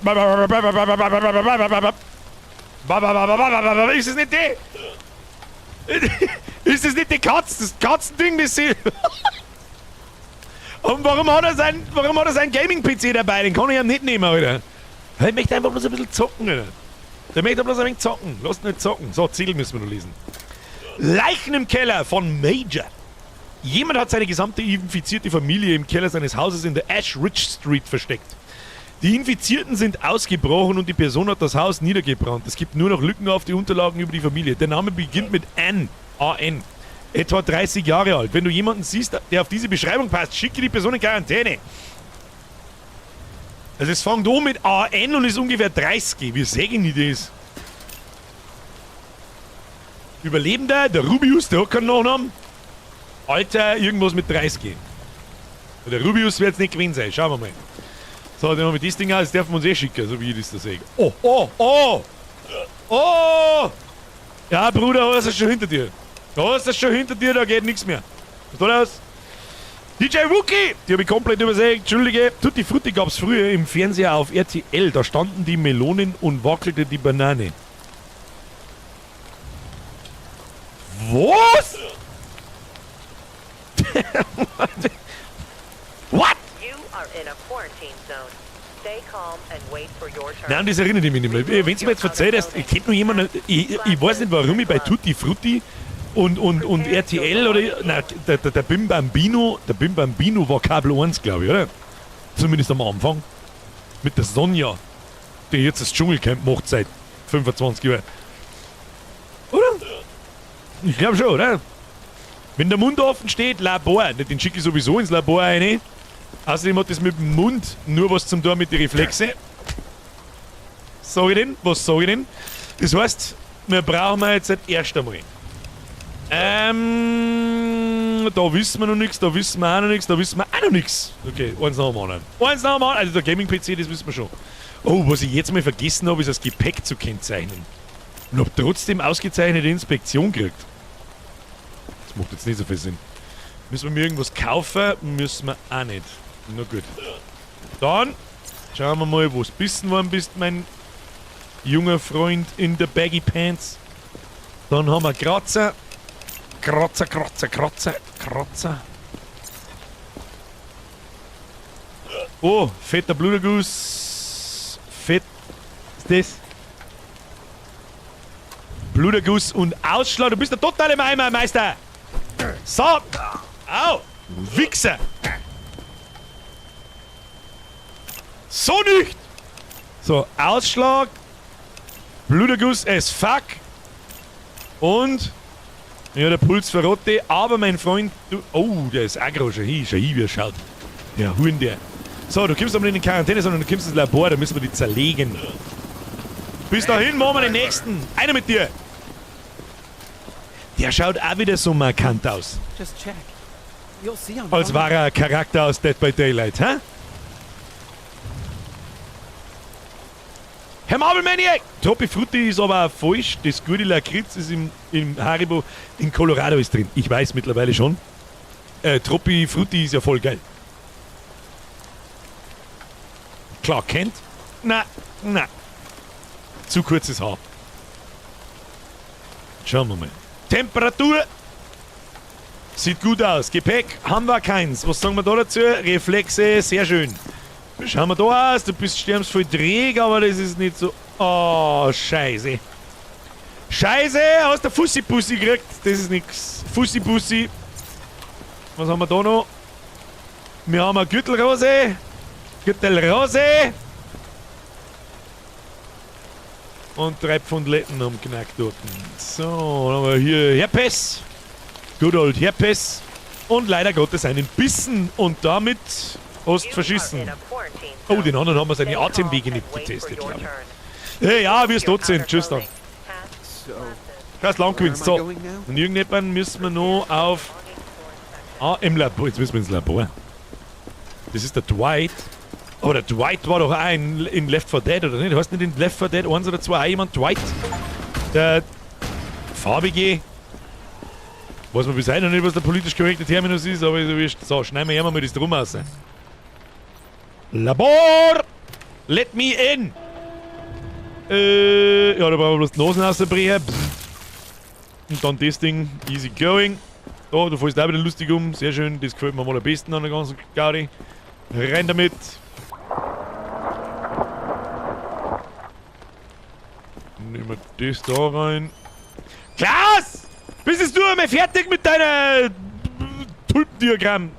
Ist das nicht die... Ist das nicht die Katze? Das Katzending, das sie... Und warum hat er sein Gaming-PC dabei? Den kann ich ihm nicht nehmen, Alter. Er möchte einfach bloß ein bisschen zocken, Alter. Der möchte bloß ein wenig zocken. Lass ihn nicht zocken. So, Ziel müssen wir noch lesen. Leichen im Keller von Major. Jemand hat seine gesamte infizierte Familie im Keller seines Hauses in der Ash Ridge Street versteckt. Die Infizierten sind ausgebrochen und die Person hat das Haus niedergebrannt. Es gibt nur noch Lücken auf die Unterlagen über die Familie. Der Name beginnt mit N. A-N. Etwa 30 Jahre alt. Wenn du jemanden siehst, der auf diese Beschreibung passt, schicke die Person in Quarantäne. Also es fängt an mit A-N und ist ungefähr 30. Wie sehen die das? Überlebender, der Rubius, der hat keinen Nachnamen. Alter, irgendwas mit 30. Der Rubius wird es nicht gewesen sein. Schauen wir mal. So, dann haben wir das Ding aus. Das dürfen wir uns schicken, so wie ich das da sehe. Oh, oh, oh! Oh! Ja, Bruder, hast du schon hinter dir. Da hast du schon hinter dir, da geht nichts mehr. Was soll das? DJ Wookie! Die habe ich komplett übersehen, entschuldige. Tutti Frutti gab es früher im Fernseher auf RTL. Da standen die Melonen und wackelte die Banane. Was? What? You are in a quarantine zone. Stay calm and wait for your turn. Nein, das erinnert mich nicht mehr. Wenn du mir jetzt verzeiht, ich kennt nur jemanden, ich weiß nicht, warum ich bei Tutti Frutti und RTL oder, nein, der Bim Bambino war Kabel 1, glaube ich, oder? Zumindest am Anfang. Mit der Sonja, die jetzt das Dschungelcamp macht seit 25 Jahren. Oder? Ich glaube schon, oder? Wenn der Mund offen steht, Labor, den schicke ich sowieso ins Labor rein. Außerdem hat das mit dem Mund nur was zum tun mit den Reflexe. Sag ich denn? Was sag ich denn? Das heißt, wir brauchen jetzt erst einmal. Da wissen wir noch nichts, da wissen wir auch noch nichts, da wissen wir auch noch nichts. Okay, eins nach dem anderen. Eins nach dem anderen, also der Gaming-PC, das wissen wir schon. Oh, was ich jetzt mal vergessen habe, ist das Gepäck zu kennzeichnen. Und habe trotzdem ausgezeichnete Inspektion gekriegt. Das macht jetzt nicht so viel Sinn. Müssen wir mir irgendwas kaufen? Müssen wir auch nicht. Na gut. Dann schauen wir mal, wo du bist, mein junger Freund in der Baggy Pants. Dann haben wir Kratzer. Kratzer, Kratzer, Kratzer, Kratzer. Oh, fetter Bluterguss. Fett. Was ist das? Bluterguss und Ausschlag. Du bist der totale Meister. So. Au. Wichser. So nicht. So, Ausschlag. Bluterguss as fuck. Und... Ja, der Puls verrotte. Aber mein Freund... Du, oh, der ist aggro. Schau hin, wie er schaut. Der Huhn, der. So, du kommst aber nicht in Quarantäne, sondern du kommst ins Labor. Da müssen wir die zerlegen. Bis dahin machen wir den nächsten. Einer mit dir. Der schaut auch wieder so markant aus. Just check. You'll see on Als war er ein Charakter aus Dead by Daylight, hä? Herr Marvel Maniac! Troppi Frutti ist aber auch falsch. Das gute Lakritz ist im Haribo. In Colorado ist drin. Ich weiß mittlerweile schon. Troppi Frutti ist ja voll geil. Klar, kennt? Na. Zu kurzes Haar. Schauen wir mal. Temperatur. Sieht gut aus. Gepäck haben wir keins. Was sagen wir da dazu? Reflexe, sehr schön. Schauen wir da aus. Du bist voll träge, aber das ist nicht so... Oh, scheiße. Scheiße, hast du Fussi-Pussi gekriegt. Das ist nix. Fussi-Pussi. Was haben wir da noch? Wir haben eine Gürtelrose. Gürtelrose. Und 3 Pfund Letten am Knack dort. So, dann haben wir hier Herpes. Good old Herpes. Und leider Gottes einen Bissen. Und damit hast du verschissen. Oh, den anderen haben wir seine Atemwege nicht getestet, glaube ich. Hey, ja, wir sind tot sind. Tschüss dann. Kannst lang gewinnst. So. Und irgendjemanden müssen wir noch auf... Ah, im Labor. Jetzt müssen wir ins Labor. Das ist der Dwight. Oh, der Dwight war doch auch in Left 4 Dead, oder nicht? Heißt nicht in Left 4 Dead 1 oder 2 auch jemand Dwight? Der farbige. Weiß man bis heute noch nicht, was der politisch korrekte Terminus ist, aber ist ja wurscht. So, schneiden wir mal das drum aus. Labor! Let me in! Ja, da brauchen wir bloß die Nasen rausbrechen. Und dann das Ding. Easy going. Da, du fällst auch wieder lustig um. Sehr schön. Das gefällt mir mal am besten an der ganzen Gaudi. Rein damit. Nehmen wir das da rein. Klaus! Bist du einmal fertig mit deiner Tulpendiagramm?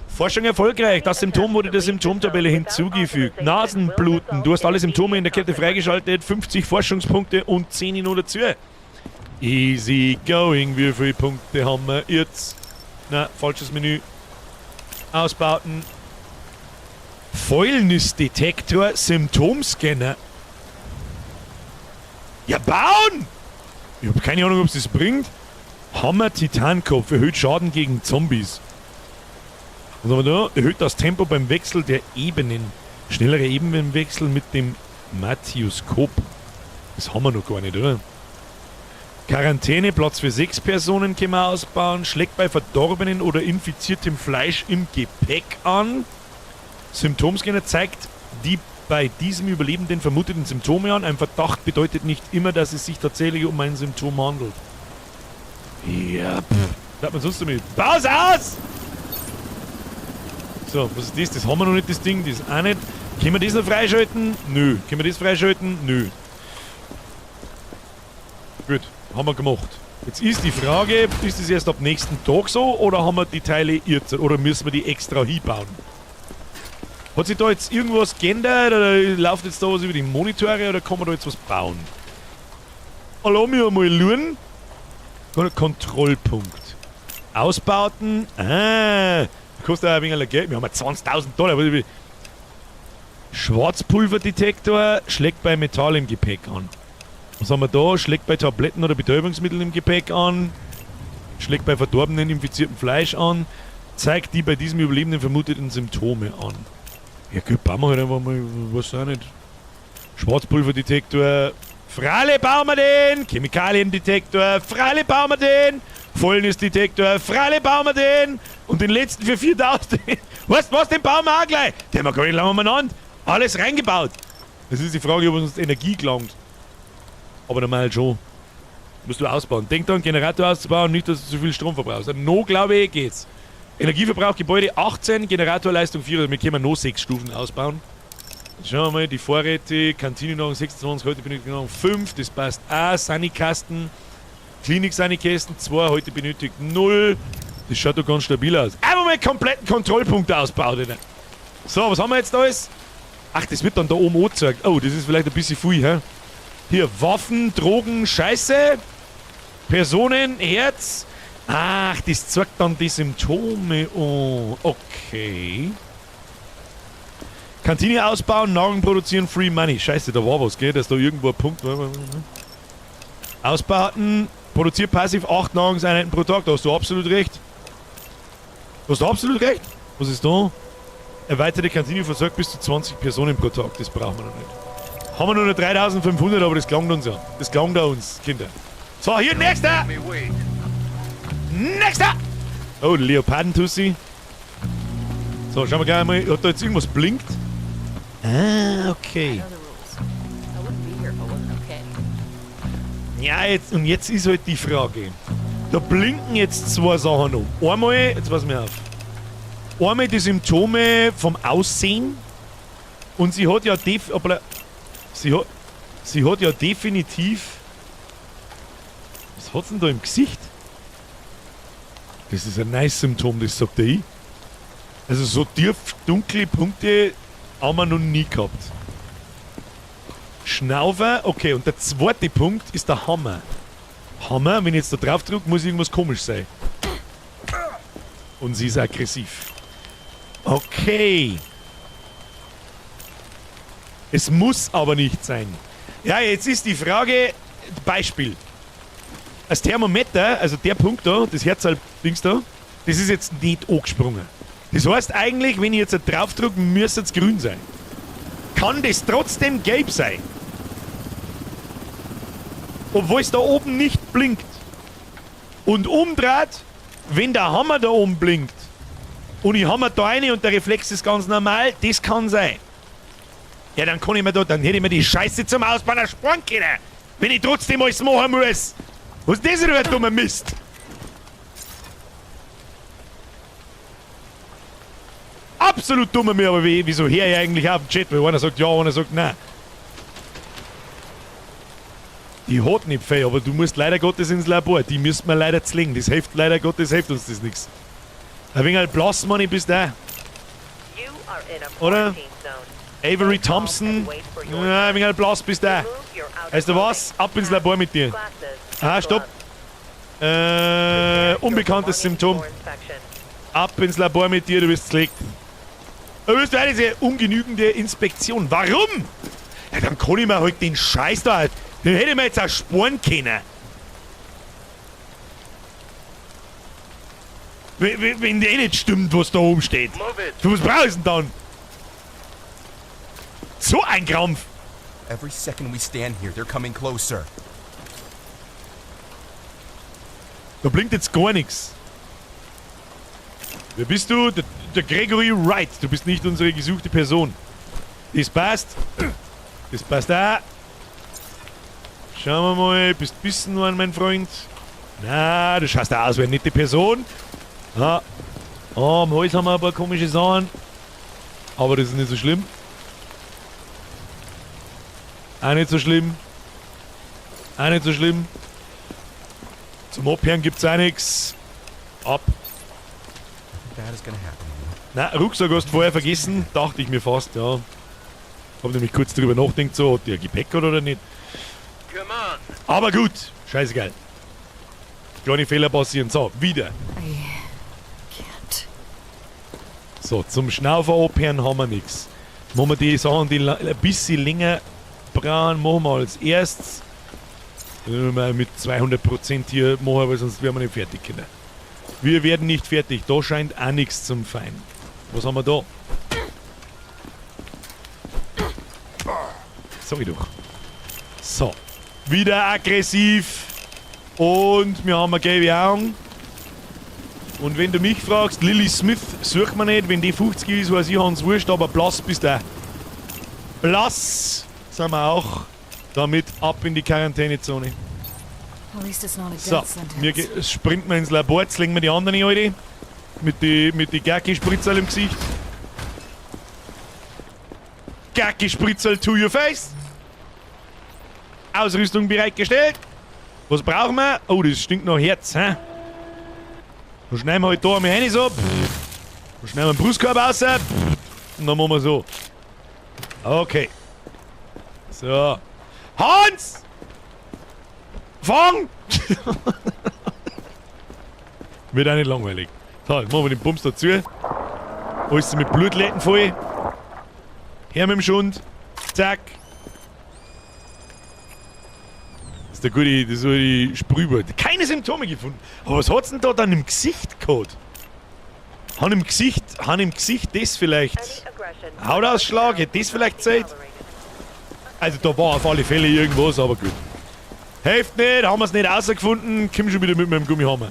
Forschung erfolgreich. Das Symptom wurde der Symptomtabelle hinzugefügt. Nasenbluten. Du hast alle Symptome in der Kette freigeschaltet. 50 Forschungspunkte und 10 noch dazu. Easy going. Wie viele Punkte haben wir jetzt? Na, falsches Menü. Ausbauten. Fäulnisdetektor. Symptomscanner. Ja, bauen! Ich habe keine Ahnung, ob es das bringt. Hammer Titankopf. Erhöht Schaden gegen Zombies. Was haben wir da? Erhöht das Tempo beim Wechsel der Ebenen. Schnellere Ebenenwechsel mit dem Mattioskop. Das haben wir noch gar nicht, oder? Quarantäne, Platz für 6 Personen können wir ausbauen. Schlägt bei verdorbenen oder infiziertem Fleisch im Gepäck an. Symptomscanner zeigt die bei diesem Überlebenden vermuteten Symptome an. Ein Verdacht bedeutet nicht immer, dass es sich tatsächlich um ein Symptom handelt. Ja, was hat man sonst damit? Baus aus! So, was ist das? Das haben wir noch nicht, das Ding. Das auch nicht. Können wir das noch freischalten? Nö. Können wir das freischalten? Nö. Gut, haben wir gemacht. Jetzt ist die Frage, ist das erst ab nächsten Tag so oder haben wir die Teile jetzt oder müssen wir die extra hinbauen? Hat sich da jetzt irgendwas geändert oder läuft jetzt da was über die Monitore oder kann man da jetzt was bauen? Lass mich einmal schauen. Kontrollpunkt. Ausbauten. Kostet auch ein wenig Geld. Wir haben $20.000. Schwarzpulverdetektor schlägt bei Metall im Gepäck an. Was haben wir da? Schlägt bei Tabletten oder Betäubungsmitteln im Gepäck an. Schlägt bei verdorbenen, infiziertem Fleisch an. Zeigt die bei diesem Überlebenden vermuteten Symptome an. Ja gut, bauen wir halt einfach mal, was auch nicht. Schwarzpulverdetektor. Fralle bauen wir den! Chemikaliendetektor. Fralle bauen wir den! Fäulnisdetektor. Fralle bauen wir den! Und den letzten für 4.000. Weißt du was, den bauen wir auch gleich. Den haben wir gar nicht lange umeinander. Alles reingebaut. Das ist die Frage, ob uns Energie gelangt. Aber normal schon. Musst du ausbauen. Denk dran, Generator auszubauen, nicht, dass du zu viel Strom verbrauchst. No, glaube ich, geht's. Energieverbrauch Gebäude 18, Generatorleistung 4, also wir können noch 6 Stufen ausbauen. Schauen wir mal, die Vorräte, Kantine noch 26, heute benötigt noch 5, das passt auch. Sanikasten, Klinik-Sanikästen 2, heute benötigt 0. Das schaut doch ganz stabil aus. Einmal mal kompletten Kontrollpunkt ausbauen. Alter. So, was haben wir jetzt da alles? Ach, das wird dann da oben angezeigt. Oh, das ist vielleicht ein bisschen viel, hä? Hier, Waffen, Drogen, Scheiße. Personen, Herz. Ach, das zeigt dann die Symptome. Oh, okay. Kantine ausbauen, Nahrung produzieren, Free Money. Scheiße, da war was, gell? Da ist da irgendwo ein Punkt. Ausbauten, produziert passiv 8 Nahrungseinheiten pro Tag. Da hast du absolut recht. Was ist da? Erweiterte Kantine versorgt bis zu 20 Personen pro Tag. Das brauchen wir noch nicht. Haben wir nur noch 3500, aber das gelangt uns ja. Das gelangt uns, Kinder. So, hier, nächster! Nächster! Oh, Leopardentussi. So, schauen wir gleich mal, ob da jetzt irgendwas blinkt. Ah, okay. Ja, jetzt ist halt die Frage. Da blinken jetzt 2 Sachen um. Einmal, jetzt pass mir auf. Einmal die Symptome vom Aussehen. Und sie hat ja sie hat ja definitiv. Was hat's denn da im Gesicht? Das ist ein nice Symptom, das sagt ich. Also so tief dunkle Punkte haben wir noch nie gehabt. Schnaufer, okay, und der zweite Punkt ist der Hammer. Hammer, wenn ich jetzt da drauf drücke, muss irgendwas komisch sein. Und sie ist aggressiv. Okay. Es muss aber nicht sein. Ja, jetzt ist die Frage, Beispiel. Das Thermometer, also der Punkt da, das Herzal-Dings da, das ist jetzt nicht angesprungen. Das heißt eigentlich, wenn ich jetzt drauf drücke, müsste es grün sein. Kann das trotzdem gelb sein? Obwohl es da oben nicht blinkt. Und umdreht, wenn der Hammer da oben blinkt und ich hammer da rein und der Reflex ist ganz normal, das kann sein. Ja, dann kann ich mir da, dann hätte ich mir die Scheiße zum Ausbauen ersparen können. Wenn ich trotzdem alles machen muss. Was ist das denn für ein dummer Mist? Absolut dummer mir, aber wieso höre ich eigentlich auf dem Chat, weil einer sagt ja, einer sagt nein. Die hat nicht viel, aber du musst leider Gottes ins Labor. Die müssten wir leider zwingen. Das hilft leider Gottes, hilft uns das nichts. Ein wenig halt blass, Mann, bis da. Oder? Avery Thompson. Ja, ein wenig halt blass, bis da. Weißt du was? Ab ins Labor mit dir. Ah, stopp. Unbekanntes Symptom. Ab ins Labor mit dir, du wirst zerlegt. Du wirst eine sehr ungenügende Inspektion. Warum? Ja, dann kann ich mir halt den Scheiß da halt. Den hätte ich mir jetzt auch sparen können. Wenn der nicht stimmt, was da oben steht. Für was brauchst du denn dann? So ein Krampf. Every second we stand here, they're coming closer. Da blinkt jetzt gar nichts. Wer bist du? Der Gregory Wright. Du bist nicht unsere gesuchte Person. Das passt. Das passt auch. Schauen wir mal. Bist bissen worden, mein Freund? Na, du schaust aus wie eine nette Person. Ja. Oh, am Hals haben wir ein paar komische Sachen. Aber das ist nicht so schlimm. Auch nicht so schlimm. Auch nicht so schlimm. Zum Abhören gibt's auch nichts. Ab. Na, Rucksack hast du vorher vergessen. Dachte ich mir fast, ja. Hab nämlich kurz drüber nachgedacht, so, hat der Gepäck oder nicht. Aber gut, scheißegal. Kleine Fehler passieren. So, wieder. So, zum Schnaufer abhören haben wir nichts. Machen wir die Sachen, die ein bisschen länger brauchen, machen wir als erstes. Mit 200% hier machen, weil sonst werden wir nicht fertig können. Wir werden nicht fertig. Da scheint auch nichts zum Fein. Was haben wir da? Sag ich doch. So. Wieder aggressiv. Und wir haben eine gelbe Augen. Und wenn du mich fragst, Lily Smith sucht man nicht. Wenn die 50 ist, weiß ich, Hans wurscht, aber blass bist du. Blass sind wir auch. Damit ab in die Quarantänezone. At least it's not a So, death sentence. wir sprinten wir ins Labor, jetzt legen wir die anderen rein, Alter. Mit die Gacki-Spritzel im Gesicht. Gacki-Spritzel to your face. Ausrüstung bereitgestellt. Was brauchen wir? Oh, das stinkt nach Herz, hä? Dann schneiden wir halt da einmal rein so. Dann schneiden wir den Brustkorb raus. Und dann machen wir so. Okay. So. Hans! Fang! Wird auch nicht langweilig. So, jetzt machen wir den Bums dazu. Alles mit Blutletten voll. Her mit dem Schund. Zack. Das ist so die Sprühwort. Keine Symptome gefunden. Aber was hat's denn da dann im Gesicht gehabt? Han im Gesicht das vielleicht. Hautausschlag, hätte das vielleicht Zeit? Also da war auf alle Fälle irgendwas, aber gut. Hilft nicht, haben wir es nicht rausgefunden, komm schon wieder mit meinem Gummihammer.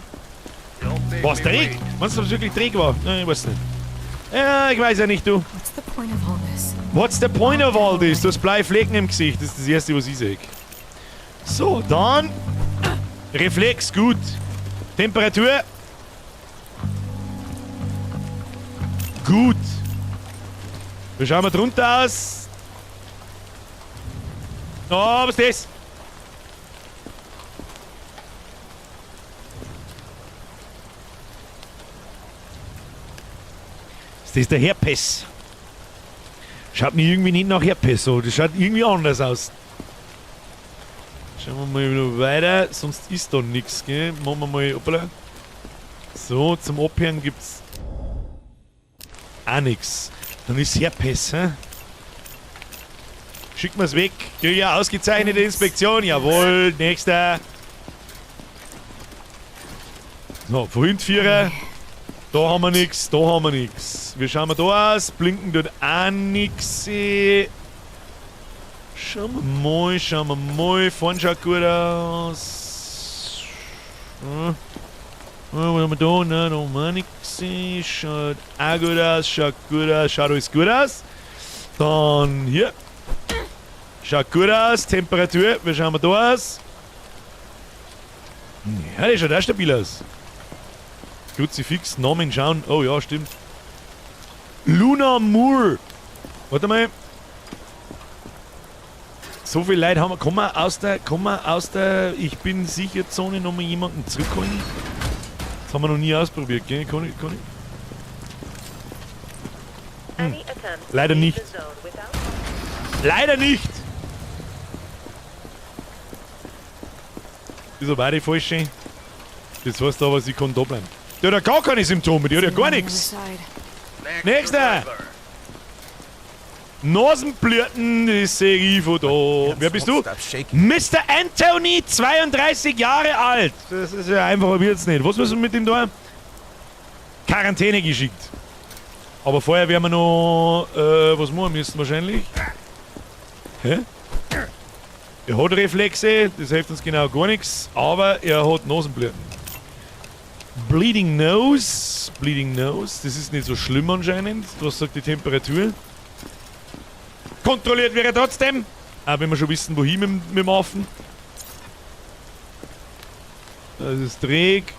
Was, Dreck? Meinst du, dass es wirklich Dreck war? Nein, ich weiß nicht. Ja, ich weiß ja nicht, du. What's the point of all this? What's the point of all this? Du hast blaue Flecken im Gesicht, das ist das Erste, was ich sehe. So, dann. Reflex, gut. Temperatur. Gut. Wie schauen wir drunter aus? Oh, was ist das? Ist das der Herpes? Schaut mir irgendwie nicht nach Herpes so. Das schaut irgendwie anders aus. Schauen wir mal noch weiter. Sonst ist da nichts, gell? Machen wir mal. Hoppala. So, zum Abhören gibt's auch nichts. Dann ist Herpes, hä? Schicken wir es weg. Ja, ausgezeichnete Inspektion. Jawohl, nächster. So, Vorhindvierer. Da haben wir nichts, da haben wir nichts. Wie schauen wir da aus? Blinken dort auch nichts. Schauen wir mal. Vorne schaut gut aus. Was haben wir da? Nein, da haben wir nichts. Schaut auch gut aus, schaut alles gut aus. Dann hier. Schaut gut aus, Temperatur, wie schauen wir da aus? Ja, das schaut auch stabil aus. Kruzifix, Namen schauen. Oh ja, stimmt. Luna Moore. Warte mal. So viele Leute haben wir. Kann man aus der Ich bin sicher Zone nochmal jemanden zurückholen? Das haben wir noch nie ausprobiert, gell? Kann ich? Leider nicht. Leider nicht! Wieso war die falsche? Das heißt aber, sie kann da bleiben. Die hat ja gar keine Symptome, die hat ja gar nichts. Nächster! Nasenblüten, das sehe ich von da. Wer bist du? Mr. Anthony, 32 Jahre alt. Das ist ja einfacher wird's nicht. Was müssen wir mit ihm da? Quarantäne geschickt. Aber vorher werden wir noch was machen müssen wahrscheinlich. Hä? Er hat Reflexe, das hilft uns genau gar nichts, aber er hat Nasenblüten. Bleeding Nose, das ist nicht so schlimm anscheinend. Was sagt die Temperatur? Kontrolliert wäre trotzdem, auch wenn wir schon wissen, wohin mit dem Affen. Das ist träg.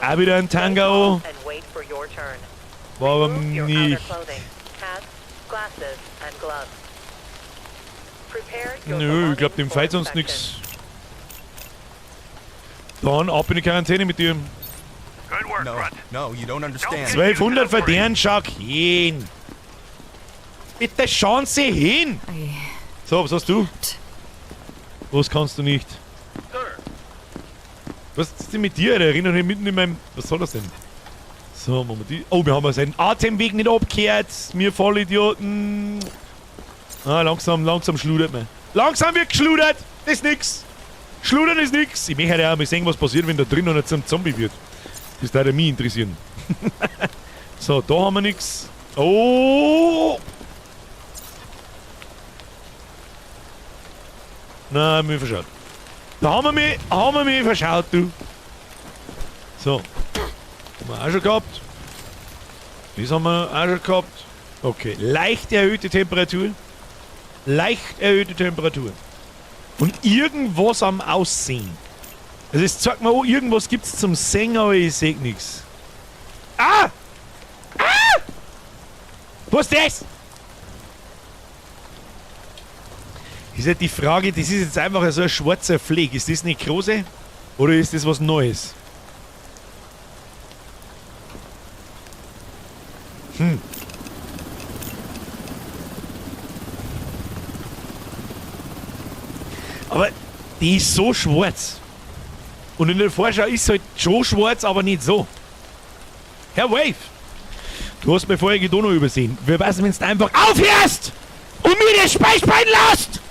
Auch wieder ein Tango. War aber nicht. Nö, ich glaube, dem fällt sonst nichts. Dann ab in die Quarantäne mit dir. No, you don't understand. 1200 für den, schau hin. Bitte schauen Sie hin. So, was hast du? Was kannst du nicht? Was ist denn mit dir? Der erinnert mich mitten in meinem... Was soll das denn? So, machen wir die... Oh, wir haben seinen Atemweg nicht abgekehrt. Wir Vollidioten. Ah, langsam schludert man. Langsam wird geschludert. Das ist nix. Schludern ist nix. Ich möchte ja auch mal sehen, was passiert, wenn da drin einer zum Zombie wird. Das würde mich interessieren. So, da haben wir nix. Oh! Nein, mich verschaut. Da haben wir mich verschaut, du. So. Haben wir auch schon gehabt. Das haben wir auch schon gehabt. Okay, leicht erhöhte Temperatur. Leicht erhöhte Temperatur. Und irgendwas am Aussehen. Also jetzt sagt mir, oh, irgendwas gibt's zum Singen, aber ich seh nichts. Ah! Ah! Was ist das? Ist halt die Frage, das ist jetzt einfach so ein schwarzer Fleck. Ist das Nekrose? Oder ist das was Neues? Aber die ist so schwarz. Und in der Vorschau ist es halt schon schwarz, aber nicht so. Herr Wave, du hast mir vorher noch übersehen. Wir wissen, wenn du einfach aufhörst und mir das Speichbein lässt!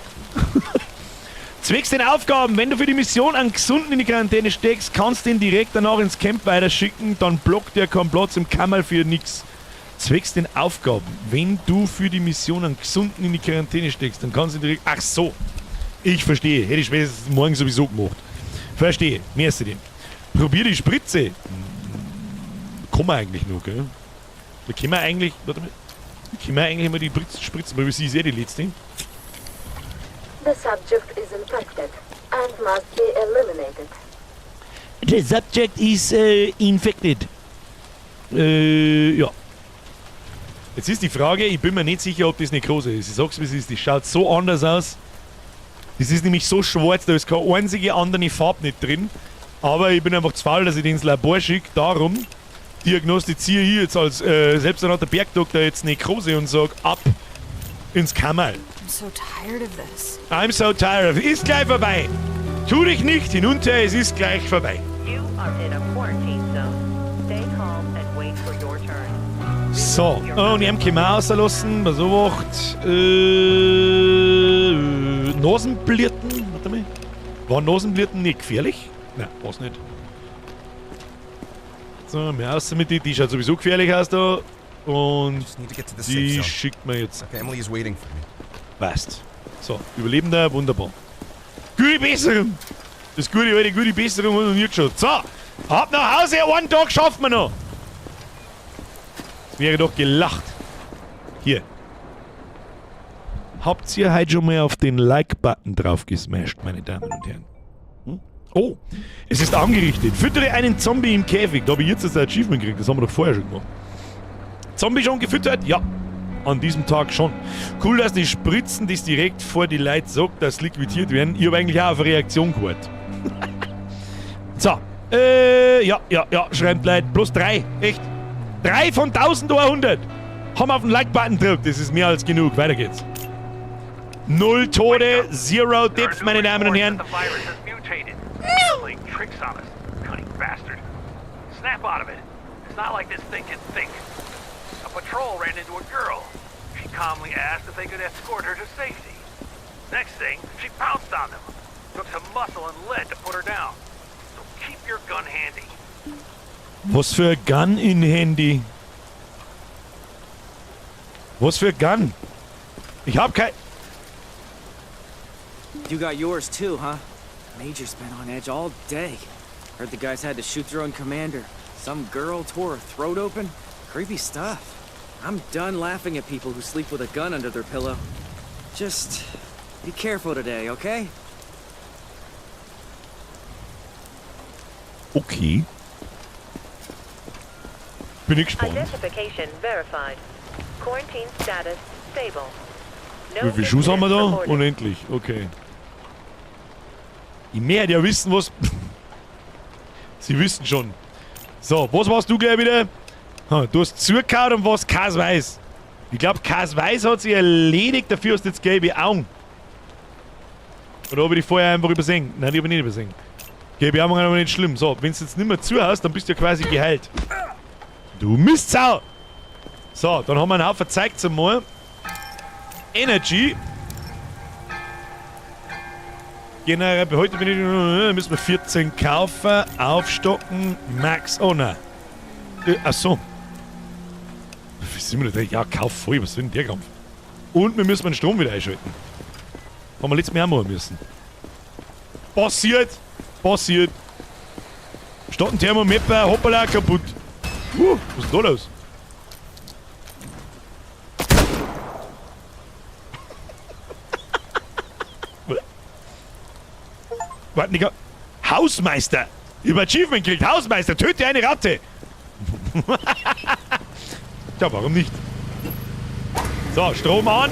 Zwecks den Aufgaben, wenn du für die Mission einen Gesunden in die Quarantäne steckst, kannst du ihn direkt danach ins Camp weiterschicken, dann blockt er keinen Platz im Kammer für nix. Zwecks den Aufgaben, wenn du für die Mission einen Gesunden in die Quarantäne steckst, dann kannst du ihn direkt... Ach so, ich verstehe, hätte ich spätestens morgen sowieso gemacht. Verstehe, merci denn. Probier die Spritze. Kann man eigentlich noch, gell? Da können wir eigentlich... Warte mal. Können wir eigentlich mal die Spritzen, weil sie ist die letzte. The subject is infected and must be eliminated. The subject is infected. Ja. Jetzt ist die Frage, ich bin mir nicht sicher, ob das Nekrose ist. Ich sag's wie es ist, das schaut so anders aus. Das ist nämlich so schwarz, da ist keine einzige andere Farbe nicht drin. Aber ich bin einfach zu faul, dass ich den ins Labor schicke. Darum diagnostiziere ich jetzt als selbsternannter Bergdoktor jetzt Nekrose und sag ab ins Kammerl. I'm so tired of this. I'm so tired of it. Ist gleich vorbei. Tu dich nicht hinunter, es ist gleich vorbei. You are in a quarantine zone. Stay calm and wait for your turn. So, und ich habe mal rauslassen, was so macht. Nasenblirten, warte mal. War Nasenblirten nicht gefährlich? Nein, war's nicht. So, mehr raus mit die schaut sowieso gefährlich aus da. Und die schickt mir jetzt. Okay, Emily is waiting for me. Passt. So, Überlebender, wunderbar. Gute Besserung! Das gute alte, gute Besserung hat noch nie geschaut. So, ab nach Hause, einen Tag schaffen wir noch! Das wäre doch gelacht. Hier. Habt ihr heute schon mal auf den Like-Button drauf gesmashed, meine Damen und Herren? Hm? Oh, es ist angerichtet. Füttere einen Zombie im Käfig. Da habe ich jetzt das Achievement gekriegt. Das haben wir doch vorher schon gemacht. Zombie schon gefüttert? Ja. An diesem Tag schon. Cool, dass die Spritzen, das direkt vor die Leute sagt, dass liquidiert werden. Ich habe eigentlich auch auf eine Reaktion gewartet. So. Ja, schreibt Leute. Plus 3. Echt. 3 von 1100. Haben auf den Like-Button gedrückt. Das ist mehr als genug. Weiter geht's. 0 Tote, 0 Dips, meine Damen und Herren. Tricks on us, cunning bastard. Snap out of it. It's not like this thing can think. A patrol ran into a girl. She calmly asked if they could escort her to safety. Next thing, she pounced on them. Took some muscle and lead to put her down. So keep your gun handy. Was für ein Gun in Handy? Was für ein Gun? Ich hab kein... You got yours too, huh? Major's been on edge all day. Heard the guys had to shoot their own commander. Some girl tore her throat open. Creepy stuff. I'm done laughing at people who sleep with a gun under their pillow. Just be careful today, okay? Okay. Bin ich gespannt. Identification verified. Quarantine status stable. Wie viele Schuss haben wir da? Unendlich, okay. Ich möchte ja wissen, was... Sie wissen schon. So, was warst du gleich wieder? Du hast zugehauen und was Kas Weiß. Ich glaube, Kas Weiß hat sich erledigt, dafür hast du jetzt gelbe Augen. Oder habe ich die vorher einfach übersehen? Nein, die habe ich nicht übersehen. Gelbe Augen aber nicht schlimm. So, wenn du jetzt nicht mehr zuhast, dann bist du ja quasi geheilt. Du Mistsau! So, dann haben wir einen Haufen Zeug zum Mal. Energy. Generell, heute müssen wir 14 kaufen, aufstocken, Max, oh nein. Achso. Wie sind wir denn? Ja, kauf voll, was soll denn der Kampf? Und wir müssen den Strom wieder einschalten. Haben wir letztes Mal auch machen müssen. Passiert! Passiert! Statt ein Thermometer, hoppala, kaputt. Was ist da los? Warte, Digga. Hausmeister. Über Achievement kriegt Hausmeister. Töte eine Ratte. Tja, warum nicht? So, Strom an.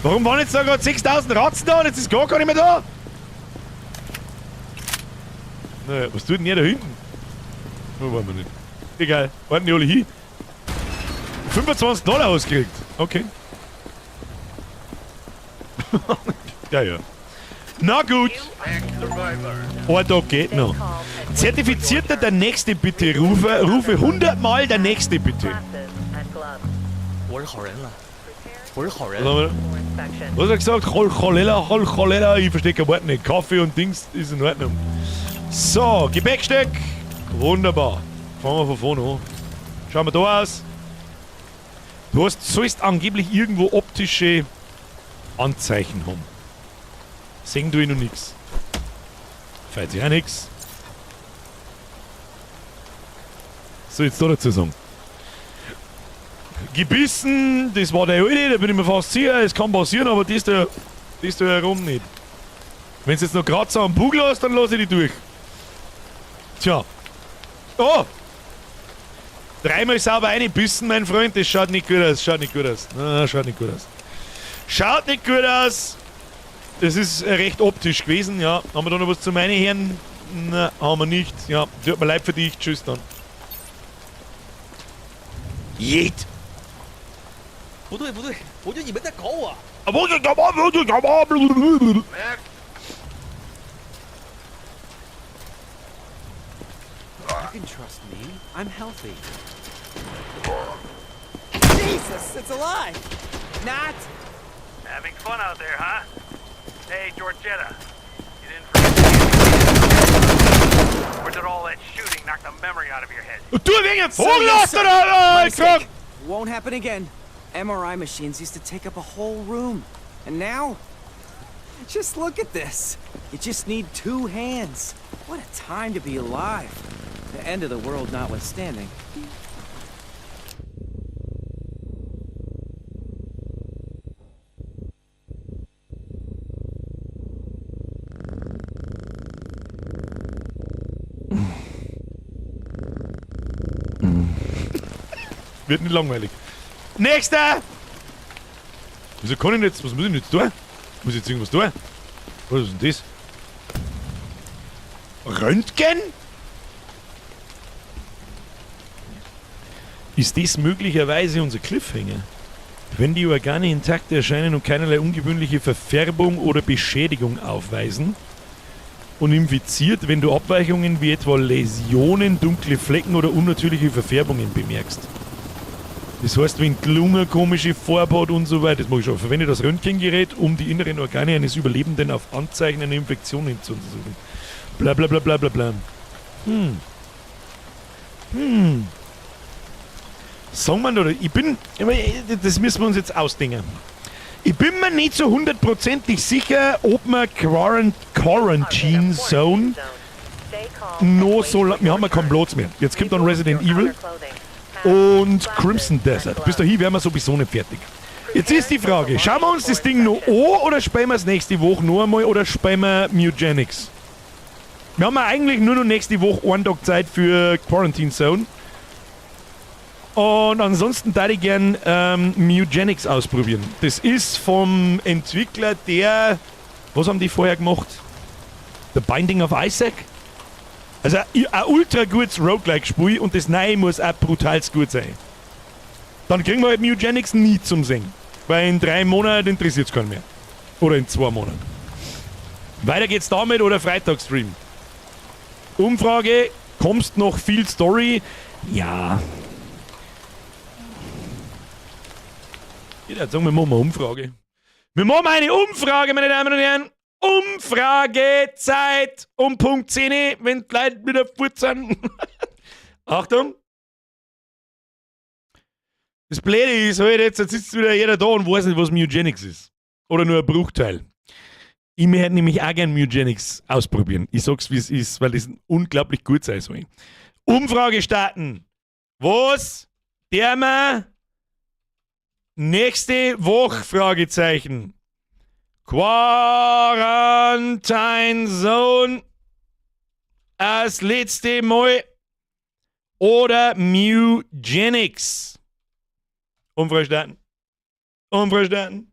Warum waren jetzt da gerade 6000 Ratzen da und jetzt ist gar nicht mehr da? Naja, was tut denn ihr da hinten? Oh, waren wir nicht. Egal, warten die alle hin. $25 ausgekriegt. Okay. Ja. Na gut. Oh, da geht noch. Zertifizierter der Nächste bitte. Rufe 100 Mal der Nächste bitte. Was hat er gesagt? Cholera. Ich verstehe kein Wort nicht. Kaffee und Dings ist in Ordnung. So, Gepäckstück. Wunderbar. Fangen wir von vorne an. Schauen wir da aus. Du sollst angeblich irgendwo optische Anzeichen haben. Sehen tue ich noch nichts. Fällt sich auch nichts. So, jetzt da dazu sagen. Gebissen, das war der alte, da bin ich mir fast sicher, es kann passieren, aber das da herum nicht. Wenn du jetzt noch Kratzer am Bugel hast, dann lasse ich die durch. Tja. Oh! Dreimal sauber einbissen, mein Freund, das schaut nicht gut aus, schaut nicht gut aus. Schaut nicht gut aus. Schaut nicht gut aus! Das ist recht optisch gewesen, ja. Haben wir da noch was zu meinen Herren? Nein, haben wir nicht. Ja, tut mir leid für dich, tschüss dann. Jet! 不对，我觉得你们在搞我。 You can trust me. I'm healthy. Jesus, it's alive! Not! Having fun out there, huh? Hey, Georgetta. You didn't forget. Or did all that shooting knock the memory out of your head? Du wegen Vogel oder Mistake. Won't happen again. MRI machines used to take up a whole room. And now? Just look at this. You just need 2 hands. What a time to be alive. The end of the world notwithstanding. Wird nicht langweilig. Nächster! Wieso kann ich jetzt? Was muss ich denn jetzt tun? Muss ich jetzt irgendwas tun? Was ist denn das? Röntgen? Ist das möglicherweise unser Cliffhanger? Wenn die Organe intakt erscheinen und keinerlei ungewöhnliche Verfärbung oder Beschädigung aufweisen und infiziert, wenn du Abweichungen wie etwa Läsionen, dunkle Flecken oder unnatürliche Verfärbungen bemerkst. Das heißt, wenn die Lunge komische Farbe hat und so weiter, das mag ich schon. Verwende das Röntgengerät, um die inneren Organe eines Überlebenden auf Anzeichen einer Infektion zu untersuchen. Bla bla bla bla bla bla. Sagen wir oder ich bin, das müssen wir uns jetzt ausdenken. Ich bin mir nicht so hundertprozentig sicher, ob wir Quarantine Zone noch so lange, wir haben ja keinen Platz mehr. Jetzt kommt dann Resident Evil und Crimson Desert. Bis dahin wären wir sowieso nicht fertig. Jetzt ist die Frage, schauen wir uns das Ding noch an oder spielen wir es nächste Woche noch einmal oder spielen wir Mugenics? Wir haben ja eigentlich nur noch nächste Woche einen Tag Zeit für Quarantine Zone. Und ansonsten würde ich gern Mugenics ausprobieren. Das ist vom Entwickler der... Was haben die vorher gemacht? The Binding of Isaac? Also ein ultra gutes Roguelike-Spiel und das Neue muss auch brutal gut sein. Dann kriegen wir halt Mugenics nie zum Singen. Weil in 3 Monaten interessiert es keinen mehr. Oder in 2 Monaten. Weiter geht's damit oder Freitagsstream. Umfrage, kommst noch viel Story? Ja. Ja, sagen wir mal eine Umfrage. Wir machen eine Umfrage, meine Damen und Herren. Umfragezeit um Punkt 10, wenn die Leute wieder fort sind. Achtung. Das Blöde ist halt jetzt sitzt wieder jeder da und weiß nicht, was Mugenics ist. Oder nur ein Bruchteil. Ich möchte nämlich auch gerne Mugenics ausprobieren. Ich sag's, wie es ist, weil das unglaublich gut sein soll. Umfrage starten. Was der wir nächste Woche? Fragezeichen. Quarantine Zone das letzte Mal oder Mugenics? Umfrage starten. Umfrage starten.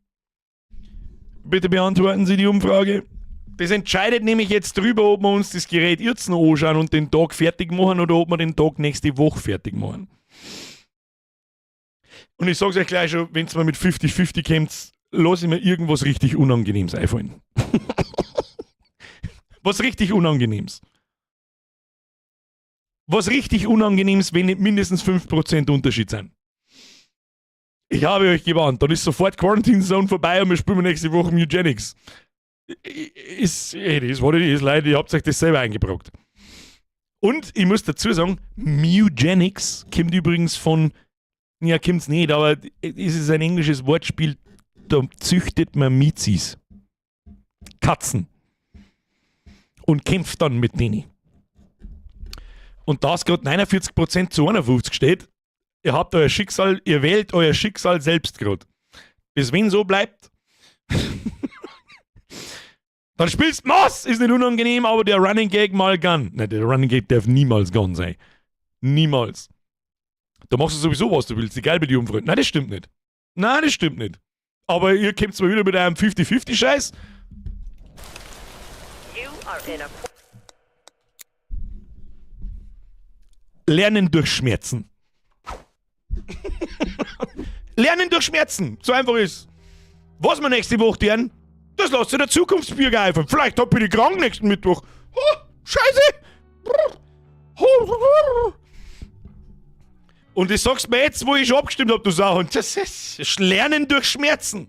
Bitte beantworten Sie die Umfrage. Das entscheidet nämlich jetzt drüber, ob wir uns das Gerät jetzt noch anschauen und den Tag fertig machen oder ob wir den Tag nächste Woche fertig machen. Und ich sag's euch gleich schon, wenn es mal mit 50-50 kommt, lasse ich mir irgendwas richtig Unangenehmes einfallen. Was richtig Unangenehmes. Was richtig Unangenehmes, wenn nicht mindestens 5% Unterschied sind. Ich habe euch gewarnt, dann ist sofort Quarantine Zone vorbei und wir spielen nächste Woche Mugenics. Ist what it is, Leute, ihr habt euch das selber eingebrockt. Und ich muss dazu sagen, Mugenics kommt übrigens von, ja, kommt's nicht, aber es ist ein englisches Wortspiel, da züchtet man Mizis. Katzen. Und kämpft dann mit denen. Und da es gerade 49% zu 51 steht, ihr habt euer Schicksal, ihr wählt euer Schicksal selbst gerade. Bis wenn so bleibt, dann spielst du Moss, ist nicht unangenehm, aber der Running Gag mal Gun. Nein, der Running Gag darf niemals Gun sein. Niemals. Da machst du sowieso, was du willst, egal bei dir Umfreund. Nein, das stimmt nicht. Nein, das stimmt nicht. Aber ihr kommt zwar wieder mit einem 50-50-Scheiß. Lernen durch Schmerzen. Lernen durch Schmerzen. So einfach ist. Was wir nächste Woche tun, das lasst ihr der Zukunftsbürger einfallen. Vielleicht hab ich die krank nächsten Mittwoch. Oh, Scheiße. Und ich sag's mir jetzt, wo ich schon abgestimmt hab, du Sau. Und das ist Lernen durch Schmerzen.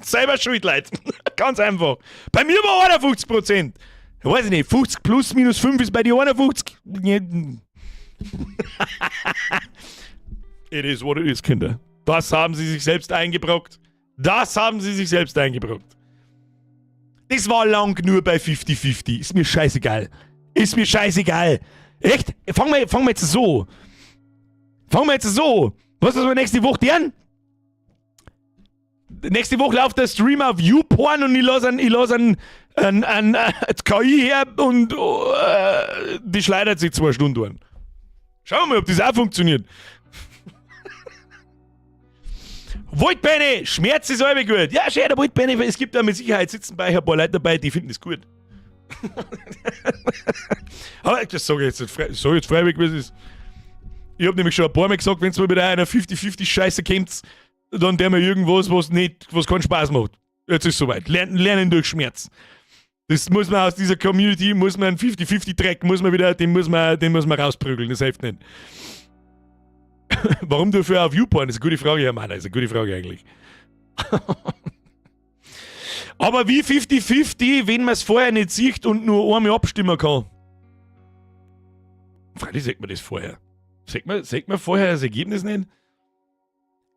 Selber schuld, Leute. Ganz einfach. Bei mir war 51%. Ich weiß nicht, 50 plus minus 5 ist bei dir 51. It is what it is, Kinder. Das haben sie sich selbst eingebrockt. Das haben sie sich selbst eingebrockt. Das war lang nur bei 50-50. Ist mir scheißegal. Ist mir scheißegal. Echt? Fangen wir jetzt so. Fangen wir jetzt so. Was ist wir nächste Woche tun? Nächste Woche läuft der Stream auf YouPorn und ich lasse einen KI her und die schleudert sich 2 Stunden an. Schauen wir mal, ob das auch funktioniert. Waldbeine, Schmerz ist halb gut. Ja, schön, der Waldbeine, es gibt da mit Sicherheit sitzen bei ein paar Leute dabei, die finden das gut. Aber das sage ich jetzt freiwillig, wie es ist. Ich habe nämlich schon ein paar Mal gesagt, wenn es mal wieder einer 50-50-Scheiße kommt, dann der mir irgendwas, was keinen Spaß macht. Jetzt ist es soweit. Lernen durch Schmerz. Das muss man aus dieser Community, muss man einen 50-50-Track, den muss man rausprügeln, das hilft nicht. Warum dafür auf YouPorn? Das ist eine gute Frage, Herr Mann. Das ist eine gute Frage eigentlich. Aber wie 50-50, wenn man es vorher nicht sieht und nur einmal abstimmen kann? Freilich sagt man das vorher. Sagt man vorher das Ergebnis nicht?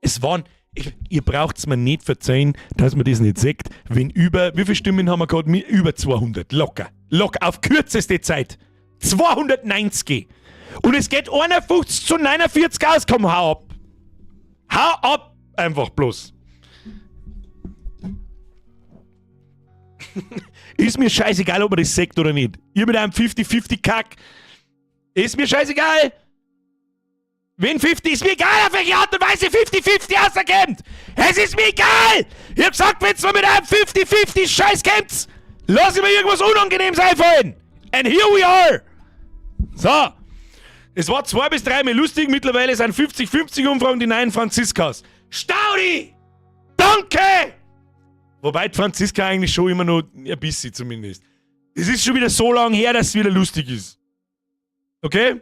Es waren... Ihr braucht es mir nicht verzeihen, dass man das nicht sagt, wenn wie viele Stimmen haben wir gerade? Über 200. Locker. Auf kürzeste Zeit. 290. Und es geht 51 zu 49 aus. Komm, hau ab. Hau ab. Einfach bloß. Ist mir scheißegal, ob er das sagt oder nicht. Ihr mit einem 50-50-Kack. Ist mir scheißegal. Wenn 50, ist mir egal, auf welche Art und Weise 50-50 auserkennt. Es ist mir egal. Ich hab gesagt, wenn's mal mit einem 50-50 Scheiß kämpft, lass ich mir irgendwas Unangenehmes einfallen. And here we are. So. Es war 2 bis 3 Mal lustig, mittlerweile sind 50-50 Umfragen die neuen Franziskas. Staudi! Danke! Wobei die Franziska eigentlich schon immer noch ein bisschen zumindest. Es ist schon wieder so lange her, dass es wieder lustig ist. Okay?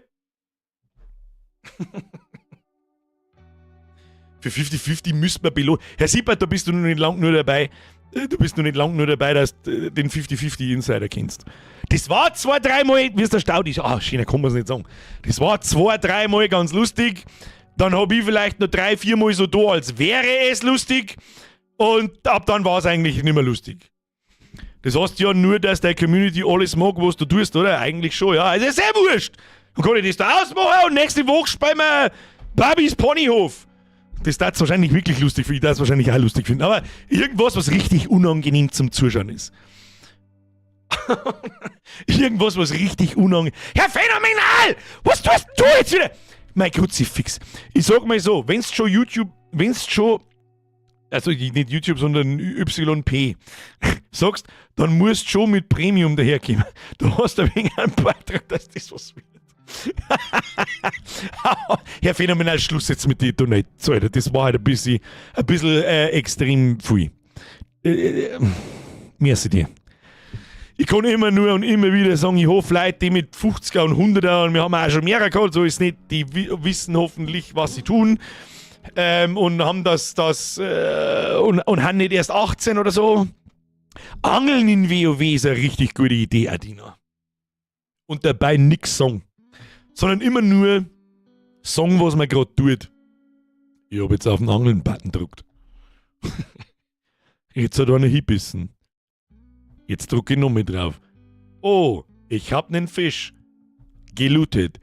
Für 50-50 müsste man belohnen. Herr Siebert, da bist du noch nicht lang nur dabei. Dass du den 50-50 Insider kennst. Das war 2-3 Mal, wie es der Staudi ist. Ah, schön, kann man es nicht sagen. Das war 2-3 Mal ganz lustig. Dann habe ich vielleicht noch 3-4 Mal so da, als wäre es lustig. Und ab dann war es eigentlich nicht mehr lustig. Das heißt ja nur, dass deine Community alles mag, was du tust, oder? Eigentlich schon, ja. Also ist sehr wurscht. Dann kann ich das da ausmachen und nächste Woche spielen wir Babys Ponyhof. Das darf wahrscheinlich wirklich lustig finden. Ich darf es wahrscheinlich auch lustig finden. Aber irgendwas, was richtig unangenehm zum Zuschauen ist. Irgendwas, was richtig unangenehm. Herr Phänomenal! Was tust du jetzt wieder? Mein Kruzifix. Ich sag mal so, also nicht YouTube, sondern YP, sagst, dann musst du schon mit Premium daherkommen. Du hast ein wenig einen Beitrag, dass das was wird. Herr Phänomenal, Schluss jetzt mit den Donates, Alter. Das war halt ein bisschen extrem viel. Merci dir. Ich kann immer nur und immer wieder sagen, ich hoffe Leute, die mit 50er und 100er, und wir haben auch schon mehrere gehabt, so ist nicht, die wissen hoffentlich, was sie tun, und haben das und haben nicht erst 18 oder so. Angeln in WoW ist eine richtig gute Idee, Adina. Und dabei nix sagen, sondern immer nur sagen, was man gerade tut. Ich habe jetzt auf den Angeln-Button gedrückt. Jetzt hat einer hingebissen. Jetzt drücke ich noch mit drauf. Oh, ich hab nen Fisch. Gelootet.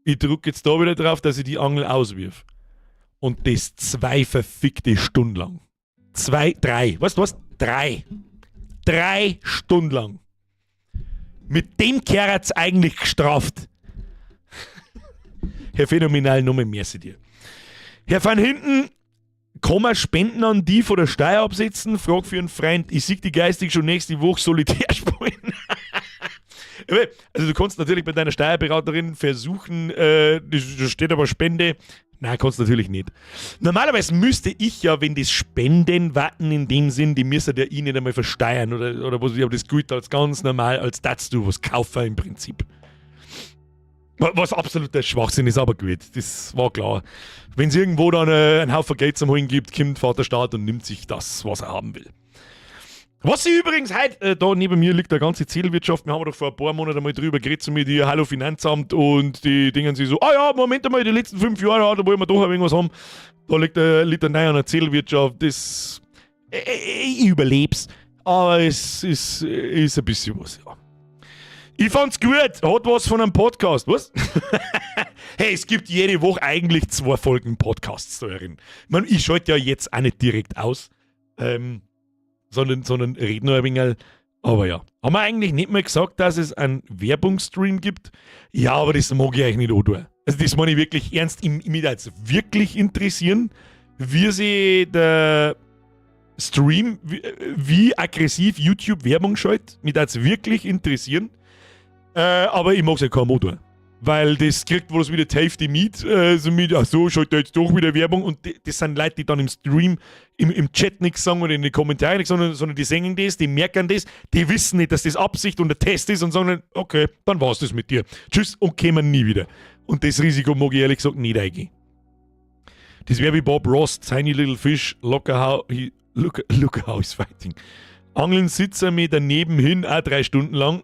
Ich drücke jetzt da wieder drauf, dass ich die Angel auswirf. Und das 2 verfickte Stunden lang. 3. Weißt du was? 3. 3 Stunden lang. Mit dem Kerl hat's eigentlich gestraft. Herr Phänomenal, nochmal merci dir. Herr Van Hinten, kann man Spenden an die von der Steuer absetzen? Frag für einen Freund. Ich sehe die geistig schon nächste Woche solitär spielen. Also du kannst natürlich bei deiner Steuerberaterin versuchen, da steht aber Spende. Nein, kannst natürlich nicht. Normalerweise müsste ich ja, wenn das Spenden warten in dem Sinn, die müssen ja ich nicht einmal versteuern oder was, aber das gilt als ganz normal, als darfst du was kaufen im Prinzip. Was absoluter Schwachsinn ist, aber gut, das war klar. Wenn es irgendwo dann einen Haufen Geld zum Holen gibt, kommt Vaterstaat und nimmt sich das, was er haben will. Was sie übrigens heute, da neben mir liegt der ganze Zielwirtschaft, wir haben doch vor ein paar Monaten mal drüber geredet, so mit ihr Hallo Finanzamt und die Dingen sie so, ja, Moment einmal, die letzten 5 Jahre, da wollen wir doch irgendwas haben. Da liegt ein Neue an der Zielwirtschaft, das, ich überleb's, aber es ist ein bisschen was, ja. Ich fand's gut, hat was von einem Podcast, was? Hey, es gibt jede Woche eigentlich 2 Folgen Podcasts da drin. Ich schalte ja jetzt auch nicht direkt aus, sondern rede nur ein wenig. Aber ja, haben wir eigentlich nicht mehr gesagt, dass es einen Werbungsstream gibt? Ja, aber das mag ich eigentlich nicht antun. Also das meine ich wirklich ernst. Mich würde jetzt wirklich interessieren, wie sich der Stream, wie aggressiv YouTube Werbung schaltet. Mich würde es wirklich interessieren. Aber ich mag es ja kaum tun. Weil das kriegt was wieder die Hälfte mit. Schaltet jetzt doch wieder Werbung. Und das sind Leute, die dann im Stream, im Chat nichts sagen oder in den Kommentaren nichts sagen, sondern die singen das, die merken das, die wissen nicht, dass das Absicht und der Test ist und sagen dann, okay, dann war's das mit dir. Tschüss und kommen nie wieder. Und das Risiko mag ich ehrlich gesagt nicht eingehen. Das wäre wie Bob Ross, Tiny Little Fish, look how he's fighting. Angeln sitzen wir daneben hin, auch 3 Stunden lang.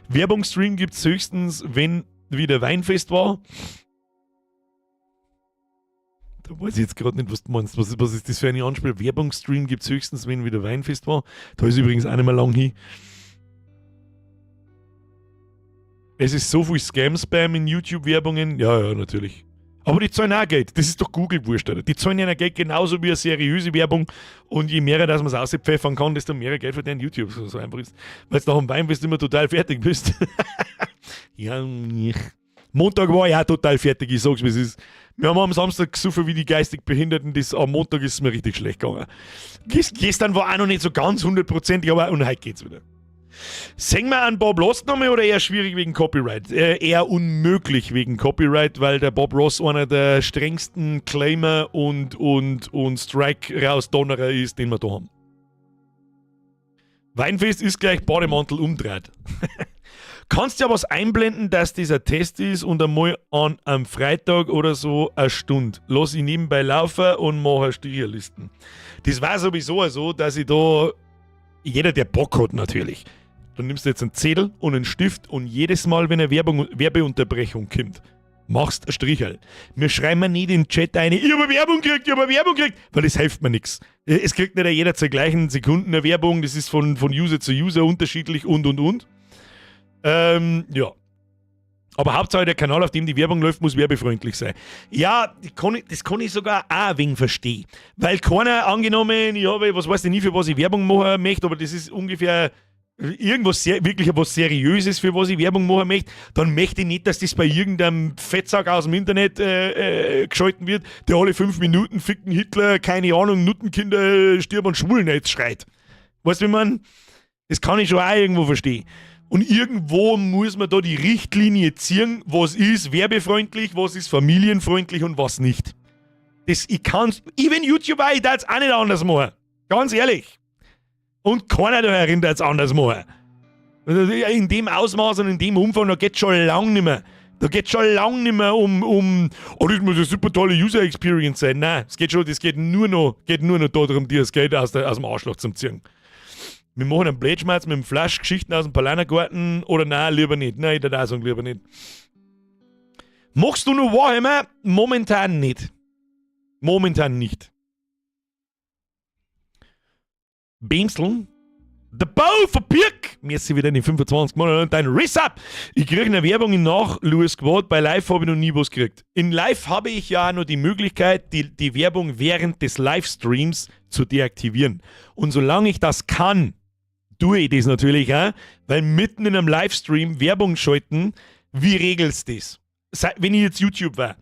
Werbungsstream gibt es höchstens, wenn wieder Weinfest war. Da weiß ich jetzt gerade nicht, was du meinst. Was ist das für eine Anspiel? Werbungsstream gibt es höchstens, wenn wieder Weinfest war. Da ist übrigens auch nicht mehr lang hin. Es ist so viel Scam-Spam in YouTube-Werbungen. Ja, natürlich. Aber die zahlen auch Geld. Das ist doch Google-Wurscht, oder? Die zahlen ja Geld genauso wie eine seriöse Werbung. Und je mehr, dass man es auspfeffern kann, desto mehr Geld verdienen YouTube. So einfach ist. Weil du nach dem Weinfest immer total fertig bist. Ja, Montag war ich auch total fertig, ich sag's, wie es ist. Wir haben am Samstag gesoffen wie die geistig Behinderten. Am Montag ist es mir richtig schlecht gegangen. Gestern war auch noch nicht so ganz 100%, aber und heute geht's wieder. Singen wir an Bob Ross nochmal oder eher schwierig wegen Copyright? Eher unmöglich wegen Copyright, weil der Bob Ross einer der strengsten Claimer und Strike-Rausdonnerer ist, den wir da haben. Weinfest ist gleich Bademantel umdreht. Kannst ja was einblenden, dass dieser Test ist und einmal an einem Freitag oder so eine Stunde. Lass ich nebenbei laufen und mache Stricherlisten. Das war sowieso so, dass ich da, jeder der Bock hat natürlich, dann nimmst du jetzt einen Zettel und einen Stift und jedes Mal, wenn eine Werbeunterbrechung kommt, machst ein Stricherl. Wir schreiben nicht in den Chat ein, ich habe Werbung gekriegt, weil das hilft mir nichts. Es kriegt nicht jeder zur gleichen Sekunde eine Werbung, das ist von User zu User unterschiedlich und. Ja. Aber Hauptsache der Kanal, auf dem die Werbung läuft, muss werbefreundlich sein. Ja, das kann ich sogar auch ein wenig verstehen. Weil keiner, angenommen, ich habe, was weiß ich nie, für was ich Werbung machen möchte, aber das ist ungefähr irgendwas wirklich was Seriöses, für was ich Werbung machen möchte, dann möchte ich nicht, dass das bei irgendeinem Fettsack aus dem Internet geschalten wird, der alle 5 Minuten ficken Hitler, keine Ahnung, Nuttenkinder, stirb und Schwulennetz schreit. Weißt du, wie man? Das kann ich schon auch irgendwo verstehen. Und irgendwo muss man da die Richtlinie ziehen, was ist werbefreundlich, was ist familienfreundlich und was nicht. Ich wenn YouTuber, ich darf es auch nicht anders machen. Ganz ehrlich. Und keiner da herin darf es anders machen. In dem Ausmaß und in dem Umfang, da geht es schon lange nicht mehr. Da geht es schon lange nicht mehr um das muss eine super tolle User Experience sein. Nein, das geht nur noch darum, dir das Geld aus dem Arschloch zu ziehen. Wir machen einen Blätschmerz mit dem Flasch, Geschichten aus dem Palanergarten oder nein, lieber nicht. Nein, ich darf auch sagen, lieber nicht. Machst du noch Warhammer? Momentan nicht. Momentan nicht. Bemseln. Der Bau für Pirk. Merci wieder in den 25 Monaten und dein Riss-Up. Ich kriege eine Werbung in Louis Squad. Bei Live habe ich noch nie was gekriegt. In Live habe ich ja noch die Möglichkeit, die Werbung während des Livestreams zu deaktivieren. Und solange ich das kann, tue ich das natürlich auch, weil mitten in einem Livestream Werbung schalten, wie regelst du das? Wenn ich jetzt YouTube war,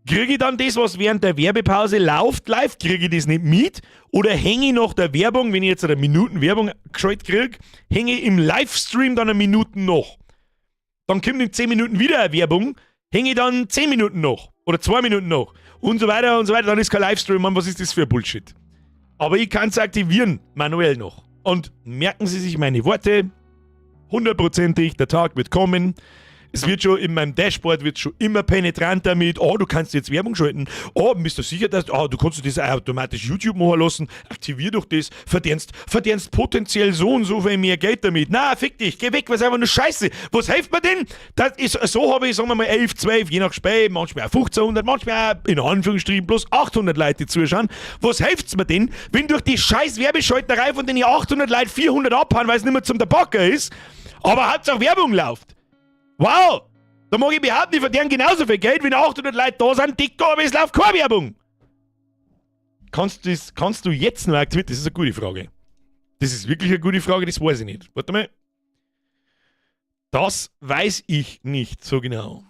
kriege ich dann das, was während der Werbepause läuft, live, kriege ich das nicht mit? Oder hänge ich nach der Werbung, wenn ich jetzt eine Minuten Werbung geschaltet kriege, hänge ich im Livestream dann eine Minute noch? Dann kommt in 10 Minuten wieder eine Werbung, hänge ich dann 10 Minuten noch oder 2 Minuten noch und so weiter, dann ist kein Livestream, Mann, was ist das für Bullshit? Aber ich kann es aktivieren, manuell noch. Und merken Sie sich meine Worte, 100%ig, der Tag wird kommen. Es wird schon in meinem Dashboard wird schon immer penetrant damit. Oh, du kannst jetzt Werbung schalten. Oh, bist du sicher, dass du kannst das automatisch YouTube machen lassen? Aktivier doch das. Verdienst potenziell so und so viel mehr Geld damit. Na, fick dich, geh weg, was einfach nur Scheiße. Was hilft mir denn? Das ist, so habe ich, sagen wir mal, 11, 12, je nach Spät, manchmal auch 1500, manchmal auch in Anführungsstrichen bloß 800 Leute zuschauen. Was hilft's mir denn, wenn durch die scheiß Werbeschalterei von den 800 Leuten 400 abhauen, weil es nicht mehr zum Tabaka ist, aber Hauptsache Werbung läuft? Wow! Da mag ich behaupten, die verdienen genauso viel Geld, wenn 800 Leute da sind, dick, aber es läuft keine Werbung. Kannst du jetzt noch aktivieren? Das ist eine gute Frage. Das ist wirklich eine gute Frage, das weiß ich nicht. Warte mal. Das weiß ich nicht so genau.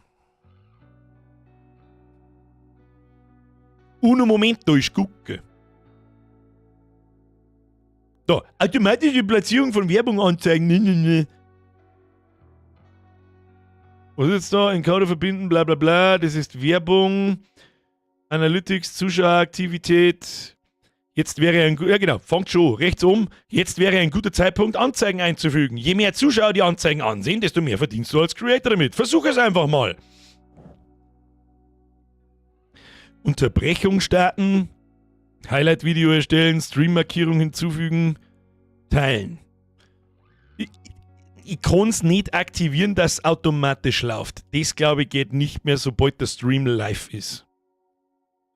Uno Momento, ich gucke. Da, automatische Platzierung von Werbung anzeigen. Nee. Was ist jetzt da? Encoder verbinden, bla bla bla. Das ist Werbung, Analytics, Zuschaueraktivität. Jetzt wäre fangt schon rechts um. Jetzt wäre ein guter Zeitpunkt, Anzeigen einzufügen. Je mehr Zuschauer die Anzeigen ansehen, desto mehr verdienst du als Creator damit. Versuch es einfach mal. Unterbrechung starten, Highlight-Video erstellen, Stream-Markierung hinzufügen, teilen. Ich kann es nicht aktivieren, dass es automatisch läuft. Das, glaube ich, geht nicht mehr, sobald der Stream live ist.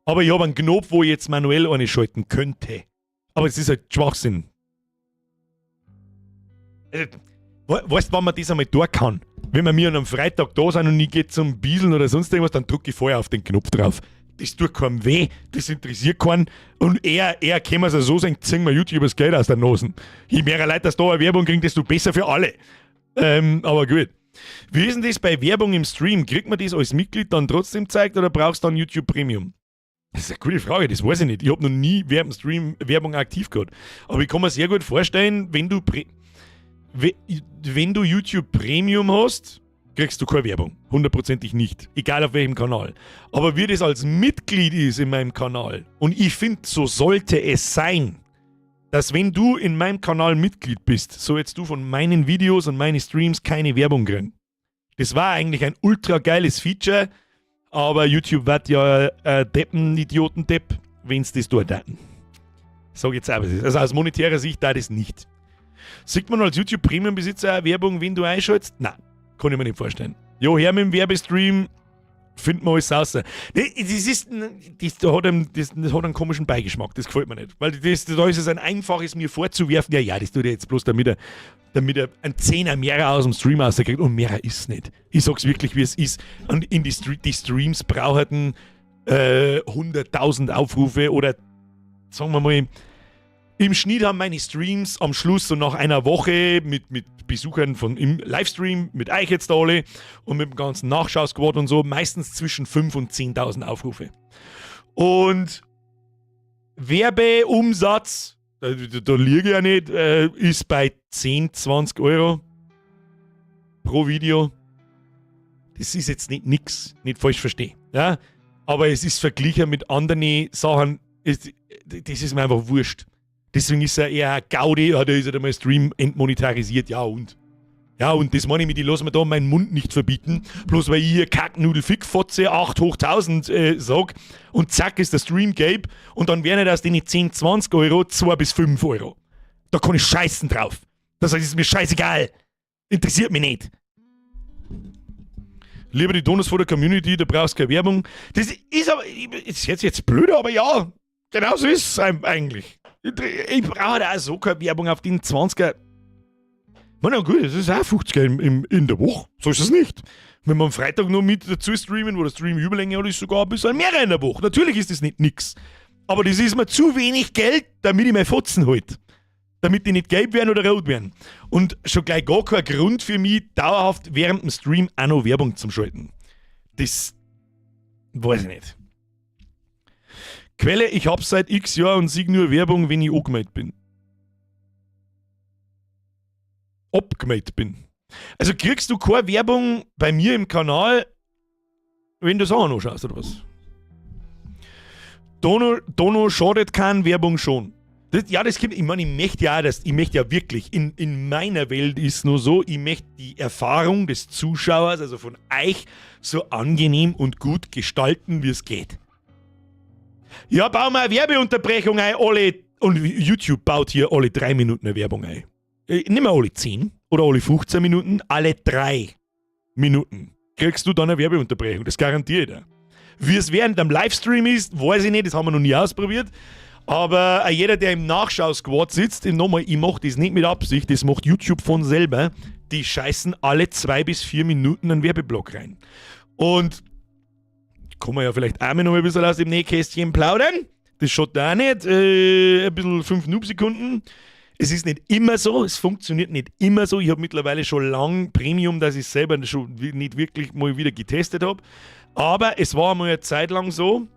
Aber ich habe einen Knopf, wo ich jetzt manuell eine schalten könnte. Aber es ist halt Schwachsinn. Weißt du, wann man das einmal tun kann? Wenn wir mir an einem Freitag da sind und ich gehe zum Bieseln oder sonst irgendwas, dann drücke ich vorher auf den Knopf drauf. Das tut keinem weh, das interessiert keinen. Und eher können wir es so sagen, ziehen wir YouTubers Geld aus der Nase. Je mehr Leute das da eine Werbung kriegen, desto besser für alle. Aber gut. Wie ist denn das bei Werbung im Stream? Kriegt man das als Mitglied dann trotzdem gezeigt oder brauchst du dann YouTube Premium? Das ist eine gute Frage, das weiß ich nicht. Ich habe noch nie während dem Stream Werbung aktiv gehabt. Aber ich kann mir sehr gut vorstellen, wenn du YouTube Premium hast, kriegst du keine Werbung. 100%ig nicht. Egal auf welchem Kanal. Aber wie das als Mitglied ist in meinem Kanal, und ich finde, so sollte es sein, dass wenn du in meinem Kanal Mitglied bist, so jetzt du von meinen Videos und meinen Streams keine Werbung kriegen. Das war eigentlich ein ultra geiles Feature, aber YouTube wird ja Idioten-Depp, wenn es das dort hatten. Sag jetzt aber, also aus monetärer Sicht da das nicht. Sieht man als YouTube-Premium-Besitzer eine Werbung, wenn du einschaltest? Nein, kann ich mir nicht vorstellen. Jo, her mit dem Werbestream, findet man alles raus. Das hat einen komischen Beigeschmack, das gefällt mir nicht. Weil da ist es ein einfaches mir vorzuwerfen, ja, das tut er jetzt bloß, damit er einen Zehner mehr aus dem Stream rauskriegt. Und mehr ist es nicht. Ich sag's wirklich, wie es ist. Und in die Streams brauchten 100.000 Aufrufe oder sagen wir mal Im Schnitt haben meine Streams am Schluss so nach einer Woche mit Besuchern im Livestream, mit euch jetzt alle und mit dem ganzen Nachschau-Squad und so, meistens zwischen 5.000 und 10.000 Aufrufe. Und Werbeumsatz, da liege ich ja nicht, ist bei 10, 20 Euro pro Video. Das ist jetzt nicht nix, nicht falsch verstehen. Ja? Aber es ist verglichen mit anderen Sachen, das ist mir einfach wurscht. Deswegen ist er eher ein Gaudi, da ist er einmal Stream entmonetarisiert, ja und das meine ich mit, ich lasse mir da meinen Mund nicht verbieten, bloß weil ich hier Kacknudel-Fick-Fotze 8 hoch 1000 sag und zack ist der Stream gelb und dann wären das die 10, 20 Euro, 2 bis 5 Euro. Da kann ich scheißen drauf. Das ist mir scheißegal. Interessiert mich nicht. Lieber die Donuts vor der Community, da brauchst du keine Werbung. Das ist aber, das ist jetzt blöd, aber ja, genau so ist es eigentlich. Ich brauche da auch so keine Werbung auf den 20er. Na gut, das ist auch 50er in der Woche. So ist es nicht. Wenn wir am Freitag noch mit dazu streamen, wo der Stream Überlänge hat, ist sogar ein bisschen mehr in der Woche. Natürlich ist das nicht nix. Aber das ist mir zu wenig Geld, damit ich meine Fotzen halte. Damit die nicht gelb werden oder rot werden. Und schon gleich gar kein Grund für mich, dauerhaft während dem Stream auch noch Werbung zu schalten. Das weiß ich nicht. Quelle, ich hab's seit x Jahren und sehe nur Werbung, wenn ich angemeldet bin. Abgemeldet bin. Also kriegst du keine Werbung bei mir im Kanal, wenn du es auch anschaust, oder was? Dono schadet keine Werbung schon. Das gibt, ich meine, ich möchte ja wirklich, in meiner Welt ist nur so, ich möchte die Erfahrung des Zuschauers, also von euch, so angenehm und gut gestalten, wie es geht. Ja, bauen wir eine Werbeunterbrechung ein, und YouTube baut hier alle 3 Minuten eine Werbung ein. Nicht mehr alle 10 oder alle 15 Minuten, alle 3 Minuten kriegst du dann eine Werbeunterbrechung, das garantiere ich dir. Wie es während einem Livestream ist, weiß ich nicht, das haben wir noch nie ausprobiert. Aber jeder, der im Nachschau-Squad sitzt, nochmal, ich mache das nicht mit Absicht, das macht YouTube von selber, die scheißen alle 2 bis 4 Minuten einen Werbeblock rein. Und kann man ja vielleicht einmal noch ein bisschen aus dem Nähkästchen plaudern. Das schaut da auch nicht. Ein bisschen 5 Noob-Sekunden. Es ist nicht immer so, es funktioniert nicht immer so. Ich habe mittlerweile schon lang Premium, dass ich es selber schon nicht wirklich mal wieder getestet habe. Aber es war mal eine Zeit lang so,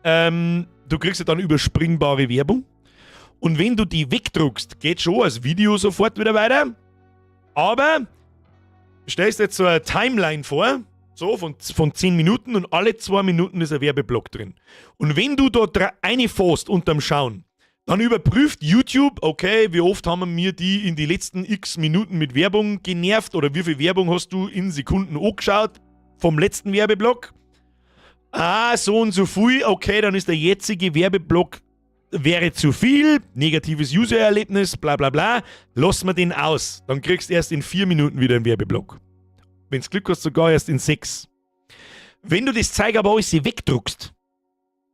du kriegst ja dann überspringbare Werbung. Und wenn du die wegdruckst, geht schon als Video sofort wieder weiter. Aber stellst jetzt so eine Timeline vor, so von 10 Minuten und alle 2 Minuten ist ein Werbeblock drin. Und wenn du da reinfährst unterm Schauen, dann überprüft YouTube, okay, wie oft haben wir die in die letzten x Minuten mit Werbung genervt oder wie viel Werbung hast du in Sekunden angeschaut vom letzten Werbeblock? So und so viel, okay, dann ist der jetzige Werbeblock wäre zu viel, negatives User-Erlebnis, bla bla bla, lass wir den aus. Dann kriegst du erst in 4 Minuten wieder einen Werbeblock. Wenn du Glück hast, sogar erst in 6. Wenn du das Zeug aber alles wegdruckst,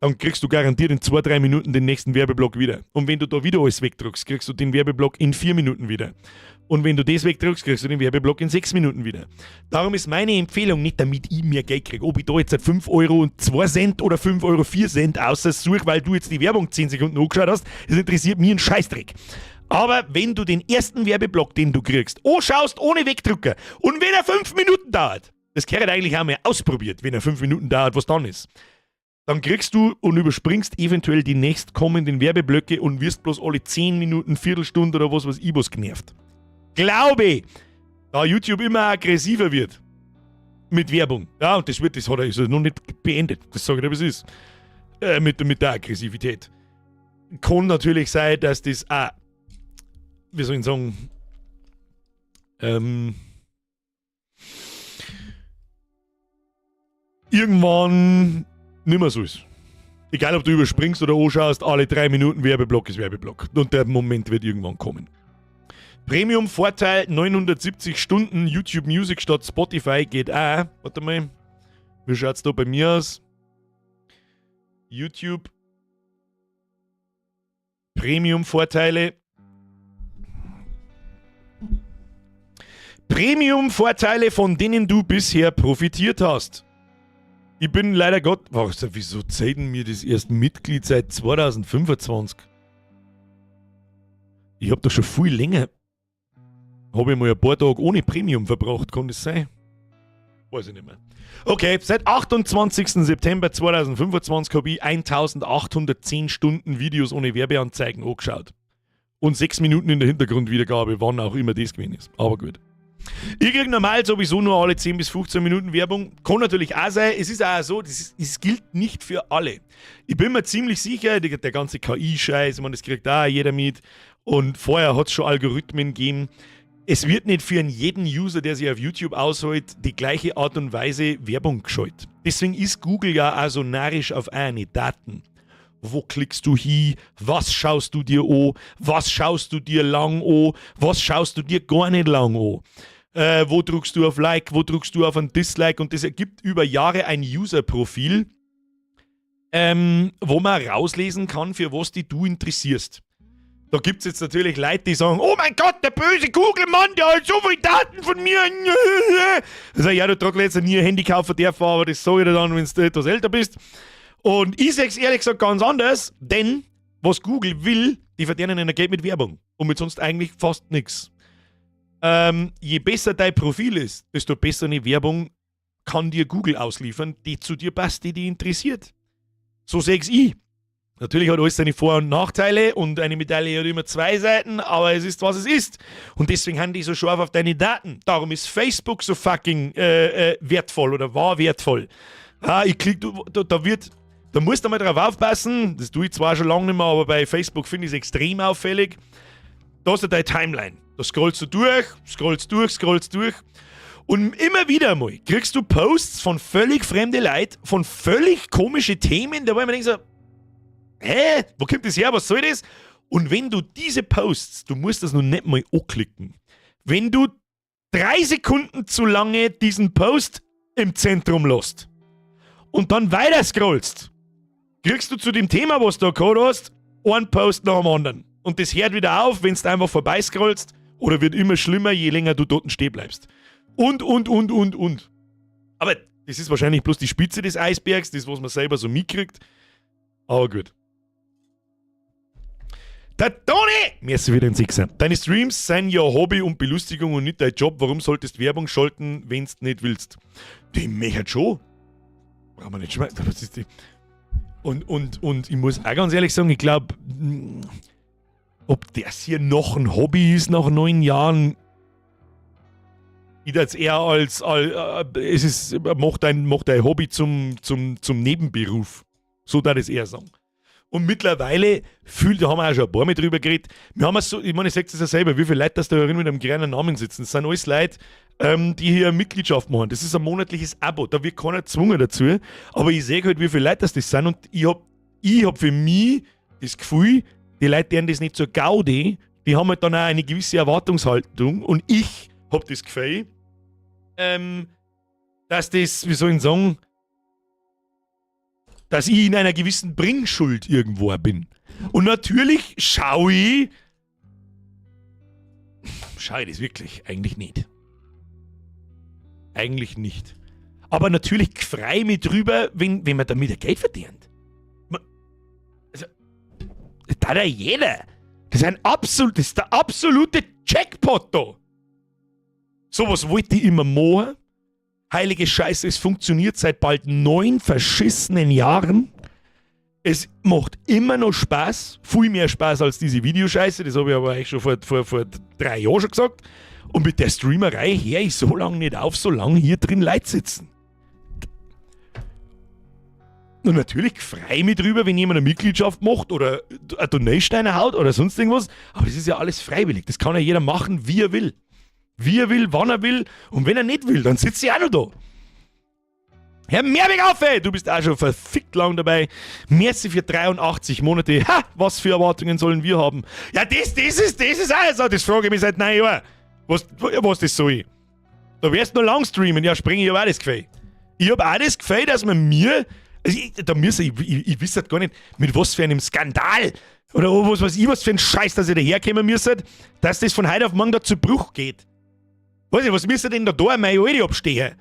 dann kriegst du garantiert in 2-3 Minuten den nächsten Werbeblock wieder. Und wenn du da wieder alles wegdruckst, kriegst du den Werbeblock in 4 Minuten wieder. Und wenn du das wegdruckst, kriegst du den Werbeblock in 6 Minuten wieder. Darum ist meine Empfehlung, nicht damit ich mehr Geld kriege, ob ich da jetzt 5 Euro und 2 Cent oder 5 Euro 4 Cent aussuche, weil du jetzt die Werbung 10 Sekunden angeschaut hast, das interessiert mich einen Scheißdreck. Aber wenn du den ersten Werbeblock, den du kriegst, anschaust ohne Wegdrucker und wenn er 5 Minuten dauert, das gehört eigentlich auch mal ausprobiert, wenn er 5 Minuten dauert, was dann ist, dann kriegst du und überspringst eventuell die nächstkommenden Werbeblöcke und wirst bloß alle 10 Minuten, Viertelstunde oder was genervt. Glaube, da YouTube immer aggressiver wird mit Werbung. Ja, und das hat er noch nicht beendet. Das sage ich dir, wie es ist. Mit der Aggressivität. Kann natürlich sein, dass das auch, wie soll ich sagen, irgendwann nicht mehr so ist. Egal, ob du überspringst oder anschaust, alle 3 Minuten Werbeblock ist Werbeblock. Und der Moment wird irgendwann kommen. Premium-Vorteil, 970 Stunden YouTube Music statt Spotify geht auch. Warte mal, wie schaut's da bei mir aus? YouTube. Premium-Vorteile. Premium-Vorteile, von denen du bisher profitiert hast. Ich bin leider wieso zählt mir das erst Mitglied seit 2025? Ich habe da schon viel länger. Habe ich mal ein paar Tage ohne Premium verbracht, kann das sein? Weiß ich nicht mehr. Okay, seit 28. September 2025 habe ich 1810 Stunden Videos ohne Werbeanzeigen angeschaut. Und 6 Minuten in der Hintergrundwiedergabe, wann auch immer das gewesen ist. Aber gut. Ich kriege normal sowieso nur alle 10 bis 15 Minuten Werbung. Kann natürlich auch sein. Es ist auch so, das gilt nicht für alle. Ich bin mir ziemlich sicher, der ganze KI-Scheiß, das kriegt auch jeder mit. Und vorher hat es schon Algorithmen gegeben. Es wird nicht für jeden User, der sich auf YouTube aushält, die gleiche Art und Weise Werbung geschaltet. Deswegen ist Google ja auch so narrisch auf eine Daten. Wo klickst du hin? Was schaust du dir an? Was schaust du dir lang an? Was schaust du dir gar nicht lang an? Wo drückst du auf Like? Wo drückst du auf ein Dislike? Und das ergibt über Jahre ein User-Profil, wo man rauslesen kann, für was du interessierst. Da gibt es jetzt natürlich Leute, die sagen, oh mein Gott, der böse Google-Mann, der hat so viele Daten von mir. Also ja, du trottel jetzt nie ein Handy kaufen dürfen, aber das sage ich dir dann, wenn du etwas älter bist. Und ich sage es ehrlich gesagt ganz anders, denn was Google will, die verdienen ein Geld mit Werbung und mit sonst eigentlich fast nichts. Je besser dein Profil ist, desto besser eine Werbung kann dir Google ausliefern, die zu dir passt, die dich interessiert. So sehe ich. Natürlich hat alles seine Vor- und Nachteile und eine Medaille hat immer 2 Seiten, aber es ist, was es ist. Und deswegen haben die so scharf auf deine Daten. Darum ist Facebook so fucking wertvoll oder war wertvoll. Ich klick, da musst du mal drauf aufpassen, das tue ich zwar schon lange nicht mehr, aber bei Facebook finde ich es extrem auffällig. Da hast du deine Timeline. Da scrollst du durch. Und immer wieder mal kriegst du Posts von völlig fremden Leuten, von völlig komischen Themen, da wo ich mir denke so, hä? Wo kommt das her? Was soll das? Und wenn du diese Posts, du musst das noch nicht mal anklicken, wenn du 3 Sekunden zu lange diesen Post im Zentrum lässt und dann weiter scrollst, kriegst du zu dem Thema, was du da hast, einen Post nach dem anderen. Und das hört wieder auf, wenn du einfach vorbeiscrollst, oder wird immer schlimmer, je länger du dort stehen bleibst. Und. Aber das ist wahrscheinlich bloß die Spitze des Eisbergs, das, was man selber so mitkriegt. Aber gut. Der Toni! Merci für den Sixer. Deine Streams sind ja Hobby und Belustigung und nicht dein Job. Warum solltest du Werbung schalten, wenn du nicht willst? Die möchten schon. Brauchen wir nicht schmeißen. Und ich muss auch ganz ehrlich sagen, ich glaube, ob das hier noch ein Hobby ist nach 9 Jahren, ich jetzt eher als es ist, macht dein Hobby zum Nebenberuf. So darf ich es eher sagen. Und mittlerweile da haben wir auch schon ein paar Mal drüber geredet, wir haben es so, ich meine, ich sage das ja selber, wie viele Leute das da drin mit einem kleinen Namen sitzen. Das sind alles Leute, die hier eine Mitgliedschaft machen. Das ist ein monatliches Abo, da wird keiner gezwungen dazu. Aber ich sehe halt, wie viele Leute das sind und ich hab für mich das Gefühl, die Leute, deren das nicht so Gaudi, die haben halt dann auch eine gewisse Erwartungshaltung und ich hab das Gefühl, dass das, wie soll ich sagen, dass ich in einer gewissen Bringschuld irgendwo bin. Und natürlich schaue ich das wirklich? Eigentlich nicht. Eigentlich nicht. Aber natürlich freue ich mich drüber, wenn man damit Geld verdient. Also, das darf ja jeder. Das ist der absolute Jackpot da. Sowas wollte ich immer machen. Heilige Scheiße, es funktioniert seit bald 9 verschissenen Jahren. Es macht immer noch Spaß. Viel mehr Spaß als diese Videoscheiße. Das habe ich aber eigentlich schon vor 3 Jahren schon gesagt. Und mit der Streamerei höre ich so lange nicht auf, solange hier drin Leute sitzen. Und natürlich freue ich mich drüber, wenn jemand eine Mitgliedschaft macht oder eine Donation haut oder sonst irgendwas. Aber das ist ja alles freiwillig. Das kann ja jeder machen, wie er will. Wie er will, wann er will. Und wenn er nicht will, dann sitzt sie auch noch da. Herr Mehrweg auf, ey! Du bist auch schon verfickt lang dabei. Merci für 83 Monate. Ha! Was für Erwartungen sollen wir haben? Ja, das ist auch so. Das frage ich mich seit 9 Jahren. Was das soll? Da wirst du noch lang streamen. Ja, springe ich aber auch das Gefühl. Ich habe auch das Gefühl, dass man mir... Also ich wüsste halt gar nicht, mit was für einem Skandal oder was für ein Scheiß, dass ihr daherkommen müsstet, dass das von heute auf morgen da zu Bruch geht. Weiß ich, was müsst ihr denn da ein Majority abstehen?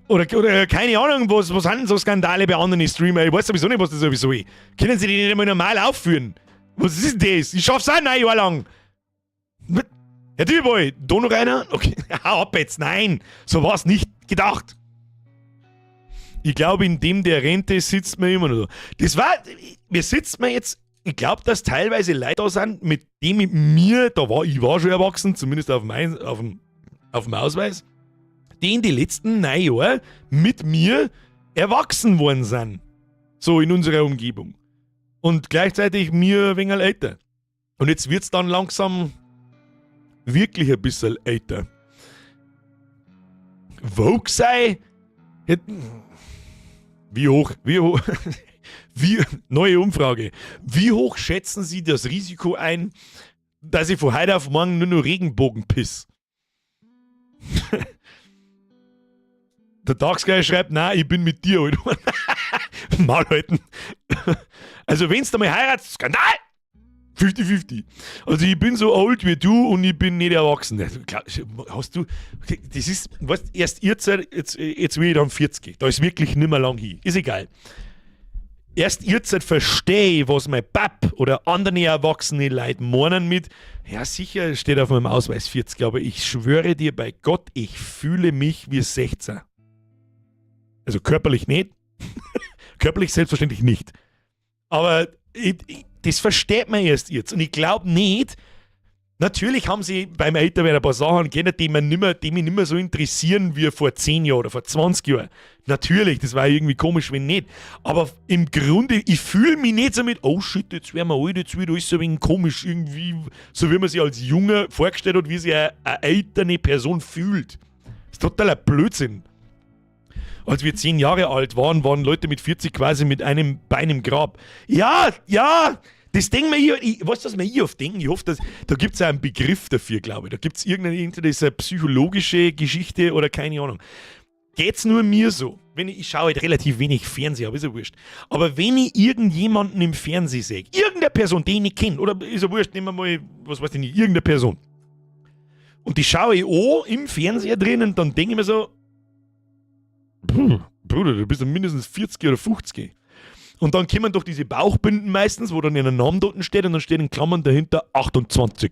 Oder keine Ahnung, was sind denn so Skandale bei anderen Streamer? Ich weiß sowieso nicht, was das sowieso ist. Können sie die nicht einmal normal aufführen? Was ist denn das? Ich schaff's auch 9 Jahre lang. Herr Tüboy, da noch einer? Okay, hau ab jetzt. Nein, so war's nicht gedacht. Ich glaube, in dem der Rente sitzt man immer noch da. Wir sitzen jetzt, ich glaube, dass teilweise Leute da sind, mit mir, ich war schon erwachsen, zumindest auf dem Ausweis, die in den letzten 9 Jahren mit mir erwachsen worden sind. So in unserer Umgebung. Und gleichzeitig mir ein wenig älter. Und jetzt wird's dann langsam wirklich ein bisschen älter. Vogue sei? Wie hoch? Neue Umfrage. Wie hoch schätzen Sie das Risiko ein, dass ich von heute auf morgen nur noch Regenbogen piss? Der Tagsgeil schreibt, nein, ich bin mit dir, Alter. Mal halten. Also wenn's da mal heiratst, Skandal! 50-50. Also ich bin so alt wie du und ich bin nicht erwachsen. Hast du, das ist, weißt, erst jetzt will ich dann 40. Da ist wirklich nicht mehr lang hin. Ist egal. Erst jetzt verstehe ich, was mein Pap oder andere erwachsene Leute meinen mit, ja sicher steht auf meinem Ausweis 40, aber ich schwöre dir bei Gott, ich fühle mich wie 16. Also körperlich nicht. Körperlich selbstverständlich nicht. Aber das versteht man erst jetzt. Und ich glaube nicht, natürlich haben sie beim Älterwerden ein paar Sachen geändert, die mich nicht mehr so interessieren wie vor 10 Jahren oder vor 20 Jahren. Natürlich, das war irgendwie komisch, wenn nicht. Aber im Grunde, ich fühle mich nicht so mit, oh shit, jetzt werden wir alt, jetzt wird alles so ein wenig komisch, irgendwie, so wie man sich als Junge vorgestellt hat, wie sich eine ältere Person fühlt. Das ist totaler Blödsinn. Als wir 10 Jahre alt waren, waren Leute mit 40 quasi mit einem Bein im Grab. Ja, das denken wir hier, weißt du, was wir hier oft denken? Ich hoffe, da gibt es einen Begriff dafür, glaube ich. Da gibt es irgendeine psychologische Geschichte oder keine Ahnung. Geht's nur mir so? Ich schaue halt relativ wenig Fernsehen, aber ist ja wurscht. Aber wenn ich irgendjemanden im Fernsehen sehe, irgendeine Person, die ich nicht kenne, oder ist ja wurscht, nehmen wir mal, was weiß ich nicht, irgendeine Person. Und die schaue ich an im Fernseher drinnen, dann denke ich mir so, Bruder, du bist ja mindestens 40 oder 50. Und dann kommen doch diese Bauchbinden meistens, wo dann ein Name dort steht und dann steht in Klammern dahinter 28.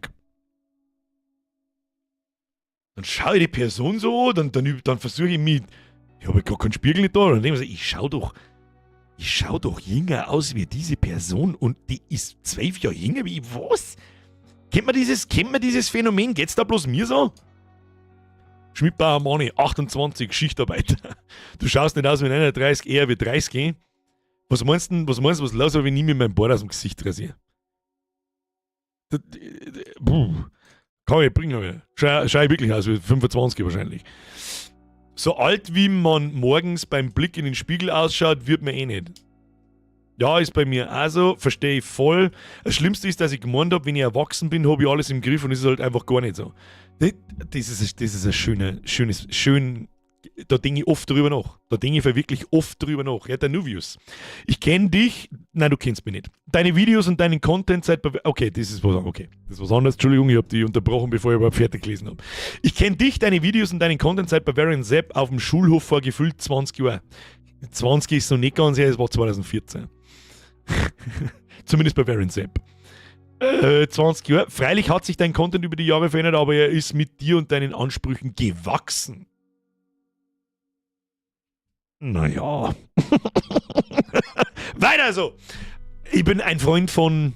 Dann schaue ich die Person so an, dann versuche ich mich, ich habe gar keinen Spiegel nicht da, und dann denke ich mir, ich schau doch jünger aus wie diese Person und die ist 12 Jahre jünger wie ich, was? Kennt man dieses Phänomen? Geht's da bloß mir so? Schmidbauer Mani, 28, Schichtarbeiter. Du schaust nicht aus wie 39, eher wie 30. Was meinst du, was los ist, wenn ich mir mein Bart aus dem Gesicht rasiere? Kann ich bringen, schau ich wirklich aus wie 25 wahrscheinlich. So alt wie man morgens beim Blick in den Spiegel ausschaut, wird man eh nicht. Ja, ist bei mir auch so, verstehe ich voll. Das Schlimmste ist, dass ich gemeint habe, wenn ich erwachsen bin, habe ich alles im Griff und es ist halt einfach gar nicht so. Das ist ein schön, da denke ich oft drüber nach. Da denke ich wirklich oft drüber nach. Ja, der Nuvius. Ich kenne dich, nein, du kennst mich nicht. Deine Videos und deinen Content seit, okay, das ist was anderes, Entschuldigung, ich habe die unterbrochen, bevor ich überhaupt fertig gelesen habe. Ich kenne dich, deine Videos und deinen Content seit Bavarian Sepp auf dem Schulhof vor gefühlt 20 Jahren. 20 ist noch nicht ganz her, es war 2014. Zumindest bei Bavarian Sepp. 20 Jahre. Freilich hat sich dein Content über die Jahre verändert, aber er ist mit dir und deinen Ansprüchen gewachsen. Naja. Weiter so. Ich bin ein Freund von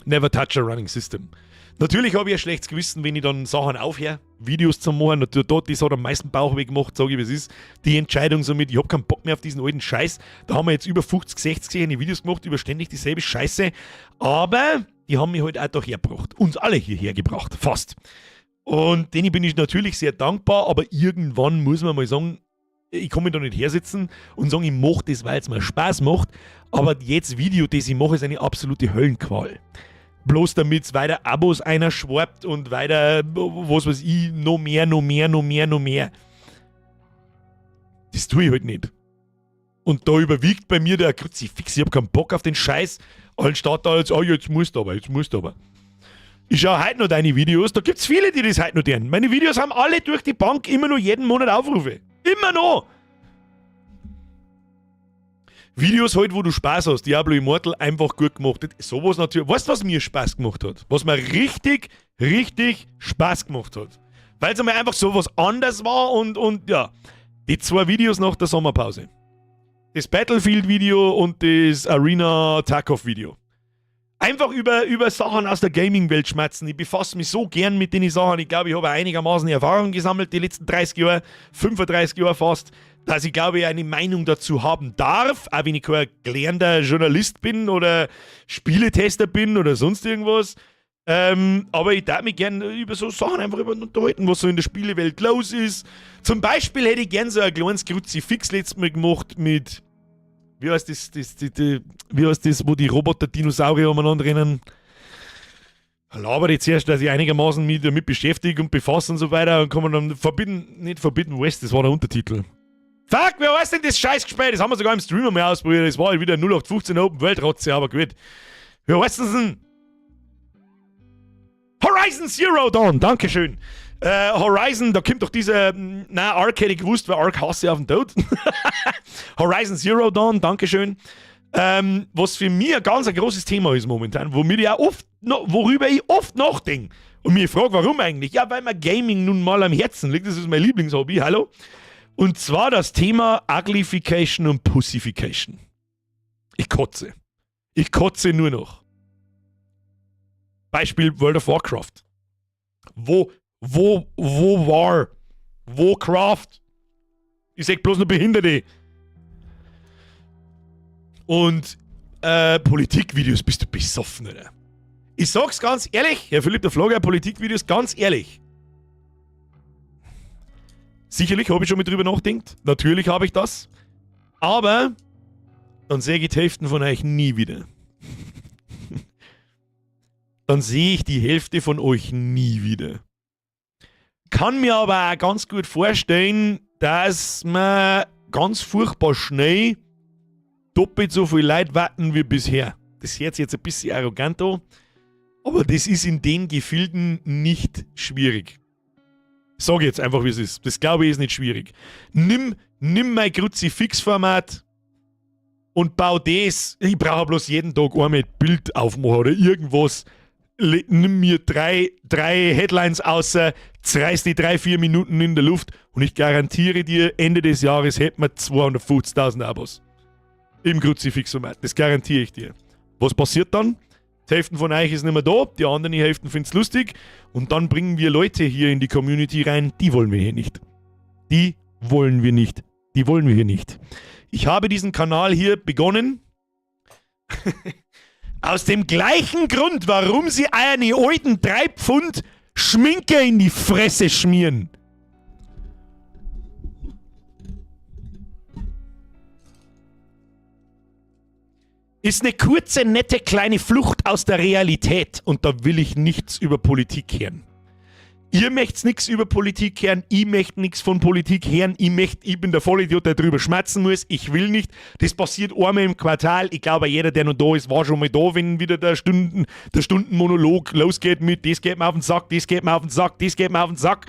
Never Touch a Running System. Natürlich habe ich ein schlechtes Gewissen, wenn ich dann Sachen aufhöre, Videos zu machen. Das hat am meisten Bauchweh gemacht, sage ich, wie es ist. Die Entscheidung somit, ich habe keinen Bock mehr auf diesen alten Scheiß. Da haben wir jetzt über 50, 60 Videos gemacht, über ständig dieselbe Scheiße. Aber die haben mich halt auch hergebracht. Uns alle hierher gebracht, fast. Und denen bin ich natürlich sehr dankbar, aber irgendwann muss man mal sagen, ich kann mich da nicht hersitzen und sagen, ich mache das, weil es mir Spaß macht. Aber jetzt Video, das ich mache, ist eine absolute Höllenqual. Bloß damit es weiter Abos einer schwarbt und weiter, was weiß ich, noch mehr. Das tue ich halt nicht. Und da überwiegt bei mir der Kruzifix. Ich habe keinen Bock auf den Scheiß. Anstatt da jetzt, jetzt musst du aber. Ich schaue heute noch deine Videos. Da gibt es viele, die das heute noch tun. Meine Videos haben alle durch die Bank immer noch jeden Monat Aufrufe. Immer noch. Videos halt, wo du Spaß hast. Diablo Immortal einfach gut gemacht. Sowas natürlich. Weißt du, was mir Spaß gemacht hat? Was mir richtig, richtig Spaß gemacht hat. Weil es einmal einfach so was anderes war und ja. Die 2 Videos nach der Sommerpause. Das Battlefield-Video und das Arena Tarkov-Video. Einfach über Sachen aus der Gaming-Welt schmatzen. Ich befasse mich so gern mit den Sachen. Ich glaube, ich habe einigermaßen Erfahrung gesammelt, die letzten 30 Jahre, 35 Jahre fast, dass ich glaube, ich eine Meinung dazu haben darf, auch wenn ich kein gelernter Journalist bin oder Spieletester bin oder sonst irgendwas. Aber ich darf mich gern über so Sachen einfach unterhalten, was so in der Spielewelt los ist. Zum Beispiel hätte ich gern so ein kleines Kruzifix letztes Mal gemacht mit... Wie heißt das, wo die Roboter-Dinosaurier umeinander rennen? Laber jetzt erst, dass ich einigermaßen mich damit beschäftige und befasse und so weiter und kann man dann Forbidden West, das war der Untertitel. Fuck, wer heißt denn das Scheißgespräch? Das haben wir sogar im Streamer mal ausprobiert, das war halt wieder 0815 Open World Rotze, aber gut. Wer heißt das denn? Horizon Zero Dawn, dankeschön. Horizon, da kommt doch dieser, Ark hätte ich gewusst, weil Ark hasse ich auf den Tod. Horizon Zero Dawn, dankeschön. Was für mich ein ganz großes Thema ist momentan, worüber ich oft nachdenke. Und mich frage, warum eigentlich? Ja, weil mir Gaming nun mal am Herzen liegt, das ist mein Lieblingshobby, hallo. Und zwar das Thema Uglification und Pussification. Ich kotze nur noch. Beispiel World of Warcraft. Wo Craft? Ich sag bloß nur Behinderte. Und Politikvideos, bist du besoffen, oder? Ich sag's ganz ehrlich, Herr Philipp der Vlogger, Politikvideos, ganz ehrlich. Sicherlich habe ich schon mit drüber nachgedacht. Natürlich habe ich das. Aber dann sehe ich die Hälfte von euch nie wieder. Dann sehe ich die Hälfte von euch nie wieder. Kann mir aber auch ganz gut vorstellen, dass man ganz furchtbar schnell doppelt so viel Leute warten wie bisher. Das hört sich jetzt ein bisschen arrogant an, aber das ist in den Gefilden nicht schwierig. Sag jetzt einfach, wie es ist. Das glaube ich ist nicht schwierig. Nimm mein Kruzifix-Format und bau das. Ich brauche bloß jeden Tag einmal ein Bild aufmachen oder irgendwas. Nimm mir drei Headlines außer, zerreiß die 3-4 Minuten in der Luft und ich garantiere dir, Ende des Jahres hätten wir 250.000 Abos. Im Kruzifix-Format. Das garantiere ich dir. Was passiert dann? Die Hälfte von euch ist nicht mehr da, die anderen Hälften finden es lustig und dann bringen wir Leute hier in die Community rein, die wollen wir hier nicht. Die wollen wir nicht. Die wollen wir hier nicht. Ich habe diesen Kanal hier begonnen aus dem gleichen Grund, warum sie eine alten 3 Pfund Schminke in die Fresse schmieren. Ist eine kurze, nette, kleine Flucht aus der Realität. Und da will ich nichts über Politik hören. Ihr möchtet nichts über Politik hören, ich möchte nichts von Politik hören, ich bin der Vollidiot, der drüber schmerzen muss, ich will nicht. Das passiert einmal im Quartal. Ich glaube, jeder, der noch da ist, war schon mal da, wenn wieder der Stundenmonolog losgeht mit das geht mir auf den Sack, das geht mir auf den Sack, das geht mir auf den Sack.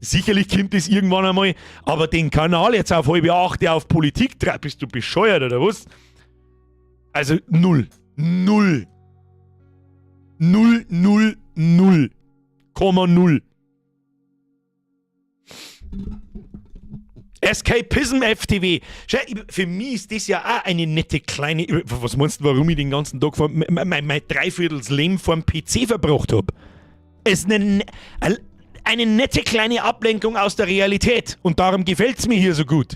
Sicherlich kommt das irgendwann einmal, aber den Kanal jetzt auf 7:30, der auf Politik treibt, bist du bescheuert oder was? Also 0. Escapism FTW. Schau, für mich ist das ja auch eine nette kleine... Was meinst du, warum ich den ganzen Tag mein Dreiviertels Leben vor dem PC verbracht habe? Es ist eine nette kleine Ablenkung aus der Realität. Und darum gefällt es mir hier so gut.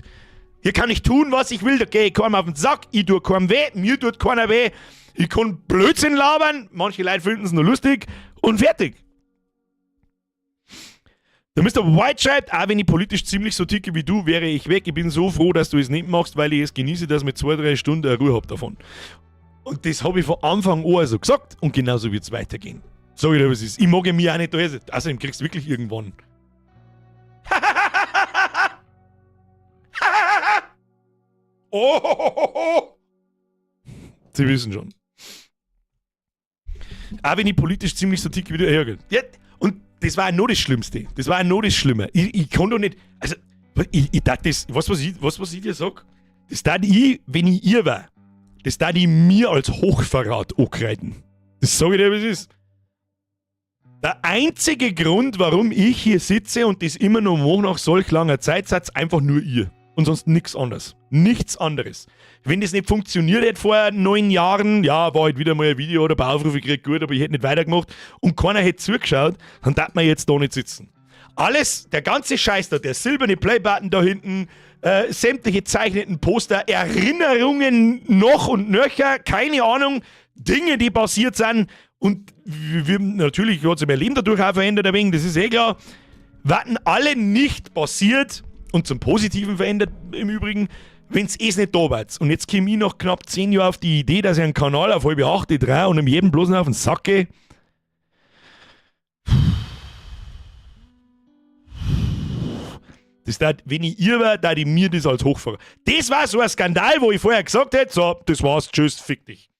Hier kann ich tun, was ich will. Da gehe ich keinem auf den Sack. Ich tue keinem weh. Mir tut keiner weh. Ich kann Blödsinn labern. Manche Leute finden es nur lustig. Und fertig. Der Mr. White schreibt, auch wenn ich politisch ziemlich so ticke wie du, wäre ich weg. Ich bin so froh, dass du es nicht machst, weil ich es genieße, dass ich mit 2-3 Stunden Ruhe habe davon. Und das habe ich von Anfang an so gesagt und genauso wird es weitergehen. Sag ich dir, was ist. Ich mag mir auch nicht da. Außerdem kriegst du wirklich irgendwann. Oh! Sie wissen schon. Auch wenn ich politisch ziemlich so ticke wie du. Ja, und das war auch noch das Schlimmste. Das war auch noch das Schlimme. Ich kann doch nicht. Also, ich dachte das. Was ich dir sag? Das tat ich, wenn ich ihr war. das da die mir als Hochverrat angreifen. Das sage ich dir, wie es ist. Der einzige Grund, warum ich hier sitze und das immer noch mache nach solch langer Zeit, seid einfach nur ihr. Und sonst nichts anderes. Nichts anderes. Wenn das nicht funktioniert hätte vor 9 Jahren, ja, war halt wieder mal ein Video oder ein paar Aufrufe gekriegt, gut, aber ich hätte nicht weitergemacht und keiner hätte zugeschaut, dann darf man jetzt da nicht sitzen. Alles, der ganze Scheiß da, der silberne Playbutton da hinten, sämtliche zeichneten Poster, Erinnerungen noch und nöcher, keine Ahnung, Dinge, die passiert sind und wir natürlich hat sich mein Leben dadurch auch verändert, ein wenig, das ist eh klar, werden alle nicht passiert und zum Positiven verändert im Übrigen, wenn es nicht da war. Und jetzt käme ich nach knapp 10 Jahren auf die Idee, dass ich einen Kanal auf 7:30 drehe und jedem bloß noch auf den Sack gehe. Das tat, wenn ich ihr war, da ich mir das als Hochfahrer. Das war so ein Skandal, wo ich vorher gesagt hätte, so, das war's, tschüss, fick dich.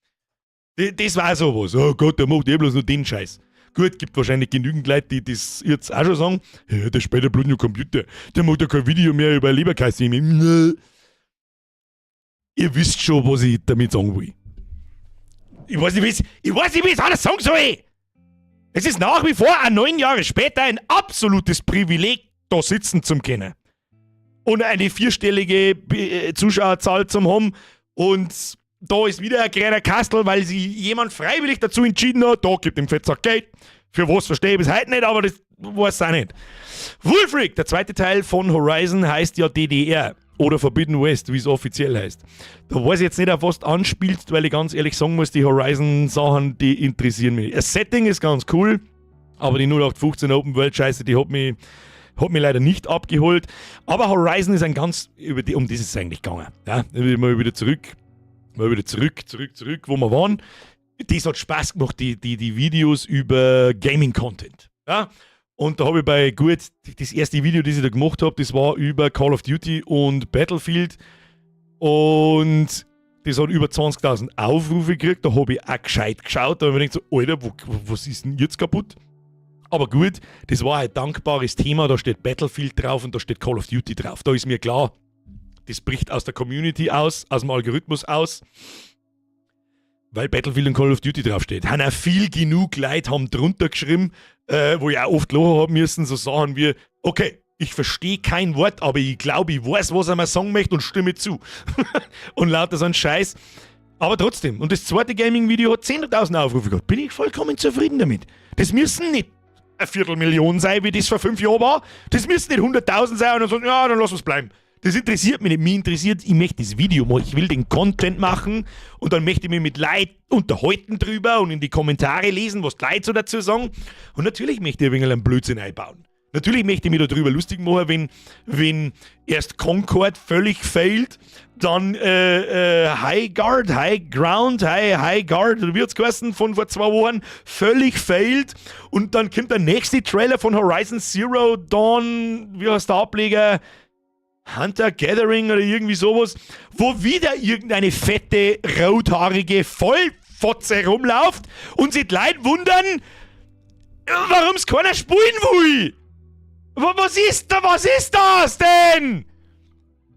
Das war sowas. Oh Gott, der macht bloß nur den Scheiß. Gut, gibt wahrscheinlich genügend Leute, die das jetzt auch schon sagen, ja, der spielt ja bloß nur Computer. Der macht ja kein Video mehr über Leberkäse. Ihr wisst schon, was ich damit sagen will. Ich weiß nicht, wie ich alles sagen soll. Es ist nach wie vor, 9 Jahre später, ein absolutes Privileg, da sitzen zu können. Und eine 4-stellige Zuschauerzahl zu haben. Und da ist wieder ein kleiner Kastel, weil sich jemand freiwillig dazu entschieden hat, da gibt dem Fettsack Geld. Für was verstehe ich bis heute nicht, aber das weiß ich auch nicht. Wolfric, der zweite Teil von Horizon, heißt ja DDR. Oder Forbidden West, wie es offiziell heißt. Da weiß ich jetzt nicht, auf was du anspielst, weil ich ganz ehrlich sagen muss, die Horizon-Sachen, die interessieren mich. Das Setting ist ganz cool, aber die 0815 Open World Scheiße, die hat mich leider nicht abgeholt. Aber Horizon ist ein ganz, um das ist es eigentlich gegangen. Ja, mal wieder zurück, wo wir waren. Das hat Spaß gemacht, die Videos über Gaming-Content. Ja? Und da habe ich bei das erste Video, das ich da gemacht habe, das war über Call of Duty und Battlefield. Und das hat über 20.000 Aufrufe gekriegt. Da habe ich auch gescheit geschaut. Da habe ich mir gedacht, so, Alter, was ist denn jetzt kaputt? Aber gut, das war ein dankbares Thema. Da steht Battlefield drauf und da steht Call of Duty drauf. Da ist mir klar, das bricht aus der Community aus dem Algorithmus aus. Weil Battlefield und Call of Duty draufsteht. Haben auch viel genug Leute haben drunter geschrieben, wo ich auch oft lachen haben müssen, so Sachen wie, okay, ich verstehe kein Wort, aber ich glaube, ich weiß, was er mir sagen möchte und stimme zu. Und lauter so ein Scheiß. Aber trotzdem, und das zweite Gaming-Video hat 10.000 Aufrufe gehabt. Bin ich vollkommen zufrieden damit. Das müssen nicht 250.000 sein, wie das vor 5 Jahren war. Das müssen nicht 100.000 sein und dann sagen, ja, dann lass uns bleiben. Das interessiert mich nicht. Mich interessiert, ich möchte das Video machen. Ich will den Content machen und dann möchte ich mich mit Leuten unterhalten drüber und in die Kommentare lesen, was die Leute so dazu sagen. Und natürlich möchte ich ein wenig einen Blödsinn einbauen. Natürlich möchte ich mich darüber lustig machen, wenn erst Concord völlig failt, dann High Guard, oder wie hat's geheißen, von vor 2 Wochen, völlig failt. Und dann kommt der nächste Trailer von Horizon Zero Dawn, wie heißt der Ableger? Hunter Gathering oder irgendwie sowas, wo wieder irgendeine fette, rothaarige Vollfotze rumläuft und sich die Leute wundern, warum es keiner spielen will. Was ist das denn?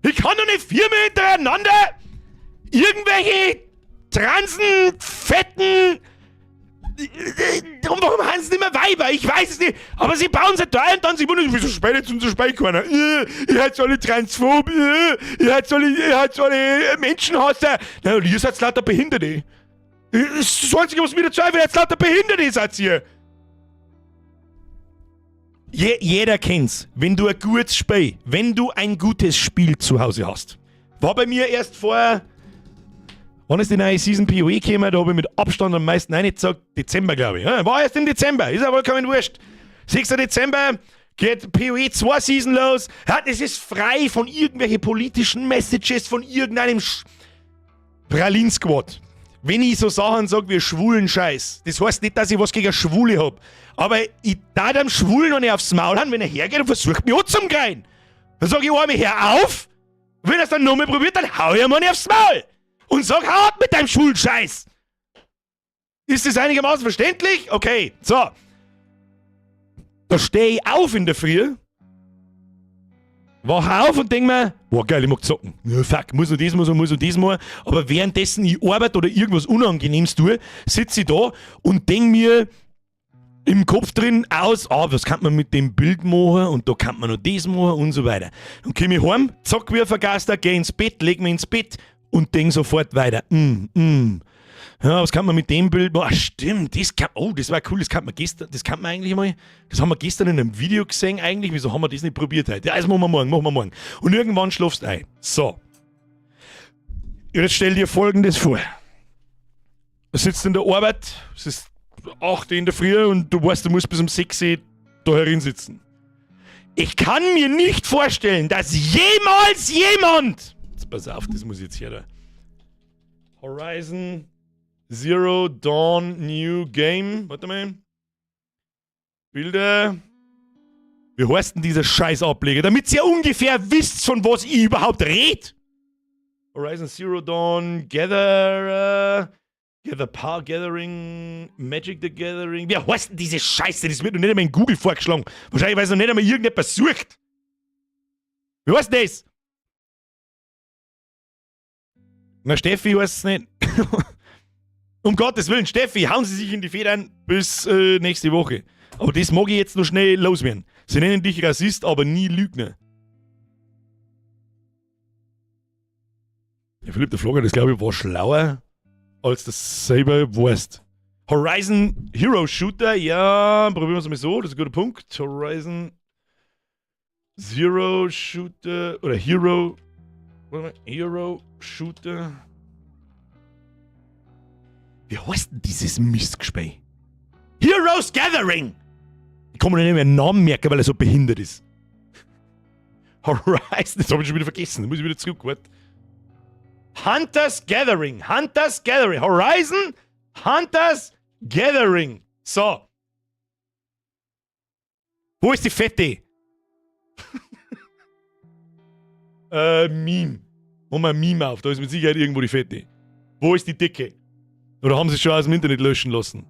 Ich kann doch nicht 4 Mal hintereinander irgendwelche Transen, Fetten. Und warum haben sie nicht mehr Weiber? Ich weiß es nicht. Aber sie bauen sie da und dann sie wundern, wieso spielt jetzt unser Spiel keiner? Ihr seid so alle transphob, ihr seid so alle Menschenhasser. Na, und ihr seid lauter Behinderte. Das ist das Einzige, was mir dazu einfällt, jetzt lauter Behinderte seid ihr. Jeder kennt's. Wenn du ein gutes Spiel zu Hause hast. War bei mir erst vor... Wann ist die neue Season PoE gekommen? Da habe ich mit Abstand am meisten gesagt, Dezember, glaube ich. Ja, war erst im Dezember, ist ja vollkommen wurscht. 6. Dezember geht PoE 2 Season los. Ja, das ist frei von irgendwelchen politischen Messages, von irgendeinem Pralin-Squad. Wenn ich so Sachen sage wie schwulen Scheiß, das heißt nicht, dass ich was gegen Schwule habe. Aber ich darf dem Schwulen noch nicht aufs Maul haben, wenn er hergeht und versucht mich anzugreifen. Dann sage ich einmal, hör auf. Wenn er es dann nochmal probiert, dann hau ich ihm nicht aufs Maul. Und sag, hau ab mit deinem schwulen Scheiß. Ist das einigermaßen verständlich? Okay, so. Da stehe ich auf in der Früh Wach auf und denk mir, boah geil, ich mag zocken. Ja, fuck, muss noch das machen, muss noch das machen. Aber währenddessen ich arbeite oder irgendwas Unangenehmes tue, sitze ich da und denk mir im Kopf drin aus, was kann man mit dem Bild machen und da kann man noch das machen und so weiter. Dann komm ich heim, zack, wie ein Vergaster, geh ins Bett, leg mich ins Bett und denk sofort weiter. Ja, was kann man mit dem Bild machen? Stimmt, das war cool, das kann man eigentlich mal, das haben wir gestern in einem Video gesehen eigentlich, wieso haben wir das nicht probiert heute? Ja, das machen wir morgen. Und irgendwann schlafst du ein. So. Jetzt stell dir Folgendes vor. Du sitzt in der Arbeit, es ist 8 Uhr in der Früh und du weißt, du musst bis um 6 Uhr da herin sitzen. Ich kann mir nicht vorstellen, dass jemals jemand... Jetzt pass auf, das muss ich jetzt hier da. Horizon Zero Dawn New Game. Warte mal. Bilder. Wie heißt denn dieser Scheiß-Ableger? Damit ihr ungefähr wisst, von was ich überhaupt rede. Horizon Zero Dawn Gathering, Magic the Gathering. Wie heißt denn diese Scheiße? Das wird noch nicht einmal in Google vorgeschlagen. Wahrscheinlich, weil es noch nicht einmal irgendjemand sucht. Wie heißt das? Na, Steffi heißt es nicht. Um Gottes Willen, Steffi, hauen Sie sich in die Federn bis nächste Woche. Aber das mag ich jetzt noch schnell loswerden. Sie nennen dich Rassist, aber nie Lügner. Ja, Philipp, der Vlogger, das glaube ich war schlauer, als das selber weißt. Horizon Hero Shooter, ja, probieren wir es mal so, das ist ein guter Punkt. Horizon Zero Shooter, oder Hero Shooter. Wie heißt denn dieses Mistgespräch? Heroes Gathering! Ich kann mir nicht mehr einen Namen merken, weil er so behindert ist. Horizon, das habe ich schon wieder vergessen, da muss ich wieder zurück, warte. Hunters Gathering. Horizon Hunters Gathering. So. Wo ist die Fette? Meme. Machen wir ein Meme auf, da ist mit Sicherheit irgendwo die Fette. Wo ist die Dicke? Oder haben sie es schon aus dem Internet löschen lassen?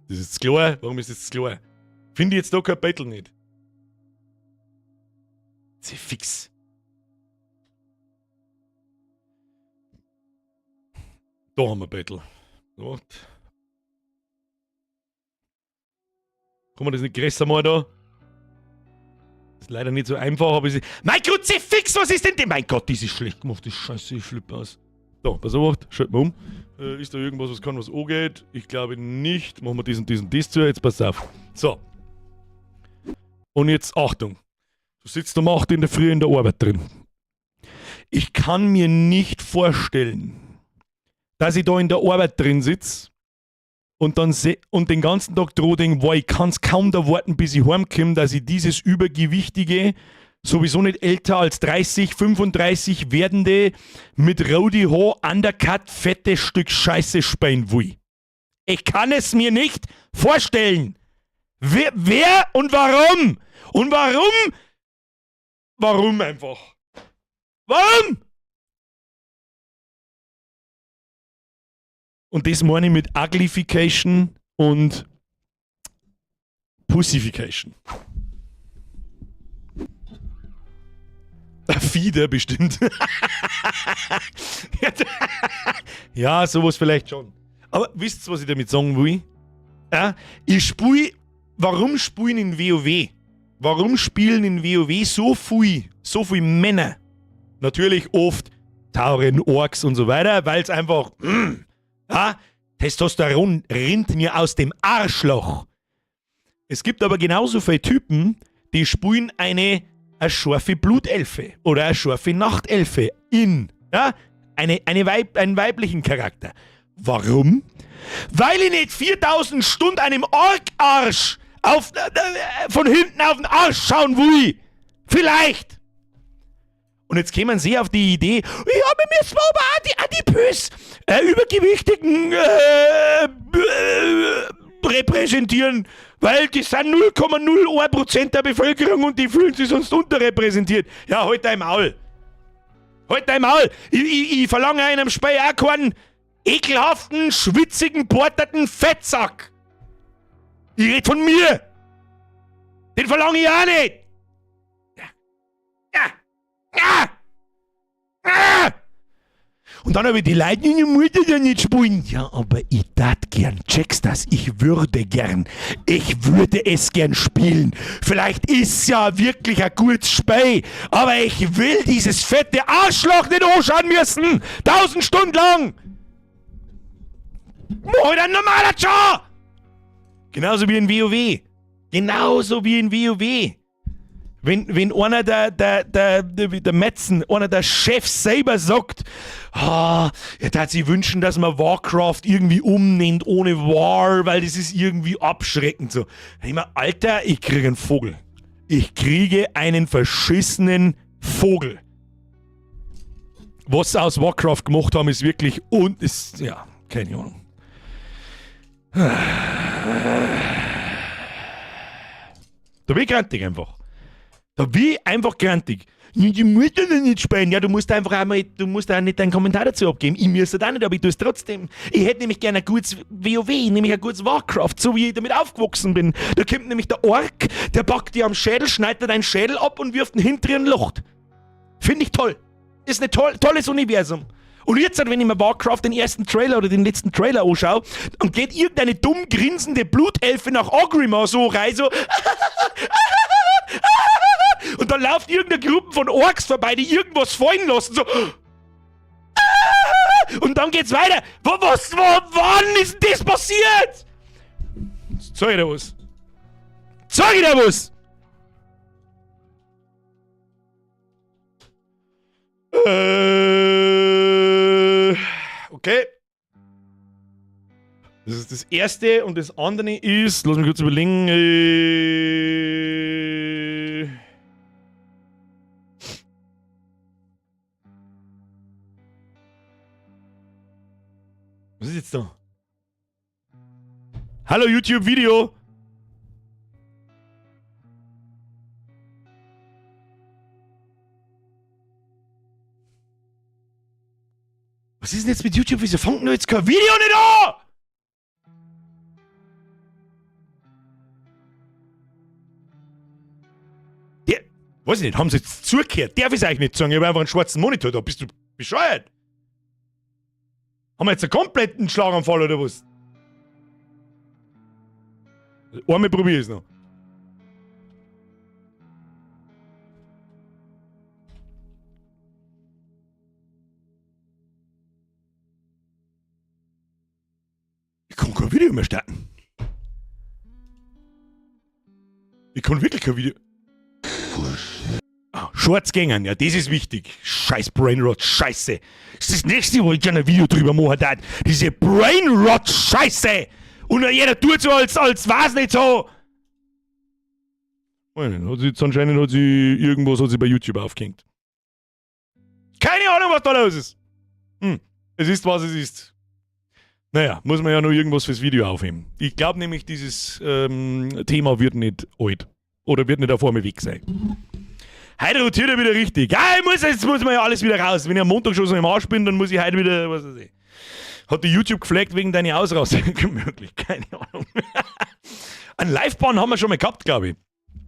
Das ist klar. Warum ist das klar? Finde ich jetzt da kein Battle nicht. Sie fix. Da haben wir Battle. Warte. Kann man das nicht größer mal da? Ist leider nicht so einfach, aber mein Kruzifix, was ist denn das? Mein Gott, das ist schlecht gemacht, das Scheiße, ich flippe aus. Da, pass auf, schalt mal um. Ist da irgendwas, was kann, was angeht? Ich glaube nicht. Machen wir das und das und das zu. Jetzt pass auf. So. Und jetzt Achtung. Du sitzt um 8 in der Früh in der Arbeit drin. Ich kann mir nicht vorstellen, dass ich da in der Arbeit drin sitze und dann und den ganzen Tag droh denke, ich kann es kaum da warten, bis ich heimkomme, dass ich dieses übergewichtige, sowieso nicht älter als 30, 35 werdende, mit rote Haar, undercut, fette Stück Scheiße speien will. Ich kann es mir nicht vorstellen. Wer und warum? Und warum? Warum einfach? Warum? Und das meine ich mit Uglification und Pussification. Fieder bestimmt. Ja, sowas vielleicht schon. Aber wisst ihr, was ich damit sagen will? Ja, warum spielen in WoW? Warum spielen in WoW so viel Männer? Natürlich oft Tauren, Orks und so weiter, weil es einfach Testosteron rinnt mir aus dem Arschloch. Es gibt aber genauso viele Typen, die spielen eine scharfe Blutelfe oder eine scharfe Nachtelfe einen weiblichen Charakter. Warum? Weil ich nicht 4000 Stunden einem Ork-Arsch von hinten auf den Arsch schauen will. Vielleicht. Und jetzt kämen sie auf die Idee, ja, wir müssen aber auch die adipös übergewichtigen repräsentieren, weil die sind 0,01% der Bevölkerung und die fühlen sich sonst unterrepräsentiert. Ja, halt dein Maul. Halt dein Maul. Ich verlange einem Spiel auch keinen ekelhaften, schwitzigen, porterten Fettsack. Ich red von mir. Den verlange ich auch nicht. Und dann habe ich die Leute in die Mutter da nicht spielen. Ja, aber ich tat gern. Checkst das? Ich würde es gern spielen. Vielleicht ist ja wirklich ein gutes Spiel. Aber ich will dieses fette Arschloch nicht anschauen müssen. 1000 Stunden lang. Mach halt ein normaler Job. Genauso wie in WoW. Wenn einer der Metzen, einer der Chefs selber sagt, er hat sich wünschen, dass man Warcraft irgendwie umnennt ohne War, weil das ist irgendwie abschreckend so. Ich meine, Alter, ich kriege einen Vogel. Ich kriege einen verschissenen Vogel. Was sie aus Warcraft gemacht haben, ist wirklich keine Ahnung. Da bin ich grantig einfach. Die Mutter nicht spielen. Ja, du musst auch nicht deinen Kommentar dazu abgeben. Ich müsste das auch nicht, aber ich tue es trotzdem. Ich hätte nämlich gerne ein gutes WoW, nämlich ein gutes Warcraft, so wie ich damit aufgewachsen bin. Da kommt nämlich der Ork, der packt dir am Schädel, schneidet deinen Schädel ab und wirft ihn hinter in Luft. Finde ich toll. Ist ein tolles Universum. Und jetzt, wenn ich mir Warcraft den ersten Trailer oder den letzten Trailer anschaue, und geht irgendeine dumm grinsende Blutelfe nach Orgrimmar so rein, so und dann läuft irgendeine Gruppe von Orks vorbei, die irgendwas fallen lassen, so und dann geht's weiter. Wann ist denn das passiert? Sag ich dir was? Okay. Das ist das Erste und das andere ist, lass mich kurz überlegen, was ist jetzt da? Hallo YouTube-Video! Was ist denn jetzt mit YouTube? Wieso fängt denn jetzt kein Video nicht an? Weiß ich nicht, haben sie jetzt zugehört? Darf ich es eigentlich nicht sagen? Ich habe einfach einen schwarzen Monitor da. Bist du bescheuert? Haben wir jetzt einen kompletten Schlaganfall oder was? Einmal probiere ich es noch. Ich kann kein Video mehr starten. Ich kann wirklich kein Video... Shorts gängen, ja, das ist wichtig. Scheiß Brainrot, Scheiße. Das ist das nächste, wo ich gerne ein Video drüber machen darf. Diese Brainrot, Scheiße. Und jeder tut so, als war's nicht so. Anscheinend hat sie irgendwas bei YouTube aufgehängt. Keine Ahnung, was da los ist. Es ist, was es ist. Naja, muss man ja noch irgendwas fürs Video aufheben. Ich glaube nämlich, dieses Thema wird nicht alt. Oder wird nicht auf einmal weg sein. Heute rotiert er wieder richtig. Ja, jetzt muss man ja alles wieder raus. Wenn ich am Montag schon so im Arsch bin, dann muss ich heute wieder, was weiß ich. Hat die YouTube geflaggt wegen deiner Ausraste? Möglich, keine Ahnung. Ein Live-Ban haben wir schon mal gehabt, glaube ich.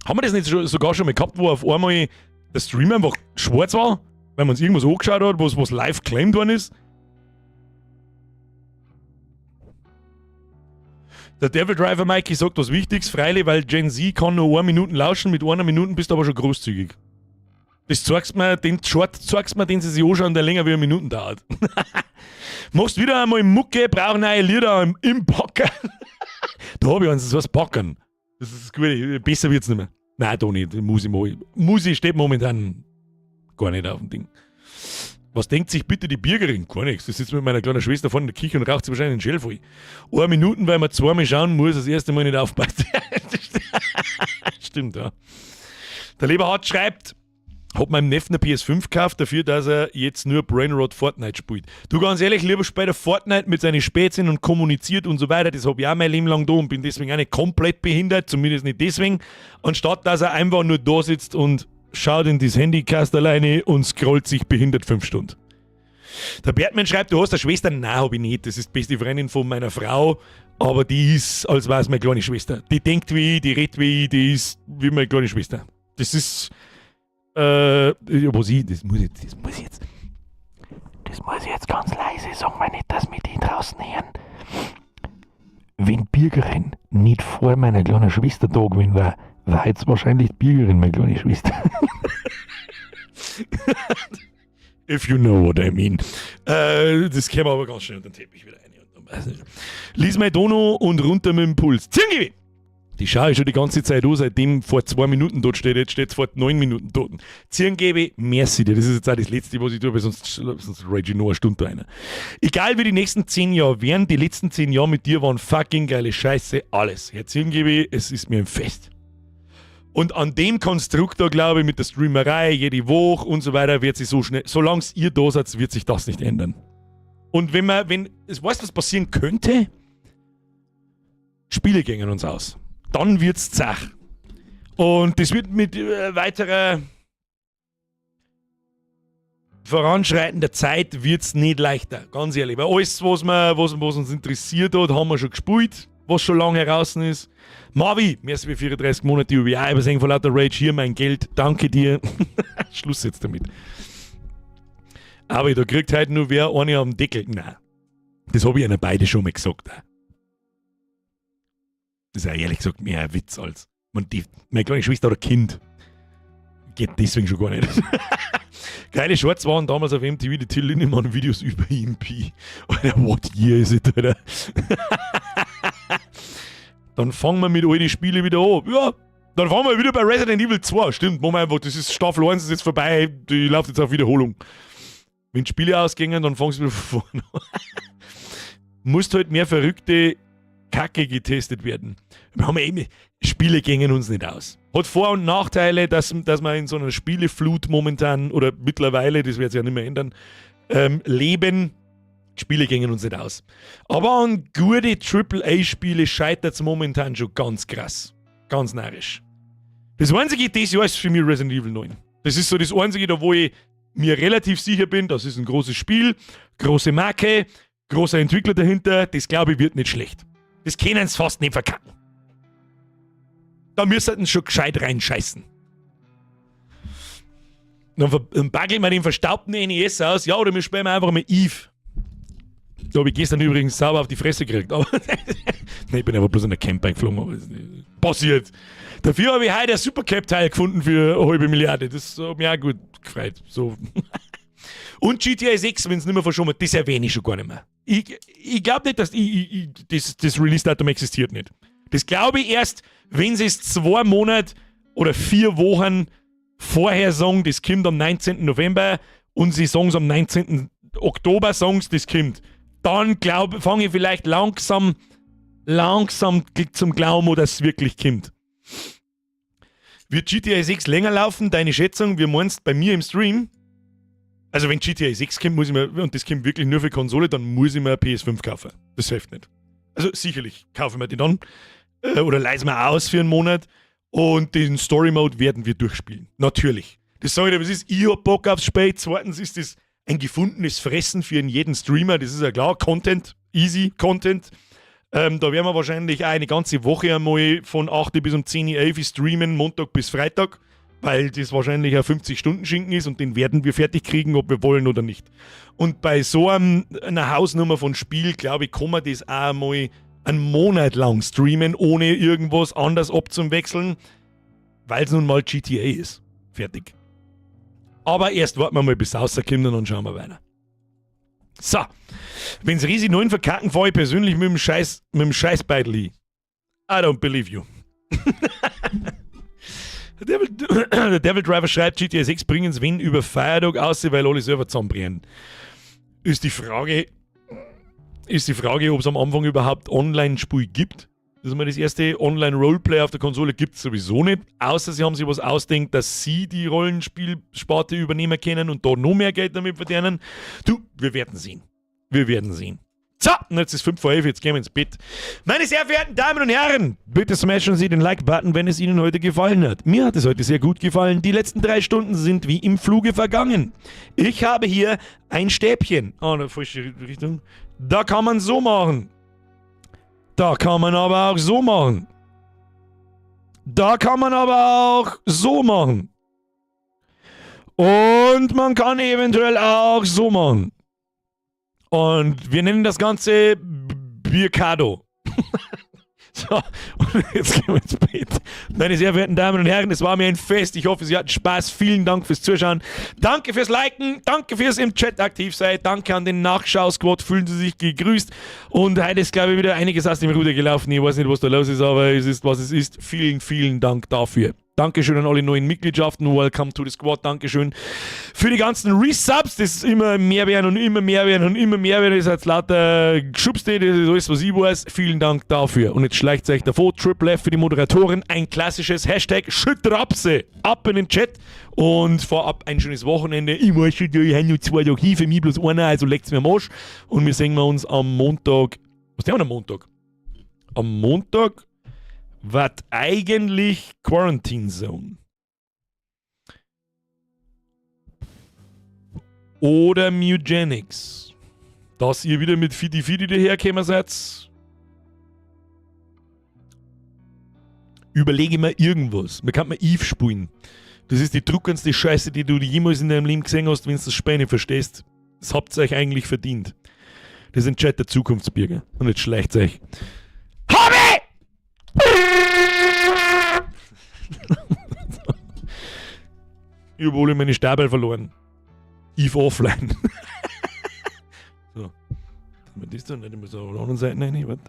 Haben wir das nicht sogar schon mal gehabt, wo auf einmal der Stream einfach schwarz war? Weil man uns irgendwas angeschaut hat, was live claimed worden ist? Der Devil Driver Mikey sagt was Wichtiges, freilich, weil Gen Z kann nur 1 Minute lauschen, mit 1 Minute bist du aber schon großzügig. Das zeigst mir, den Short zeigst mir, den sie sich anschauen, der länger wie 1 Minute dauert. Machst wieder einmal Mucke, brauch neue Lieder im Packen. Da hab ich eins, das heißt Packen. Das ist gut, besser wird's nicht mehr. Nein, da nicht, Musi steht momentan gar nicht auf dem Ding. Was denkt sich bitte die Bürgerin? Gar nichts. Das sitzt mit meiner kleinen Schwester vorne in der Küche und raucht sie wahrscheinlich den Schädel voll. 1 Minute, weil man 2-mal schauen muss, das erste Mal nicht aufpasst. Stimmt, ja. Der Leberhardt schreibt, hab meinem Neffen eine PS5 gekauft, dafür, dass er jetzt nur Brainrot Fortnite spielt. Du, ganz ehrlich, lieber spielt er Fortnite mit seinen Spätzchen und kommuniziert und so weiter. Das hab ich auch mein Leben lang da und bin deswegen auch nicht komplett behindert, zumindest nicht deswegen. Anstatt, dass er einfach nur da sitzt und schaut in das Handycast alleine und scrollt sich behindert 5 Stunden. Der Bertmann schreibt, du hast eine Schwester? Nein, hab ich nicht. Das ist die beste Freundin von meiner Frau, aber die ist, als wäre es meine kleine Schwester. Die denkt wie ich, die redet wie ich, die ist wie meine kleine Schwester. Das ist, das muss ich jetzt ganz Saison mal nicht, dass wir die draußen hören. Wenn Birgerin nicht vor meiner kleinen Schwester da gewesen war jetzt wahrscheinlich Birgerin meine kleine Schwester. If you know what I mean. Das käme aber ganz schnell unter den Teppich wieder rein. Lies mein Dono und runter mit dem Puls. Zirngewi! Die schaue ich schon die ganze Zeit an, seitdem vor 2 Minuten dort steht. Jetzt steht es vor 9 Minuten dort. Zirngewi, merci dir. Das ist jetzt auch das Letzte, was ich tue, weil sonst rage ich noch eine Stunde rein. Egal wie die nächsten 10 Jahre wären, die letzten 10 Jahre mit dir waren fucking geile Scheiße. Alles. Herr Zirngewi, es ist mir ein Fest. Und an dem Konstrukt da, glaube ich, mit der Streamerei, jede Woche und so weiter, wird sich so schnell, solange ihr da seid, wird sich das nicht ändern. Und weißt du, was passieren könnte? Spiele gingen uns aus. Dann wird's zach. Und das wird mit weiterer voranschreitender Zeit wird's nicht leichter, ganz ehrlich. Weil alles, was uns interessiert hat, haben wir schon gespielt, was schon lange heraus ist. Marvi, merci für 34 Monate UBI, übersehen von lauter Rage, hier mein Geld, danke dir. Schluss jetzt damit. Aber da kriegt heute nur wer eine am Deckel. Nein, das habe ich ihnen beide schon mal gesagt. Das ist ja ehrlich gesagt mehr ein Witz als. Meine kleine Schwester oder Kind geht deswegen schon gar nicht. Geile Shorts waren damals auf MTV, die Till Lindemann Videos über EMP. Alter, what year is it, Alter? Dann fangen wir mit all die Spiele wieder an. Ja, dann fangen wir wieder bei Resident Evil 2. Stimmt, Moment, das ist Staffel 1, ist jetzt vorbei, die läuft jetzt auf Wiederholung. Wenn die Spiele ausgehen, dann fangst du wieder von vorne an. Musst halt mehr verrückte Kacke getestet werden. Wir haben eben, Spiele gingen uns nicht aus. Hat Vor- und Nachteile, dass man in so einer Spieleflut momentan, oder mittlerweile, das wird sich ja nicht mehr ändern, leben. Spiele gingen uns nicht aus. Aber an gute AAA-Spiele scheitert es momentan schon ganz krass. Ganz narrisch. Das einzige dieses Jahr ist für mich Resident Evil 9. Das ist so das einzige, da wo ich mir relativ sicher bin, das ist ein großes Spiel, große Marke, großer Entwickler dahinter, das glaube ich wird nicht schlecht. Das können sie fast nicht verkacken. Da müssen sie schon gescheit reinscheißen. Dann baggeln wir den verstaubten NES aus, ja, oder wir spielen einfach mal Eve. Da habe ich gestern übrigens sauber auf die Fresse gekriegt. Aber nein, ich bin einfach bloß in der Camp eingeflogen. Aber passiert. Dafür habe ich heute ein Supercap-Teil gefunden für 500 Milliarden. Das hat mich auch gut gefreut. So. Und GTA 6, wenn es nicht mehr verschoben wird, das erwähne ich schon gar nicht mehr. Ich glaube nicht, dass das Release-Datum existiert nicht. Das glaube ich erst, wenn sie es 2 Monate oder 4 Wochen vorher sagen, das kommt am 19. November und sie sagen es am 19. Oktober, sagen sie, das kommt. Dann fange ich vielleicht langsam zum Glauben, dass es wirklich kommt. Wird GTA 6 länger laufen? Deine Schätzung, wie meinst du bei mir im Stream? Also wenn GTA 6 kommt, muss ich mir, und das kommt wirklich nur für Konsole, dann muss ich mir eine PS5 kaufen. Das hilft nicht. Also sicherlich kaufen wir die dann. Oder leisen wir aus für einen Monat. Und den Story-Mode werden wir durchspielen. Natürlich. Das sage ich dir, was ist? Ich hab Bock aufs Spiel. Zweitens ist das ein gefundenes Fressen für jeden Streamer. Das ist ja klar. Content. Easy Content. Da werden wir wahrscheinlich eine ganze Woche einmal von 8 bis um 10, 11 streamen, Montag bis Freitag. Weil das wahrscheinlich ein 50-Stunden-Schinken ist und den werden wir fertig kriegen, ob wir wollen oder nicht. Und bei so einer Hausnummer von Spiel, glaube ich, kann man das auch mal einen Monat lang streamen, ohne irgendwas anders abzuwechseln, weil es nun mal GTA ist. Fertig. Aber erst warten wir mal, bis es rauskommt und dann schauen wir weiter. So. Wenn es Risi 9 verkacken, fahre ich persönlich mit dem Scheißbeitel hin. I don't believe you. Der Devil Driver schreibt, GTA 6 bringen es wenn über Feiertag aus, weil alle Server zusammenbrennen. Ist die Frage, ob es am Anfang überhaupt Online-Spiel gibt. Das ist mal das erste Online-Roleplay auf der Konsole gibt es sowieso nicht. Außer sie haben sich was ausdenkt, dass sie die Rollenspielsparte übernehmen können und da noch mehr Geld damit verdienen. Du, wir werden sehen. Wir werden sehen. So, und jetzt ist 5 vor 11, jetzt gehen wir ins Bett. Meine sehr verehrten Damen und Herren, bitte smashen Sie den Like-Button, wenn es Ihnen heute gefallen hat. Mir hat es heute sehr gut gefallen. Die letzten 3 Stunden sind wie im Fluge vergangen. Ich habe hier ein Stäbchen. Oh, eine falsche Richtung. Da kann man so machen. Da kann man aber auch so machen. Da kann man aber auch so machen. Und man kann eventuell auch so machen. Und wir nennen das Ganze Bierkado. So, und jetzt gehen wir ins Bett. Meine sehr verehrten Damen und Herren, es war mir ein Fest. Ich hoffe, Sie hatten Spaß. Vielen Dank fürs Zuschauen. Danke fürs Liken. Danke fürs im Chat aktiv sein. Danke an den Nachschau-Squad. Fühlen Sie sich gegrüßt. Und heute ist, glaube ich, wieder einiges aus dem Ruder gelaufen. Ich weiß nicht, was da los ist, aber es ist, was es ist. Vielen, vielen Dank dafür. Dankeschön an alle neuen Mitgliedschaften. Welcome to the Squad. Dankeschön für die ganzen Resubs. Das ist immer mehr werden und immer mehr werden und immer mehr werden. Das ist jetzt lauter Geschubste. Das ist alles, was ich weiß. Vielen Dank dafür. Und jetzt schleicht euch davor. Triple F für die Moderatorin. Ein klassisches Hashtag Schüttrapse. Ab in den Chat. Und vorab ein schönes Wochenende. Ich weiß schon, ich habe nur 2 Tage hier. Für mich bloß einer. Also leckt's mir am Arsch. Und wir sehen uns am Montag. Was haben wir am Montag? Am Montag wird eigentlich Quarantine Zone. Oder Mugenics. Dass ihr wieder mit Fidi dahergekommen seid. Überlege mir irgendwas. Man kann mal Eve spielen. Das ist die druckendste Scheiße, die du jemals in deinem Leben gesehen hast, wenn du das Späne verstehst. Das habt ihr euch eigentlich verdient. Das entscheidet der Zukunftsbürger. Und jetzt schleicht euch. Hobby! Ich habe alle meine Stabel verloren. Eve offline. So. Wenn das dann nicht immer so auf der anderen Seite rein, warte.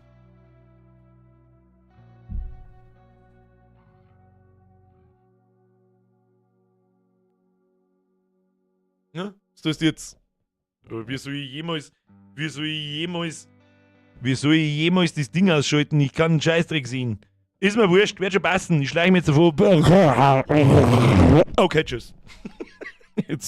Ja, was ist jetzt? Aber wie soll ich jemals das Ding ausschalten? Ich kann einen Scheißdreck sehen. Ist mir wurscht, wird schon passen. Ich schleiche mir jetzt davor. Okay, tschüss. Jetzt